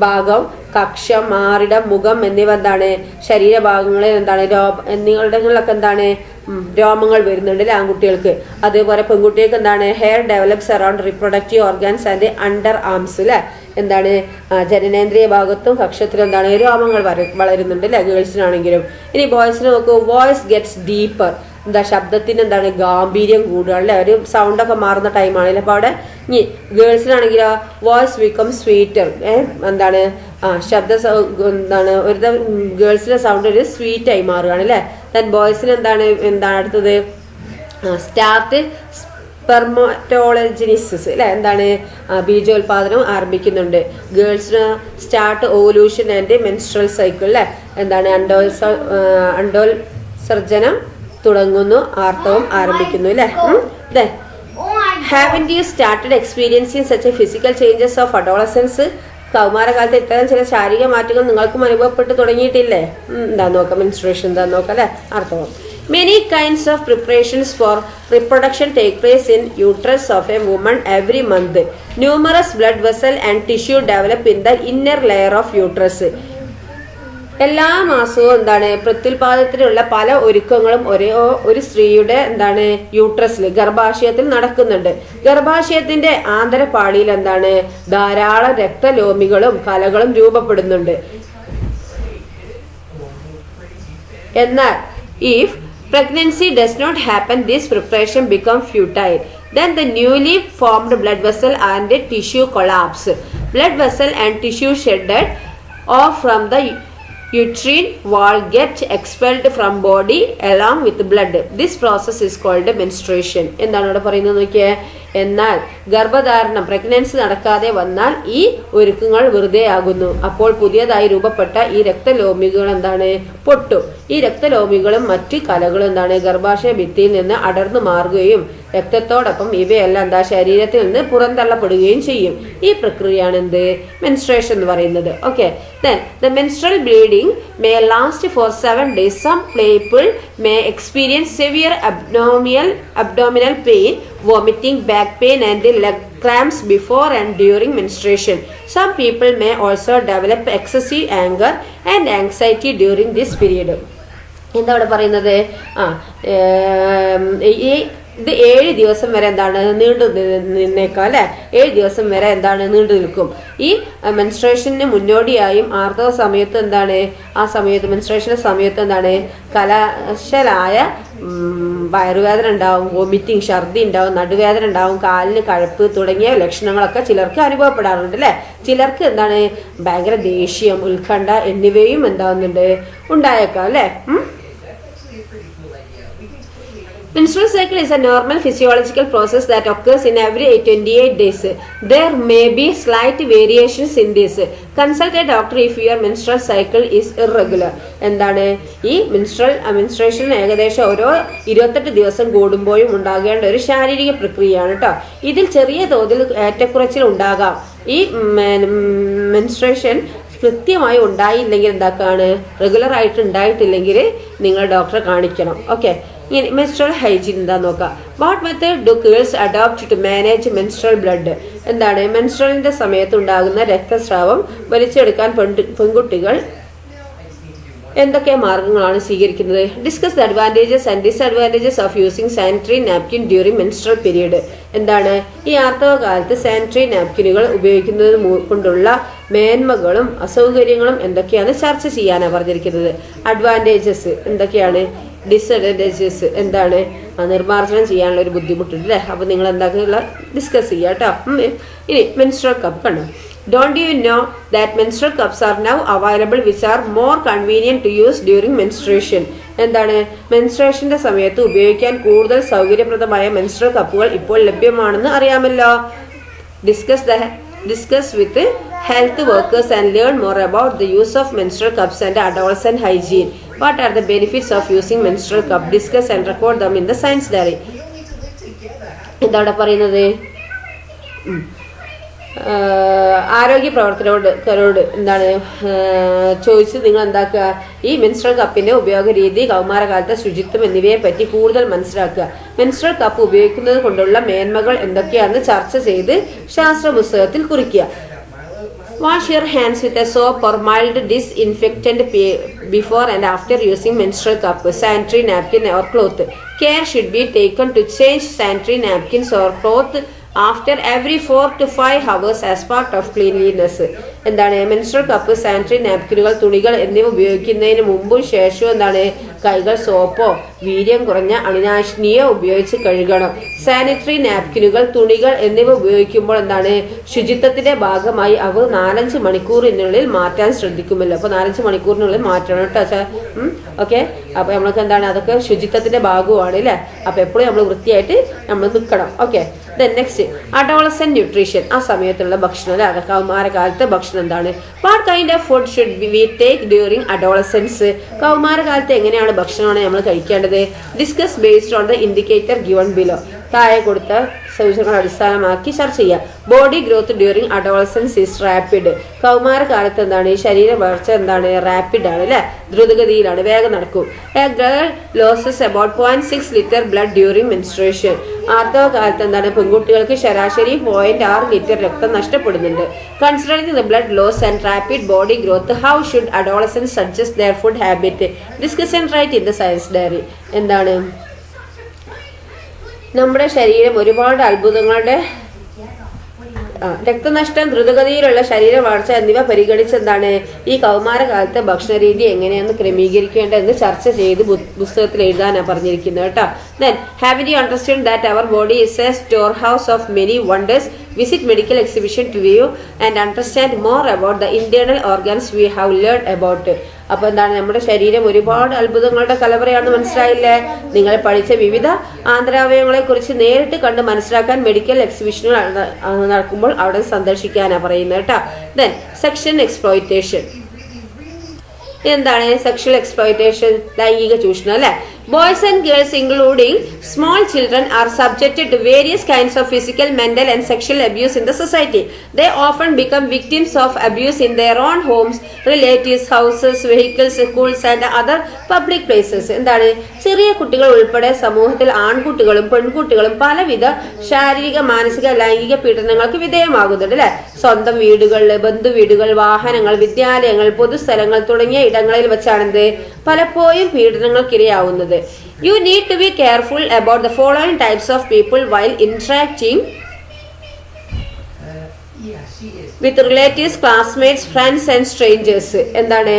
S1: ഭാഗം, കക്ഷം, മാറിടം, മുഖം എന്നിവ എന്താണ് ശരീരഭാഗങ്ങളിൽ എന്താണ് എന്നിവകളിലൊക്കെ എന്താണ് രോമങ്ങൾ വരുന്നുണ്ട് അല്ലെ ആൺകുട്ടികൾക്ക്. അതേപോലെ പെൺകുട്ടികൾക്ക് എന്താണ് hair develops around reproductive organs and under arms അല്ലെ. എന്താണ് ജനനേന്ദ്രിയ ഭാഗത്തും കക്ഷത്തിലും എന്താണ് രോമങ്ങൾ വളരുന്നുണ്ട് അല്ലെ ഗേൾസിനാണെങ്കിലും. ഇനി ബോയ്സിന് നോക്കൂ. Voice gets deeper. എന്താ ശബ്ദത്തിന് എന്താണ് ഗാംഭീര്യം കൂടുക അല്ലെ. ഒരു സൗണ്ടൊക്കെ മാറുന്ന ടൈമാണല്ലേ. അപ്പൊ അവിടെ ഇനി ഗേൾസിനാണെങ്കിലോ വോയിസ് ബിക്കം സ്വീറ്റർ. എന്താണ് ശബ്ദ എന്താണ് ഒരു ഗേൾസിന്റെ സൗണ്ട് ഒരു സ്വീറ്റ് ആയി മാറുകയാണ് അല്ലെ. ദെൻ ബോയ്സിന് എന്താണ് അടുത്തത് സ്റ്റാർട്ട് സ്പെർമറ്റോളജിനിസിസ് അല്ലെ. എന്താണ് ബീജോത്പാദനം ആരംഭിക്കുന്നുണ്ട്. ഗേൾസിന് സ്റ്റാർട്ട് ഓവല്യൂഷൻ ആൻഡ് മെൻസ്ട്രൽ സൈക്കിൾ അല്ലെ. എന്താണ് അണ്ടോത്സർജനം തുടങ്ങുന്നു, ആർത്തവം ആരംഭിക്കുന്നു അല്ലെ. Haven't you started experiencing such a physical changes of adolescence? കൗമാരകാലത്ത് ഇത്തരം ചില ശാരീരിക മാറ്റങ്ങൾ നിങ്ങൾക്കും അനുഭവപ്പെട്ട് തുടങ്ങിയിട്ടില്ലേ? എന്താ നോക്കാം, മെൻസ്ട്രുവേഷൻ എന്താ നോക്കാം അല്ലെ, ആർത്തവം. Many kinds of preparations for reproduction take place in uterus of a woman every month. Numerous blood vessels and tissue develop in the inner layer of uterus. എല്ലാ മാസവും എന്താണ് പ്രത്യുൽപാദനത്തിനുള്ള പല ഒരുക്കങ്ങളും ഒരു സ്ത്രീയുടെ എന്താണ് യൂട്രസിൽ ഗർഭാശയത്തിൽ നടക്കുന്നുണ്ട്. ഗർഭാശയത്തിന്റെ ആന്തരപാളിയിൽ എന്താണ് ധാരാളം രക്തലോമികളും കലകളും രൂപപ്പെടുന്നുണ്ട്. എന്നാൽ if pregnancy does not happen, this preparation becomes futile. Then the newly formed blood vessel and the tissue collapse. Blood vessel and tissue shedded off from the uterine wall get expelled from body along with blood. This process is called menstruation. എന്താണ് ഇവിടെ പറയുന്നത് നോക്കിയേ. എന്നാൽ ഗർഭധാരണം പ്രഗ്നൻസി നടക്കാതെ വന്നാൽ ഈ ഒരുക്കങ്ങൾ വെറുതെ ആകുന്നു. അപ്പോൾ പുതിയതായി രൂപപ്പെട്ട ഈ രക്തലോമികൾ എന്താണ് പൊട്ടു. ഈ രക്തലോമികളും മറ്റ് കലകളും എന്താണ് ഗർഭാശയ ഭിത്തിയിൽ നിന്ന് അടർന്നു മാറുകയും രക്തത്തോടൊപ്പം ഇവയെല്ലാം എന്താ ശരീരത്തിൽ നിന്ന് പുറന്തള്ളപ്പെടുകയും ചെയ്യും. ഈ പ്രക്രിയയാണ് എന്ത് മെൻസ്ട്രേഷൻ എന്ന് പറയുന്നത്. Okay. Then the menstrual bleeding may last for 7 days. Some people may experience severe abdominal pain, vomiting, back pain and leg cramps before and during menstruation. Some people may also develop excessive anger and anxiety during this period. എന്താ ഇവിടെ പറയുന്നത്? ഇത് 7 ദിവസം വരെ എന്താണ് നീണ്ടു നിന്നേക്കാം അല്ലെ. 7 ദിവസം വരെ എന്താണ് നീണ്ടു നിൽക്കും. ഈ മെൻസ്ട്രേഷന് മുന്നോടിയായും ആർത്തവ സമയത്ത് എന്താണ് ആ സമയത്ത് മെൻസ്ട്രേഷന്റെ സമയത്ത് എന്താണ് കലശലായ വയറുവേദന ഉണ്ടാവും, വോമിറ്റിംഗ് ഛർദി ഉണ്ടാവും, നടുവേദന ഉണ്ടാവും, കാലിന് കഴപ്പ് തുടങ്ങിയ ലക്ഷണങ്ങളൊക്കെ ചിലർക്ക് അനുഭവപ്പെടാറുണ്ട് അല്ലെ. ചിലർക്ക് എന്താണ് ഭയങ്കര ദേഷ്യം, ഉത്കണ്ഠ എന്നിവയും എന്താവുന്നുണ്ട് ഉണ്ടായേക്കാം അല്ലെ. Menstrual cycle is a normal physiological process that occurs in every 28 days. There may be slight variations in this. Consult a doctor if your menstrual cycle is irregular. എന്താണ് ഈ മെൻസ്ട്രേഷൻ ഏകദേശം ഓരോ 28 ദിവസം കൂടുമ്പോഴും ഉണ്ടാകേണ്ട ഒരു ശാരീരിക പ്രക്രിയയാണ് കേട്ടോ. ഇതിൽ ചെറിയ തോതിൽ ഏറ്റക്കുറച്ചിൽ ഉണ്ടാകാം. ഈ മെൻസ്ട്രേഷൻ കൃത്യമായി ഉണ്ടായില്ലെങ്കിൽ എന്താക്കാണ്, റെഗുലർ ആയിട്ട് ഉണ്ടായിട്ടില്ലെങ്കിൽ നിങ്ങൾ ഡോക്ടറെ കാണിക്കണം. ഓക്കെ, ഇനി മെൻസ്ട്രൽ ഹൈജീൻ എന്താ നോക്കാം. What method do girls adopt to manage menstrual blood? എന്താണ് മെൻസ്ട്രലിന്റെ സമയത്ത് ഉണ്ടാകുന്ന രക്തസ്രാവം വലിച്ചെടുക്കാൻ പെൺകുട്ടികൾ എന്തൊക്കെ മാർഗങ്ങളാണ് സ്വീകരിക്കുന്നത്? Discuss the advantages and disadvantages of using sanitary napkin during menstrual period. എന്താണ് ഈ ആർത്തവ കാലത്ത് സാനിറ്ററി നാപ്കിനുകൾ ഉപയോഗിക്കുന്നത് കൊണ്ടുള്ള മേന്മകളും അസൗകര്യങ്ങളും എന്തൊക്കെയാണ് ചർച്ച ചെയ്യാനാണ് പറഞ്ഞിരിക്കുന്നത്. അഡ്വാൻറ്റേജസ് എന്തൊക്കെയാണ്, ഡിസ്അഡ്വാൻറ്റേജസ് എന്താണ്, നിർമ്മാർജ്ജനം ചെയ്യാനുള്ള ഒരു ബുദ്ധിമുട്ടുണ്ട് അല്ലേ. അപ്പോൾ നിങ്ങൾ എന്താക്കുക ഡിസ്കസ് ചെയ്യുക കേട്ടോ. ഇനി മെൻസ്ട്രൽ കപ്പ് കണ്ടോ. Don't you know that menstrual cups are now available which are more convenient to use during menstruation? എന്താണ് മെൻസ്ട്രേഷന്റെ സമയത്ത് ഉപയോഗിക്കാൻ കൂടുതൽ സൗകര്യപ്രദമായ മെൻസ്ട്രൽ കപ്പുകൾ ഇപ്പോൾ ലഭ്യമാണെന്ന് അറിയാമല്ലോ. Discuss with health workers and learn more about the use of menstrual cups and adolescent hygiene. What are the benefits of using menstrual cup? Discuss and record them in the science diary. എന്താണ് പറയുന്നത്? ആരോഗ്യ പ്രവർത്തകരോട് എന്താണ് ചോദിച്ച് നിങ്ങൾ എന്താക്കുക, ഈ മെൻസ്ട്രൽ കപ്പിന്റെ ഉപയോഗ രീതി, കൗമാരകാലത്തെ ശുചിത്വം എന്നിവയെ പറ്റി കൂടുതൽ മനസ്സിലാക്കുക. മെൻസ്ട്രൽ കപ്പ് ഉപയോഗിക്കുന്നത് കൊണ്ടുള്ള മേന്മകൾ എന്തൊക്കെയാണെന്ന് ചർച്ച ചെയ്ത് ശാസ്ത്ര പുസ്തകത്തിൽ കുറിക്കുക. Wash your hands with a soap or mild disinfectant before and after using menstrual cup, sanitary napkin or cloth. Care should be taken to change sanitary napkins or cloth after every 4 to 5 hours as part of cleanliness. എന്താണ് മെൻസ്ട്രൽ കപ്പ്, സാനിറ്ററി നാപ്കിനുകൾ, തുണികൾ എന്നിവ ഉപയോഗിക്കുന്നതിന് മുമ്പും ശേഷവും എന്താണ് കൈകൾ സോപ്പോ വീര്യം കുറഞ്ഞ അണുനാശിനിയോ ഉപയോഗിച്ച് കഴുകണം. സാനിറ്ററി നാപ്കിനുകൾ, തുണികൾ എന്നിവ ഉപയോഗിക്കുമ്പോൾ എന്താണ് ശുചിത്വത്തിന്റെ ഭാഗമായി അവ 4-5 മണിക്കൂറിനുള്ളിൽ മാറ്റാൻ ശ്രദ്ധിക്കുമല്ലോ. അപ്പോൾ 4-5 മണിക്കൂറിനുള്ളിൽ മാറ്റണം കേട്ടോ. ഓക്കെ, അപ്പോൾ നമ്മൾക്ക് എന്താണ് അതൊക്കെ ശുചിത്വത്തിന്റെ ഭാഗമാണ് അല്ലേ. അപ്പോൾ എപ്പോഴും നമ്മൾ വൃത്തിയായിട്ട് നമ്മൾ നിൽക്കണം. Okay, next adolescent nutrition. ആ സമയത്തുള്ള ഭക്ഷണം അല്ലെ, കൗമാരകാലത്തെ ഭക്ഷണം എന്താണ്? What kind of food should we take during adolescence? കൗമാരകാലത്ത് എങ്ങനെയാണ് ഭക്ഷണമാണ് നമ്മൾ കഴിക്കേണ്ടത്? Discuss based on the indicator given below. താഴെ കൊടുത്ത സൂചനകൾ അടിസ്ഥാനമാക്കി ചർച്ച ചെയ്യാം. Body growth during adolescence is rapid. കൗമാരകാലത്ത് എന്താണ് ഈ ശരീര വളർച്ച എന്താണ് റാപ്പിഡ് ആണ് അല്ലെ, ദ്രുതഗതിയിലാണ്, വേഗം നടക്കും. A girl loses about 0.6 litre blood during menstruation. ആർത്തവ കാലത്ത് എന്താണ് പെൺകുട്ടികൾക്ക് ശരാശരി 0.6 ലിറ്റർ രക്തം നഷ്ടപ്പെടുന്നുണ്ട്. Considering the blood loss and rapid body growth, how should adolescence suggest their food habit? Discuss and write in the science diary. എന്താണ് നമ്മുടെ ശരീരം ഒരുപാട് അത്ഭുതങ്ങളുടെ രക്തനഷ്ടം, ദ്രുതഗതിയിലുള്ള ശരീര വളർച്ച എന്നിവ പരിഗണിച്ചെന്താണ് ഈ കൗമാരകാലത്തെ ഭക്ഷണരീതി എങ്ങനെയാണ് ക്രമീകരിക്കേണ്ടതെന്ന് ചർച്ച ചെയ്ത് പുസ്തകത്തിൽ എഴുതാനാണ് പറഞ്ഞിരിക്കുന്നത് കേട്ടോ. Then, have you understood that our body is a storehouse of many wonders? Visit medical exhibition to view and understand more about the internal organs we have learned about. അപ്പോൾ എന്താണ് നമ്മുടെ ശരീരം ഒരുപാട് അത്ഭുതങ്ങളുടെ കലവറയാണെന്ന് മനസ്സിലായില്ലേ? നിങ്ങൾ പഠിച്ച വിവിധ ആന്തരാവയവങ്ങളെ കുറിച്ച് നേരിട്ട് കണ്ട് മനസ്സിലാക്കാൻ മെഡിക്കൽ എക്സിബിഷനുകൾ നടക്കുമ്പോൾ അവിടെ സന്ദർശിക്കാനാണ് പറയുന്നത് കേട്ടോ. Then section exploitation. എന്താണ് സെക്ഷൽ എക്സ്പ്ലോയിറ്റേഷൻ? ലൈംഗിക ചൂഷണം അല്ലെ. Boys and girls, including small children, are subjected to various kinds of physical, mental and sexual abuse in the society. They often become victims of abuse in their own homes, relatives, houses, vehicles, schools and other public places. എന്താണ് ചെറിയ കുട്ടികൾ ഉൾപ്പെടെ സമൂഹത്തിൽ ആൺകുട്ടികളും പെൺകുട്ടികളും പലവിധ ശാരീരിക, മാനസിക, ലൈംഗിക പീഡനങ്ങൾക്ക് വിധേയമാകുന്നുണ്ട് അല്ലെ. സ്വന്തം വീടുകളിൽ, ബന്ധുവീടുകൾ, വാഹനങ്ങൾ, വിദ്യാലയങ്ങൾ, പൊതുസ്ഥലങ്ങൾ തുടങ്ങിയ ഇടങ്ങളിൽ വെച്ചാണെന്ത് പലപ്പോഴും പീഡനങ്ങൾക്കിരയാവുന്നത്. You need to be careful about the following types of people while interacting with relatives, classmates, friends and strangers. എന്താണ്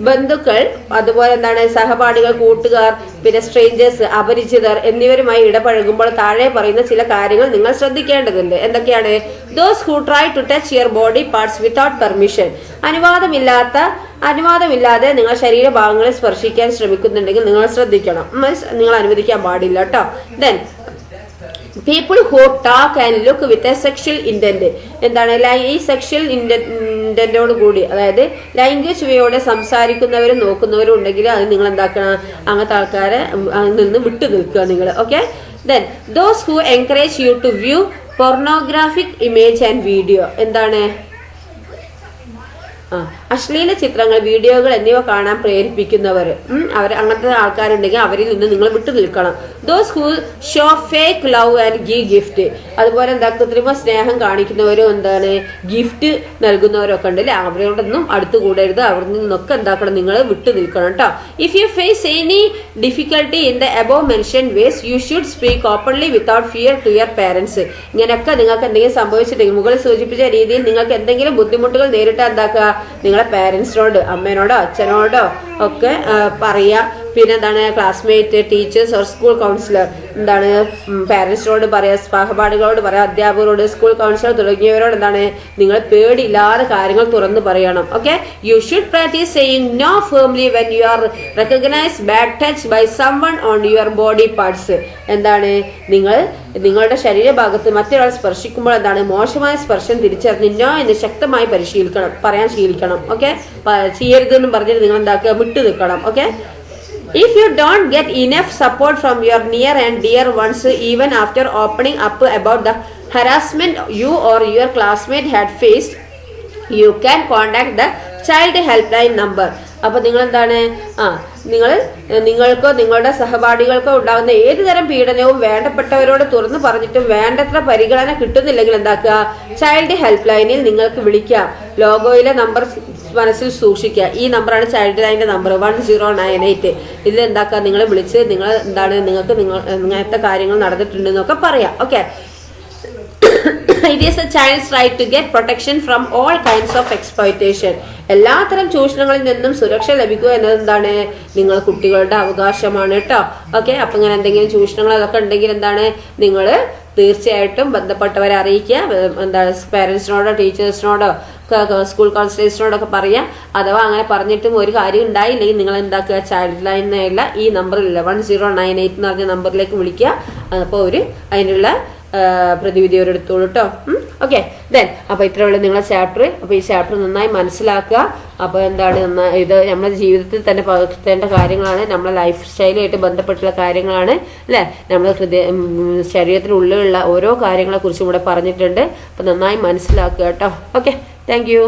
S1: ബന്ധുക്കൾ, അതുപോലെ എന്താണ് സഹപാഠികൾ, കൂട്ടുകാർ, പിന്നെ സ്ട്രേഞ്ചേഴ്സ്, അപരിചിതർ എന്നിവരുമായി ഇടപഴകുമ്പോൾ താഴെ പറയുന്ന ചില കാര്യങ്ങൾ നിങ്ങൾ ശ്രദ്ധിക്കേണ്ടതുണ്ട്. എന്തൊക്കെയാണ്? Those who try to touch your body parts without permission. അനുവാദമില്ലാത്ത അനുവാദമില്ലാതെ നിങ്ങൾ ശരീരഭാഗങ്ങളെ സ്പർശിക്കാൻ ശ്രമിക്കുന്നുണ്ടെങ്കിൽ നിങ്ങൾ ശ്രദ്ധിക്കണം, നിങ്ങൾ അനുവദിക്കാൻ പാടില്ല കേട്ടോ. Then people who talk and look with a sexual intent, എന്താണ് ഈ സെക്ഷൽ ഇന്റന്റോട് കൂടി, അതായത് ലൈംഗിക ചുവയോടെ സംസാരിക്കുന്നവരും നോക്കുന്നവരും ഉണ്ടെങ്കിൽ അത് നിങ്ങൾ എന്താക്കണം, അങ്ങനത്തെ ആൾക്കാരെ നിന്ന് വിട്ടു നിൽക്കുക നിങ്ങൾ. Okay. Then those who encourage you to view pornographic image and video, എന്താണ് അശ്ലീല ചിത്രങ്ങൾ, വീഡിയോകൾ എന്നിവ കാണാൻ പ്രേരിപ്പിക്കുന്നവർ, അവർ അങ്ങനത്തെ ആൾക്കാരുണ്ടെങ്കിൽ അവരിൽ നിന്ന് നിങ്ങൾ വിട്ടു നിൽക്കണം. Those who show fake love and give gift, അതുപോലെ എന്താ കൃത്രിമ സ്നേഹം കാണിക്കുന്നവരും എന്താണ് ഗിഫ്റ്റ് നൽകുന്നവരൊക്കെ ഉണ്ട് അല്ലേ, അവരോടൊന്നും അടുത്ത് കൂടരുത്, അവരിൽ നിന്നൊക്കെ എന്താക്കണം, നിങ്ങൾ വിട്ടു നിൽക്കണം കേട്ടോ. If you face any difficulty in the above mention ways you should speak openly without fear to your parents. ഇങ്ങനെയൊക്കെ നിങ്ങൾക്ക് എന്തെങ്കിലും സംഭവിച്ചിട്ടുണ്ടെങ്കിൽ, മുകളിൽ സൂചിപ്പിച്ച രീതിയിൽ നിങ്ങൾക്ക് എന്തെങ്കിലും ബുദ്ധിമുട്ടുകൾ നേരിട്ടാൽ എന്താക്കുക, നിങ്ങളെ പാരന്റ്സിനോട്, അമ്മേനോടോ അച്ഛനോടോ ഒക്കെ പറയാ. പിന്നെ എന്താണ് classmate, teachers or school councillor, എന്താണ് പാരന്റ്സിനോട് പറയാ, സഹപാഠികളോട് പറയാ, അധ്യാപകരോട്, സ്കൂൾ കൗൺസിലർ തുടങ്ങിയവരോട് എന്താണ് നിങ്ങൾ പേടിയില്ലാതെ കാര്യങ്ങൾ തുറന്നു പറയണം. Okay. You should practice saying no firmly when you are recognise bad touch by someone on your body parts. എന്താണ് നിങ്ങളുടെ ശരീരഭാഗത്ത് മറ്റൊരാൾ സ്പർശിക്കുമ്പോൾ എന്താണ് മോശമായ സ്പർശം തിരിച്ചറിഞ്ഞ് നോ എന്ന് ശക്തമായി പറയാൻ ശീലിക്കണം. ഓക്കെ. ചെയ്യരുതെന്നും പറഞ്ഞിട്ട് നിങ്ങൾ എന്താക്കുക, വിട്ടു നിൽക്കണം. Okay. If you don't get enough support from your near and dear ones, even after opening up about the harassment you or your classmate had faced, you can contact the child helpline number. അപ്പൊ നിങ്ങൾ എന്താണ് നിങ്ങൾക്കോ നിങ്ങളുടെ സഹപാഠികൾക്കോ ഉണ്ടാകുന്ന ഏത് തരം പീഡനവും വേണ്ടപ്പെട്ടവരോട് തുറന്നു പറഞ്ഞിട്ടും വേണ്ടത്ര പരിഗണന കിട്ടുന്നില്ലെങ്കിൽ എന്താക്കുക, ചൈൽഡ് ഹെൽപ്പ് ലൈനിൽ നിങ്ങൾക്ക് വിളിക്കാം. ലോഗോയിലെ നമ്പർ മനസ്സിൽ സൂക്ഷിക്കുക. ഈ നമ്പറാണ് ചൈൽഡ് ലൈനിന്റെ നമ്പർ 1098. ഇതിൽ എന്താക്കുക, നിങ്ങൾ വിളിച്ച് നിങ്ങൾ എന്താണ് നിങ്ങൾക്ക് ഇങ്ങനത്തെ കാര്യങ്ങൾ നടന്നിട്ടുണ്ടെന്നൊക്കെ പറയാം. Okay. It is a child's right to get protection from all kinds of exploitation. എല്ലാത്തരം ചൂഷണങ്ങളിൽ നിന്നും സുരക്ഷ ലഭിക്കുക എന്നത് എന്താണ്, നിങ്ങൾ കുട്ടികളുടെ അവകാശമാണ് കേട്ടോ. ഓക്കെ. അപ്പൊ ഇങ്ങനെ എന്തെങ്കിലും ചൂഷണങ്ങൾ അതൊക്കെ ഉണ്ടെങ്കിൽ എന്താണ്, നിങ്ങൾ തീർച്ചയായിട്ടും ബന്ധപ്പെട്ടവരെ അറിയിക്കുക. എന്താണ് പാരന്റ്സിനോടോ ടീച്ചേഴ്സിനോടോ സ്കൂൾ കൗൺസിലേഴ്സിനോടൊക്കെ പറയാം. അഥവാ അങ്ങനെ പറഞ്ഞിട്ടും ഒരു കാര്യം ഉണ്ടായില്ലെങ്കിൽ നിങ്ങൾ എന്താക്കുക, ചൈൽഡ് ലൈനിലുള്ള ഈ നമ്പറിൽ 1098 എന്ന് പറഞ്ഞ നമ്പറിലേക്ക് വിളിക്കുക. അപ്പോൾ അതിനുള്ള പ്രതിവിധി ഒരെടുത്തോളൂ കേട്ടോ. ഓക്കെ. ദെൻ അപ്പോൾ ഇത്രയുള്ള നിങ്ങളെ ചാപ്റ്റർ. അപ്പോൾ ഈ ചാപ്റ്റർ നന്നായി മനസ്സിലാക്കുക. അപ്പോൾ എന്താണ് ഇത് നമ്മുടെ ജീവിതത്തിൽ തന്നെ പകർത്തേണ്ട കാര്യങ്ങളാണ്, നമ്മുടെ ലൈഫ് സ്റ്റൈലായിട്ട് ബന്ധപ്പെട്ടുള്ള കാര്യങ്ങളാണ് അല്ലേ. നമ്മൾ ശരീരത്തിനുള്ളിലുള്ള ഓരോ കാര്യങ്ങളെ കുറിച്ചും ഇവിടെ പറഞ്ഞിട്ടുണ്ട്. അപ്പോൾ നന്നായി മനസ്സിലാക്കുക കേട്ടോ. ഓക്കെ. Thank you.